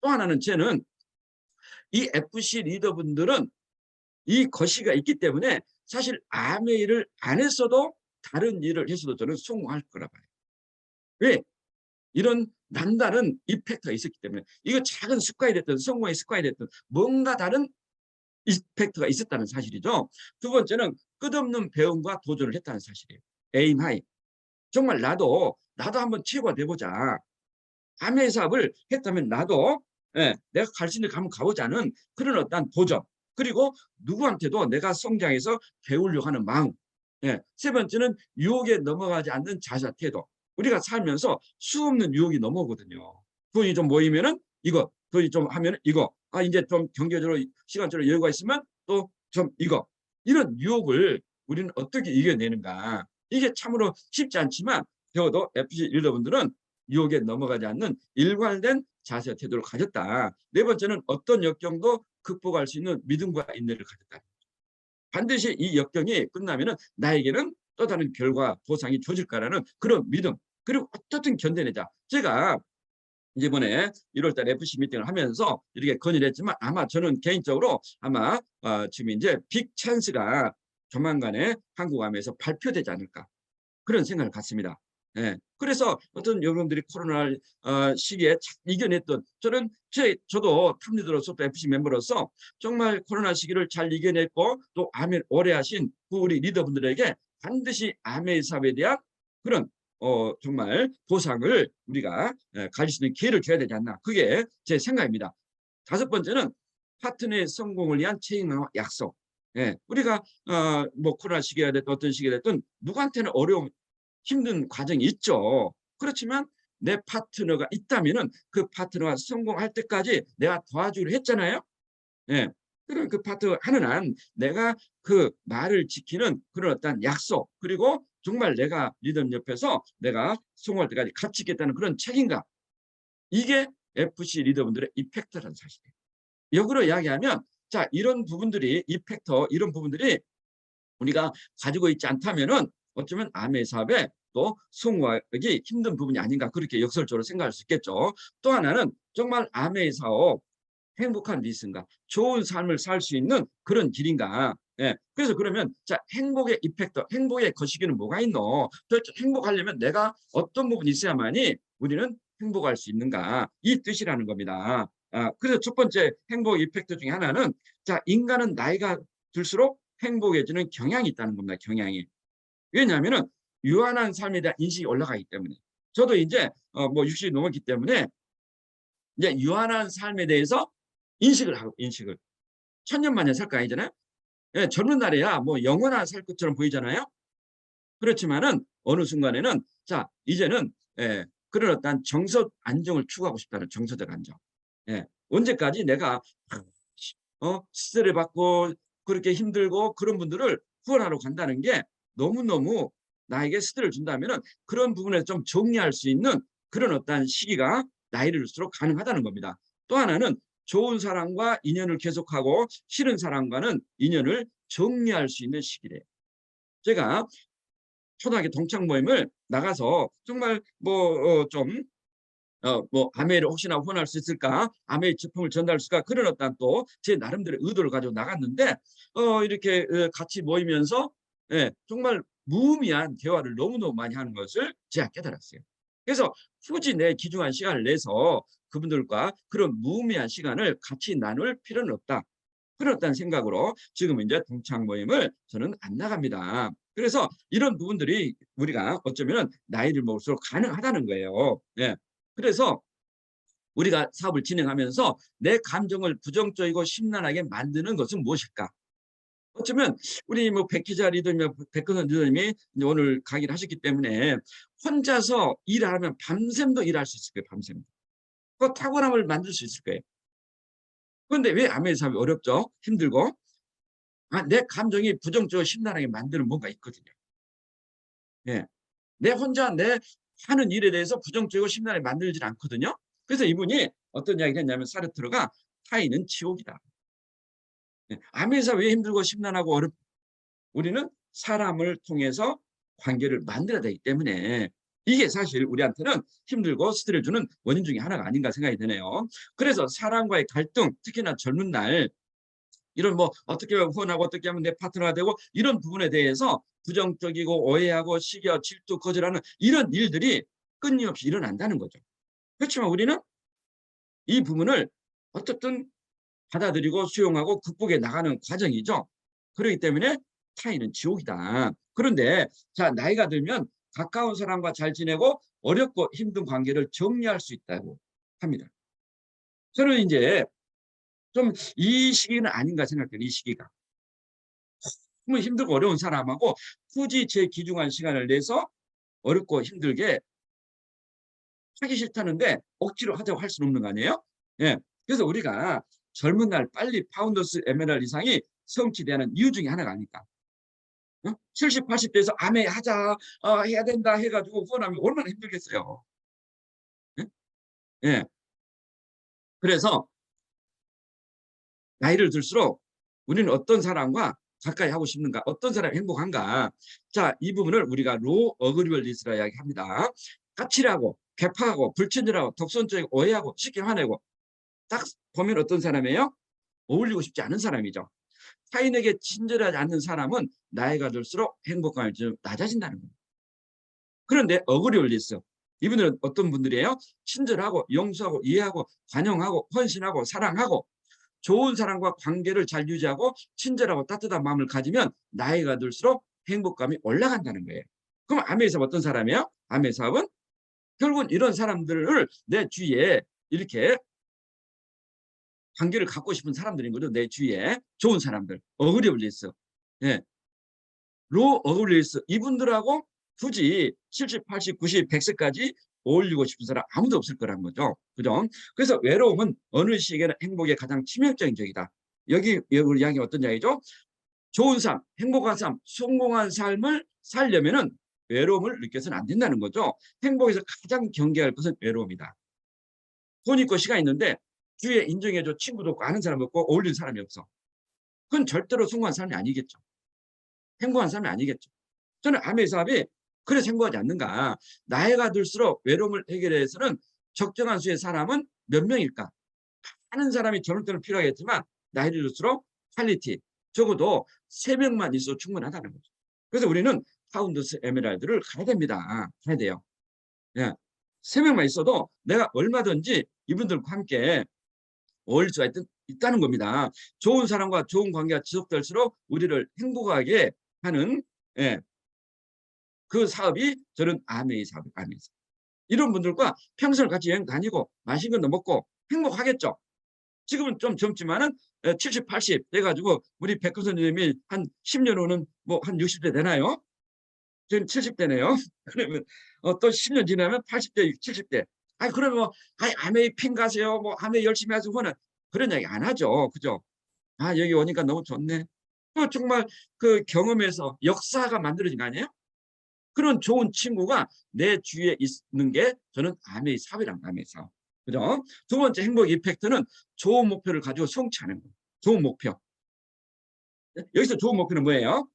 Speaker 3: 또 하나는 쟤는 이 FC 리더분들은 이 거시가 있기 때문에 사실 아메 일을 안 했어도 다른 일을 했어도 저는 성공할 거라 봐요. 왜? 이런 남다른 이펙트가 있었기 때문에 이거 작은 습관이 됐든 성공의 습관이 됐든 뭔가 다른 이펙트가 있었다는 사실이죠. 두 번째는 끝없는 배움과 도전을 했다는 사실이에요. 에임 하이. 정말 나도 한번 최고가 돼보자. 아메 사업을 했다면 나도 내가 갈 수 있는 데 한번 가보자는 그런 어떤 도전. 그리고 누구한테도 내가 성장해서 배우려고 하는 마음. 세 번째는 유혹에 넘어가지 않는 자세 태도. 우리가 살면서 수없는 유혹이 넘어오거든요. 돈이 좀 모이면은 이거, 돈이 좀 하면은 이거. 이제 좀 경제적으로 시간적으로 여유가 있으면 또 좀 이거. 이런 유혹을 우리는 어떻게 이겨내는가. 이게 참으로 쉽지 않지만 적어도 FC 리더분들은 유혹에 넘어가지 않는 일관된 자세 태도를 가졌다. 네 번째는 어떤 역경도 극복할 수 있는 믿음과 인내를 가졌다. 반드시 이 역경이 끝나면은 나에게는 또 다른 결과 보상이 주어질 거라는 그런 믿음. 그리고 어떻든 견뎌내자. 제가 이번에 1월달 FC 미팅을 하면서 이렇게 건의를 했지만 아마 저는 개인적으로 아마 지금 이제 빅 찬스가 조만간에 한국암에서 발표되지 않을까 그런 생각을 갖습니다. 그래서 어떤 여러분들이 코로나 시기에 이겨냈던 저도 탑리더로서 또 FC 멤버로서 정말 코로나 시기를 잘 이겨냈고 또 아메 오래 하신 우리 리더분들에게 반드시 아메 사업에 대한 그런 정말 보상을 우리가 가질 수 있는 기회를 줘야 되지 않나. 그게 제 생각입니다. 다섯 번째는 파트너의 성공을 위한 책임과 약속. 예, 우리가 뭐 코로나 시기가 됐든 어떤 시기가 됐든 누구한테는 어려움, 힘든 과정이 있죠. 그렇지만 내 파트너가 있다면은 그 파트너가 성공할 때까지 내가 도와주기로 했잖아요. 예. 그럼 그 파트너 하는 한 내가 그 말을 지키는 그런 어떤 약속, 그리고 정말 내가 리더님 옆에서 내가 성공할 때까지 같이 있겠다는 그런 책임감, 이게 FC 리더분들의 이펙터라는 사실이에요. 역으로 이야기하면, 자, 이런 부분들이 이펙터, 이런 부분들이 우리가 가지고 있지 않다면은 어쩌면 아메 사업에 또 성공하기 힘든 부분이 아닌가, 그렇게 역설적으로 생각할 수 있겠죠. 또 하나는 정말 아메 사업 행복한 리슨가, 좋은 삶을 살 수 있는 그런 길인가. 예. 그래서 그러면, 자, 행복의 이펙터, 행복의 거시기는 뭐가 있노? 도대체 행복하려면 내가 어떤 부분이 있어야만이 우리는 행복할 수 있는가, 이 뜻이라는 겁니다. 그래서 첫 번째 행복 이펙터 중에 하나는, 자, 인간은 나이가 들수록 행복해지는 경향이 있다는 겁니다. 경향이. 왜냐하면은 유한한 삶에 대한 인식이 올라가기 때문에. 저도 이제 뭐 60이 넘었기 때문에 이제 유한한 삶에 대해서 인식을 하고, 인식을 천년만년 살 거 아니잖아요. 예, 젊은 날에야 뭐 영원한 살 것처럼 보이잖아요. 그렇지만은 어느 순간에는, 자, 이제는 그런 어떤 정서 안정을 추구하고 싶다는 정서적 안정. 예, 언제까지 내가 스트레스 받고 그렇게 힘들고 그런 분들을 후원하러 간다는 게 너무너무 나에게 스트레스를 준다면은 그런 부분에서 좀 정리할 수 있는 그런 어떤 시기가 나이를 들수록 가능하다는 겁니다. 또 하나는 좋은 사람과 인연을 계속하고 싫은 사람과는 인연을 정리할 수 있는 시기래요. 제가 초등학교 동창 모임을 나가서 정말 뭐 아메이를 혹시나 후원할 수 있을까, 아메이 제품을 전달할 수 있을까, 그런 어떤 또 제 나름대로 의도를 가지고 나갔는데 이렇게 같이 모이면서 정말 무의미한 대화를 너무너무 많이 하는 것을 제가 깨달았어요. 그래서 굳이 내 귀중한 시간을 내서 그분들과 그런 무의미한 시간을 같이 나눌 필요는 없다, 그런 어떤 생각으로 지금 이제 동창 모임을 저는 안 나갑니다. 그래서 이런 부분들이 우리가 어쩌면 나이를 먹을수록 가능하다는 거예요. 예. 그래서 우리가 사업을 진행하면서 내 감정을 부정적이고 심란하게 만드는 것은 무엇일까? 어쩌면 우리 뭐 백기자 리더님, 백근원 리더님이 오늘 강의를 하셨기 때문에 혼자서 일하면 밤샘도 일할 수 있을 거예요. 밤샘도. 그 탁월함을 만들 수 있을 거예요. 그런데 왜 아메이 사업이 어렵죠? 힘들고? 내 감정이 부정적으로 심란하게 만드는 뭔가 있거든요. 예. 내 혼자 내 하는 일에 대해서 부정적이고 심란하게 만들질 않거든요. 그래서 이분이 어떤 이야기를 했냐면, 사르트르가 타인은 지옥이다. 아메이사 왜 힘들고 심란하고 우리는 사람을 통해서 관계를 만들어야 되기 때문에 이게 사실 우리한테는 힘들고 스트레스 주는 원인 중에 하나가 아닌가 생각이 드네요. 그래서 사람과의 갈등, 특히나 젊은 날, 이런 뭐 어떻게 하면 후원하고 어떻게 하면 내 파트너가 되고, 이런 부분에 대해서 부정적이고 오해하고 시기와 질투, 거절하는 이런 일들이 끊임없이 일어난다는 거죠. 그렇지만 우리는 이 부분을 어떻든 받아들이고 수용하고 극복해 나가는 과정이죠. 그렇기 때문에 타인은 지옥이다. 그런데 자, 나이가 들면 가까운 사람과 잘 지내고 어렵고 힘든 관계를 정리할 수 있다고 합니다. 저는 이제 좀 이 시기는 아닌가 생각해요. 이 시기가. 너무 힘들고 어려운 사람하고 굳이 제 귀중한 시간을 내서 어렵고 힘들게 하기 싫다는데 억지로 하자고 할 수는 없는 거 아니에요? 예. 그래서 우리가 젊은 날 빨리 파운더스 에메랄드 이상이 성취되는 이유 중에 하나가 아닐까. 70, 80대에서 아메 하자, 해야 된다 해가지고 후원하면 얼마나 힘들겠어요. 예? 예. 그래서 나이를 들수록 우리는 어떤 사람과 가까이 하고 싶는가, 어떤 사람이 행복한가. 자, 이 부분을 우리가 로 어그리벌리스라 이야기합니다. 까칠하고 개파하고 불친절하고 독선적이고 오해하고 쉽게 화내고, 딱 보면 어떤 사람이에요? 어울리고 싶지 않은 사람이죠. 타인에게 친절하지 않는 사람은 나이가 들수록 행복감이 좀 낮아진다는 거예요. 그런데 어그리올리스, 이분들은 어떤 분들이에요? 친절하고 용서하고 이해하고 관용하고 헌신하고 사랑하고 좋은 사람과 관계를 잘 유지하고 친절하고 따뜻한 마음을 가지면 나이가 들수록 행복감이 올라간다는 거예요. 그럼 아메이 사업 어떤 사람이에요? 아메이 사업은 결국은 이런 사람들을 내 주위에 이렇게 관계를 갖고 싶은 사람들인 거죠. 내 주위에 좋은 사람들, 어그리블리스, 예, 로 어그리블리스 이분들하고 굳이 70, 80, 90, 100세까지 어울리고 싶은 사람 아무도 없을 거란 거죠. 그죠? 그래서 외로움은 어느 시기에는 행복의 가장 치명적인 적이다. 여기 이야기 어떤 이야기죠? 좋은 삶, 행복한 삶, 성공한 삶을 살려면은 외로움을 느껴서는 안 된다는 거죠. 행복에서 가장 경계할 것은 외로움이다. 돈 있고 시간 있는데 주위에 인정해줘 친구도 없고 아는 사람 없고 어울리는 사람이 없어. 그건 절대로 성공한 삶이 아니겠죠. 행복한 삶이 아니겠죠. 저는 아메이 사업이 그래서 행복하지 않는가. 나이가 들수록 외로움을 해결해서는 적정한 수의 사람은 몇 명일까? 많은 사람이 젊을 때는 필요하겠지만 나이를 들수록 퀄리티 적어도 3명만 있어도 충분하다는 거죠. 그래서 우리는 파운드스 에메랄드를 가야 됩니다. 가야 돼요. 예. 3명만 있어도 내가 얼마든지 이분들과 함께 어울릴 수가 있다는 겁니다. 좋은 사람과 좋은 관계가 지속될수록 우리를 행복하게 하는, 예, 그 사업이 저는 아메이 사업이에요. 아메이 사업. 이런 분들과 평생을 같이 여행 다니고 맛있는 것도 먹고 행복하겠죠. 지금은 좀 젊지만은 70, 80 돼가지고 우리 백근 선생님이 한 10년 후는 뭐 한 60대 되나요? 지금 70대네요. 그러면 또 10년 지나면 80대, 70대. 아 그러면 뭐 아메이 핀 가세요. 뭐 아메이 열심히 하세요. 그런 얘기 안 하죠. 그죠? 아 여기 오니까 너무 좋네. 정말 그 경험에서 역사가 만들어진 거 아니에요? 그런 좋은 친구가 내 주위에 있는 게 저는 아메이 사업이란 아메이 사업. 그죠? 두 번째 행복 이펙트는 좋은 목표를 가지고 성취하는 거예요. 좋은 목표. 여기서 좋은 목표는 뭐예요?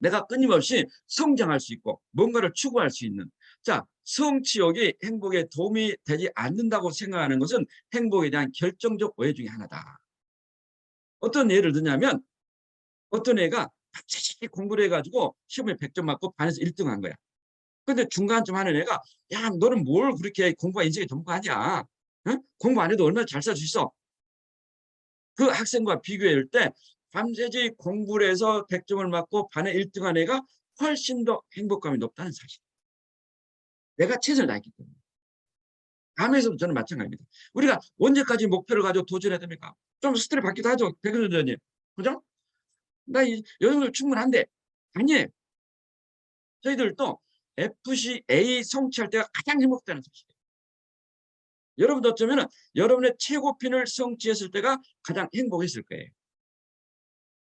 Speaker 3: 내가 끊임없이 성장할 수 있고 뭔가를 추구할 수 있는. 자, 성취욕이 행복에 도움이 되지 않는다고 생각하는 것은 행복에 대한 결정적 오해 중에 하나다. 어떤 예를 들냐면 어떤 애가 갑자기 공부를 해가지고 시험에 100점 맞고 반에서 1등 한 거야. 근데 중간쯤 하는 애가 야 너는 뭘 그렇게 공부가 인생의 전부하냐? 응? 공부 안 해도 얼마나 잘 살 수 있어? 그 학생과 비교할 때 밤새지 공부를 해서 100점을 맞고 반에 1등한 애가 훨씬 더 행복감이 높다는 사실. 내가 최선을 다했기 때문에. 암에서도 저는 마찬가지입니다. 우리가 언제까지 목표를 가지고 도전해야 됩니까? 좀 스트레스 받기도 하죠. 백은 선생님. 그죠? 나 이 정도 충분한데. 아니에요. 저희들도 FCA 성취할 때가 가장 행복하다는 사실이에요. 여러분도 어쩌면 여러분의 최고핀을 성취했을 때가 가장 행복했을 거예요.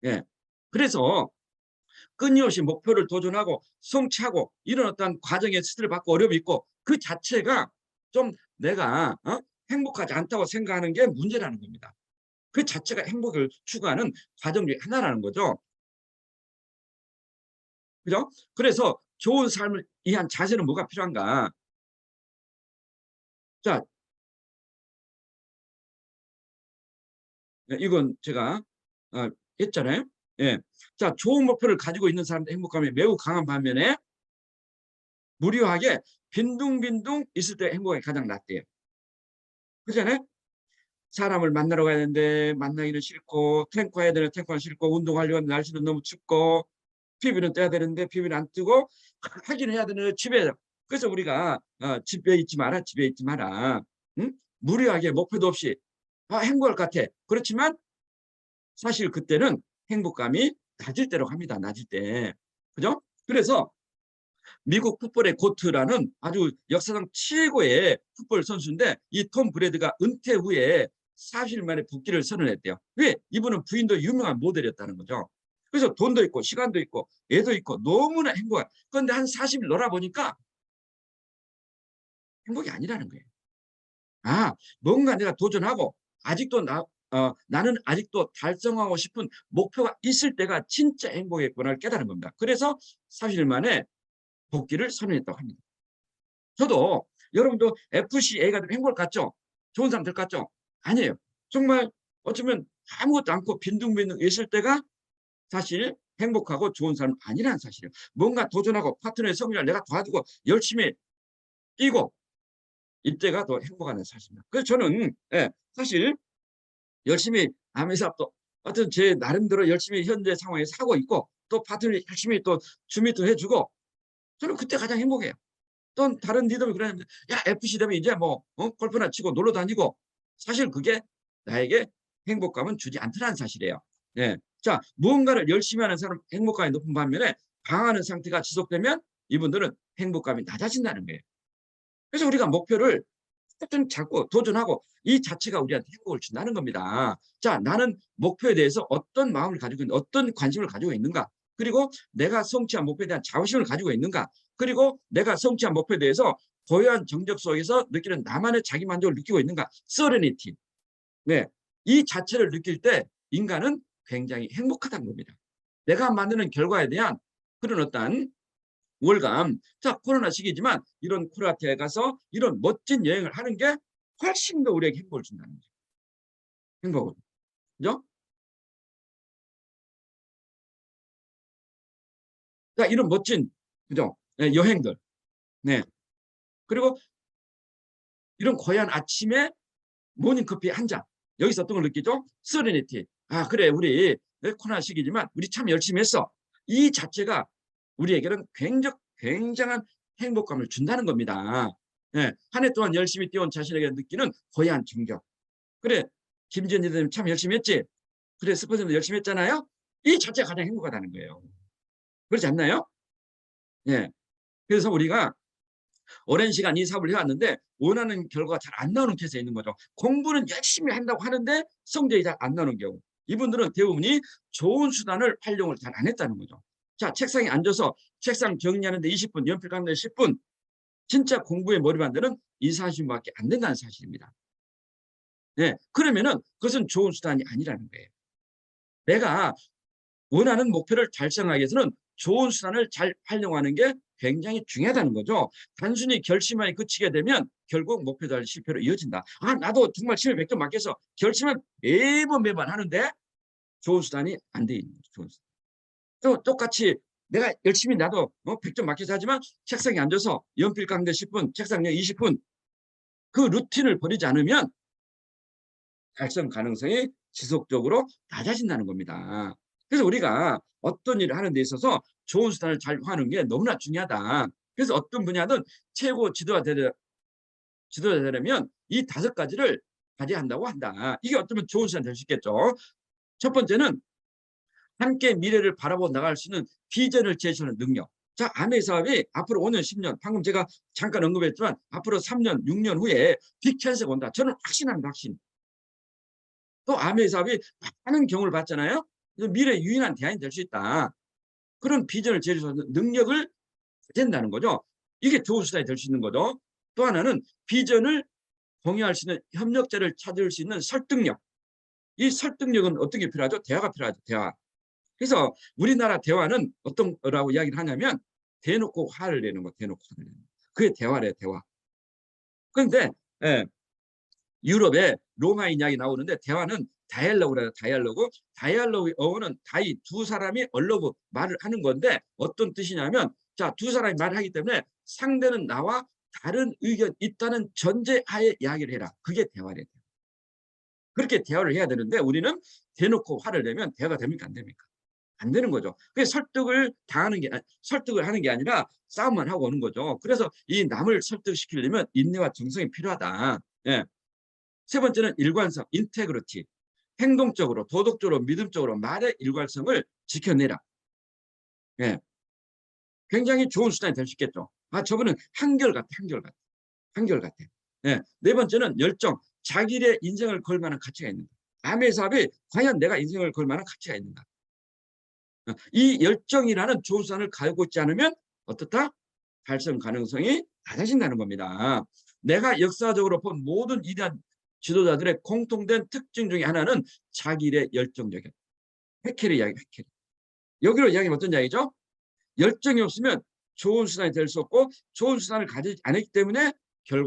Speaker 3: 예. 그래서 끊임없이 목표를 도전하고 성취하고 이런 어떤 과정에 스트레스를 받고 어려움이 있고 그 자체가 좀 내가 행복하지 않다고 생각하는 게 문제라는 겁니다. 그 자체가 행복을 추구하는 과정 중에 하나라는 거죠. 그죠? 그래서 좋은 삶을 위한 자세는 뭐가 필요한가? 자, 이건 제가 했잖아요. 예. 자, 좋은 목표를 가지고 있는 사람들 행복감이 매우 강한 반면에 무료하게 빈둥빈둥 있을 때 행복이 가장 낮대요. 그잖아요? 사람을 만나러 가야 되는데 만나기는 싫고 탱커 해야 되는 탱커는 싫고 운동하려고 하는데 날씨는 너무 춥고 PB는 떼야 되는데 PB는 안 뜨고 하긴 해야 되는데 집에 그래서 우리가 집에 있지 마라 집에 있지 마라 응? 무료하게 목표도 없이 행복할 것 같아. 그렇지만 사실 그때는 행복감이 낮을 때로 갑니다. 낮을 때. 그죠? 그래서 미국 풋볼의 고트라는 아주 역사상 최고의 풋볼 선수인데 이 톰 브레드가 은퇴 후에 40일 만에 복귀를 선언했대요. 왜? 이분은 부인도 유명한 모델이었다는 거죠. 그래서 돈도 있고 시간도 있고 애도 있고 너무나 행복한. 그런데 한 40일 놀아보니까 행복이 아니라는 거예요. 뭔가 내가 도전하고 아직도 나는 아직도 달성하고 싶은 목표가 있을 때가 진짜 행복했구나를 깨달은 겁니다. 그래서 40일 만에 복귀를 선언했다고 합니다. 저도 여러분도 FCA가 되면 행복할 것 같죠? 좋은 사람 될 것 같죠? 아니에요. 정말 어쩌면 아무것도 않고 빈둥빈둥 있을 때가 사실 행복하고 좋은 사람 아니라는 사실이에요. 뭔가 도전하고 파트너의 성장을 내가 도와주고 열심히 뛰고 이때가 더 행복한 사실입니다. 그래서 저는 사실 열심히 아메사업도 어떤 제 나름대로 열심히 현재 상황에 사고 있고 또 파트너를 열심히 또 주미도 해주고 저는 그때 가장 행복해요. 또 다른 리더이 그러는데 야 FC 되면 이제 뭐 골프나 치고 놀러 다니고 사실 그게 나에게 행복감은 주지 않더라는 사실이에요. 예. 자, 무언가를 열심히 하는 사람 행복감이 높은 반면에 방황하는 상태가 지속되면 이분들은 행복감이 낮아진다는 거예요. 그래서 우리가 목표를 좀 잡고 도전하고 이 자체가 우리한테 행복을 준다는 겁니다. 자, 나는 목표에 대해서 어떤 마음을 가지고 있는가, 어떤 관심을 가지고 있는가, 그리고 내가 성취한 목표에 대한 자부심을 가지고 있는가, 그리고 내가 성취한 목표에 대해서 고요한 정적 속에서 느끼는 나만의 자기 만족을 느끼고 있는가, serenity. 네, 이 자체를 느낄 때 인간은 굉장히 행복하다는 겁니다. 내가 만드는 결과에 대한 그런 어떤 우월감. 자, 코로나 시기지만 이런 코라테에 가서 이런 멋진 여행을 하는 게 훨씬 더 우리에게 행복을 준다는 거죠. 행복을. 그죠? 자, 이런 멋진, 그죠? 네, 여행들. 네. 그리고 이런 고요한 아침에 모닝커피 한 잔. 여기서 어떤 걸 느끼죠? serenity. 아, 그래, 우리 코로나 시기지만 우리 참 열심히 했어. 이 자체가 우리에게는 굉장한 행복감을 준다는 겁니다. 네, 한 해 동안 열심히 뛰어온 자신에게 느끼는 고요한 정적. 그래, 김지현 선생님 참 열심히 했지? 그래, 스포츠도 열심히 했잖아요? 이 자체가 가장 행복하다는 거예요. 그렇지 않나요? 예. 그래서 우리가 오랜 시간 이 사업을 해왔는데 원하는 결과가 잘 안 나오는 케이스가 있는 거죠. 공부는 열심히 한다고 하는데 성적이 잘 안 나오는 경우. 이분들은 대부분이 좋은 수단을 활용을 잘 안 했다는 거죠. 자, 책상에 앉아서 책상 정리하는데 20분, 연필 깎는데 10분. 진짜 공부에 몰입한 데는 20-40분밖에 안 된다는 사실입니다. 네, 그러면은 그것은 좋은 수단이 아니라는 거예요. 내가 원하는 목표를 달성하기 위해서는 좋은 수단을 잘 활용하는 게 굉장히 중요하다는 거죠. 단순히 결심만에 그치게 되면 결국 목표 달성 실패로 이어진다. 아, 나도 정말 시험에 100점 맞겠어. 결심은 매번 하는데 좋은 수단이 안 돼 있는 거죠. 또 똑같이 내가 열심히 나도 100점 맞겠어 하지만 책상에 앉아서 연필 깎는데 10분, 책상에 20분 그 루틴을 버리지 않으면 달성 가능성이 지속적으로 낮아진다는 겁니다. 그래서 우리가 어떤 일을 하는 데 있어서 좋은 수단을 잘 하는 게 너무나 중요하다. 그래서 어떤 분야든 최고 지도자 되려면 이 5가지를 가져야 한다고 한다. 이게 어쩌면 좋은 수단이 될 수 있겠죠. 첫 번째는 함께 미래를 바라보고 나갈 수 있는 비전을 제시하는 능력. 자, 아메 사업이 앞으로 5년, 10년, 방금 제가 잠깐 언급했지만 앞으로 3년, 6년 후에 빅 찬스가 온다. 저는 확신합니다, 확신. 또 아메 사업이 많은 경우를 봤잖아요. 미래의 유일한 대안이 될 수 있다. 그런 비전을 제시하는 능력을 가진다는 거죠. 이게 좋은 수단이 될 수 있는 거죠. 또 하나는 비전을 공유할 수 있는 협력자를 찾을 수 있는 설득력. 이 설득력은 어떤 게 필요하죠? 대화가 필요하죠. 대화. 그래서 우리나라 대화는 어떤 거라고 이야기를 하냐면 대놓고 화를 내는 거, 대놓고 화를 내는 거. 그게 대화래요, 대화. 그런데 유럽에 로마인 이야기 나오는데 대화는 다이얼로그래요. 다이얼로그의 어원은 다이 두 사람이 얼로그 말을 하는 건데 어떤 뜻이냐면 자, 두 사람이 말을 하기 때문에 상대는 나와 다른 의견 있다는 전제하에 이야기를 해라. 그게 대화래요. 그렇게 대화를 해야 되는데 우리는 대놓고 화를 내면 대화가 됩니까? 안 됩니까? 안 되는 거죠. 그래서 설득을 하는 게 아니라 싸움만 하고 오는 거죠. 그래서 이 남을 설득시키려면 인내와 정성이 필요하다. 예. 세 번째는 일관성, 인테그리티. 행동적으로, 도덕적으로, 믿음적으로 말의 일관성을 지켜내라. 예. 굉장히 좋은 수단이 될 수 있겠죠. 아, 저분은 한결같아. 예. 네 번째는 열정, 자기의 인생을 걸 만한 가치가 있는가. 아메 사업이 과연 내가 인생을 걸 만한 가치가 있는가. 이 열정이라는 좋은 수단을 가지고 있지 않으면 어떻다? 달성 가능성이 낮아진다는 겁니다. 내가 역사적으로 본 모든 위대한 지도자들의 공통된 특징 중에 하나는 자기 일에 열정적이야. 헤켈의 이야기, 헤켈. 여기로 이야기하면 어떤 이야기죠? 열정이 없으면 좋은 수단이 될 수 없고 좋은 수단을 가지지 않기 때문에 좋은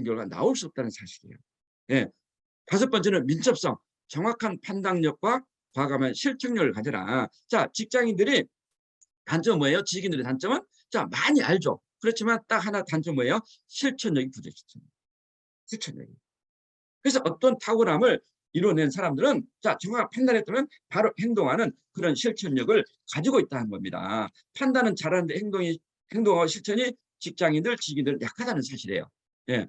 Speaker 3: 결과가 나올 수 없다는 사실이에요. 예. 5번째는 민첩성, 정확한 판단력과 과감한 실천력을 가져라. 자, 직장인들이 단점은 뭐예요? 지식인들의 단점은 자, 많이 알죠. 그렇지만 딱 하나 단점 뭐예요? 실천력이 부족해요. 실천력이. 그래서 어떤 탁월함을 이뤄낸 사람들은 자, 정확한 판단했다면 바로 행동하는 그런 실천력을 가지고 있다는 겁니다. 판단은 잘하는데 행동하고 실천이 직장인들, 지식인들 약하다는 사실이에요. 예.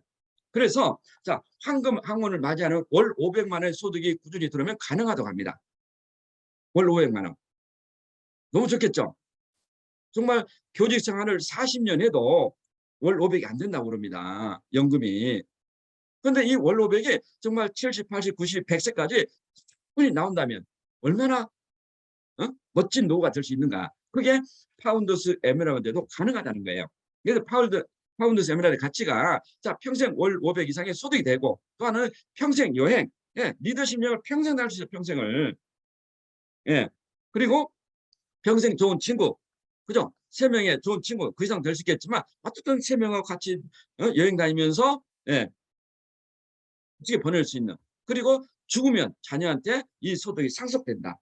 Speaker 3: 그래서 자, 황금 황혼을 맞이하는 월 500만 원의 소득이 꾸준히 들어오면 가능하다고 합니다. 월 500만 원. 너무 좋겠죠? 정말 교직 생활을 40년 해도 월 500이 안 된다고 그럽니다. 연금이. 그런데 이 월 500이 정말 70, 80, 90, 100세까지 충분히 나온다면 얼마나 멋진 노후가 될 수 있는가. 그게 파운더스 에메랄드도 가능하다는 거예요. 그래서 파운더스 에메랄드 가치가 자, 평생 월 500 이상의 소득이 되고, 또 하나는 평생 여행, 예, 리더십력을 평생 할 수 있어요. 평생을. 예. 그리고 평생 좋은 친구, 그죠? 3명의 좋은 친구, 그 이상 될 수 있겠지만 어쨌든 3명하고 같이 여행 다니면서 예, 어떻게 보낼 수 있는. 그리고 죽으면 자녀한테 이 소득이 상속된다.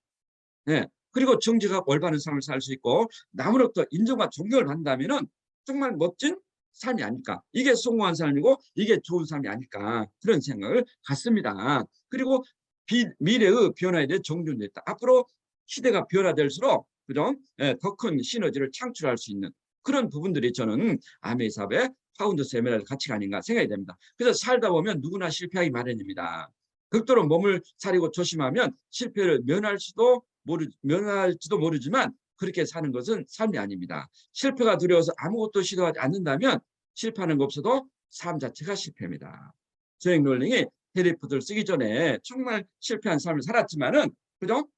Speaker 3: 예. 그리고 정직하고 올바른 삶을 살 수 있고 남으로부터 인정과 존경을 받는다면은 정말 멋진 삶이 아닐까. 이게 성공한 삶이고 이게 좋은 삶이 아닐까. 그런 생각을 갖습니다. 그리고 미래의 변화에 대해 정준돼 있다. 앞으로 시대가 변화될수록 그죠? 예, 더 큰 시너지를 창출할 수 있는 그런 부분들이 저는 아메이 사업의 파운더스 에메랄드 가치가 아닌가 생각이 됩니다. 그래서 살다 보면 누구나 실패하기 마련입니다. 극도로 몸을 사리고 조심하면 실패를 면할지도 모르지만 그렇게 사는 것은 삶이 아닙니다. 실패가 두려워서 아무것도 시도하지 않는다면 실패하는 것 없어도 삶 자체가 실패입니다. 조앤 롤링이 해리포터를 쓰기 전에 정말 실패한 삶을 살았지만은 그죠?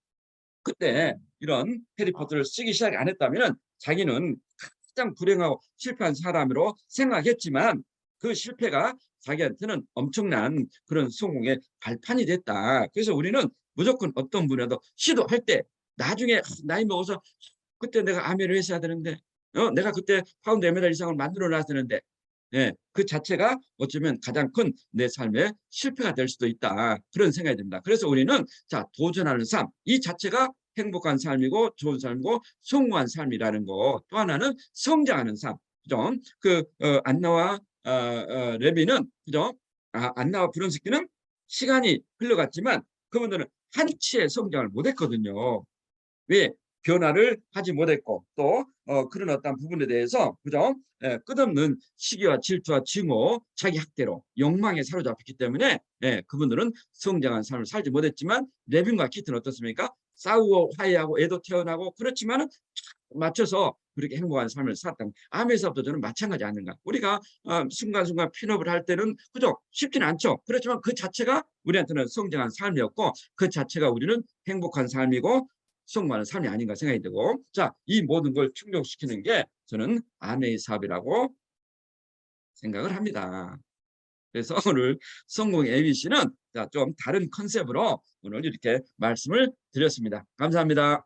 Speaker 3: 그때 이런 해리포터를 쓰기 시작 안 했다면 자기는 가장 불행하고 실패한 사람으로 생각했지만 그 실패가 자기한테는 엄청난 그런 성공의 발판이 됐다. 그래서 우리는 무조건 어떤 분야도 시도할 때 나중에 나이 먹어서 그때 내가 아메를 했어야 되는데 내가 그때 파운드 에메랄드 이상을 만들어 놨어야 되는데 예, 그 자체가 어쩌면 가장 큰 내 삶의 실패가 될 수도 있다. 그런 생각이 듭니다. 그래서 우리는 자, 도전하는 삶, 이 자체가 행복한 삶이고 좋은 삶이고 성공한 삶이라는 거. 또 하나는 성장하는 삶. 그죠? 안나와 레비는 그죠? 안나와 브론스키는 시간이 흘러갔지만 그분들은 한치의 성장을 못했거든요. 왜? 변화를 하지 못했고 또 그런 어떤 부분에 대해서 그죠? 끝없는 시기와 질투와 증오, 자기 학대로 욕망에 사로잡혔기 때문에 그분들은 성장한 삶을 살지 못했지만 레빈과 키트는 어떻습니까? 싸우고 화해하고 애도 태어나고 그렇지만은 맞춰서 그렇게 행복한 삶을 살았다. 아메사업도 저는 마찬가지 아닌가. 우리가 순간순간 핀업을 할 때는 그죠? 쉽지는 않죠. 그렇지만 그 자체가 우리한테는 성장한 삶이었고 그 자체가 우리는 행복한 삶이고 성공하는 삶이 아닌가 생각이 되고, 자, 이 모든 걸 충족시키는 게 저는 아메이 사업이라고 생각을 합니다. 그래서 오늘 성공의 ABC는 좀 다른 컨셉으로 오늘 이렇게 말씀을 드렸습니다. 감사합니다.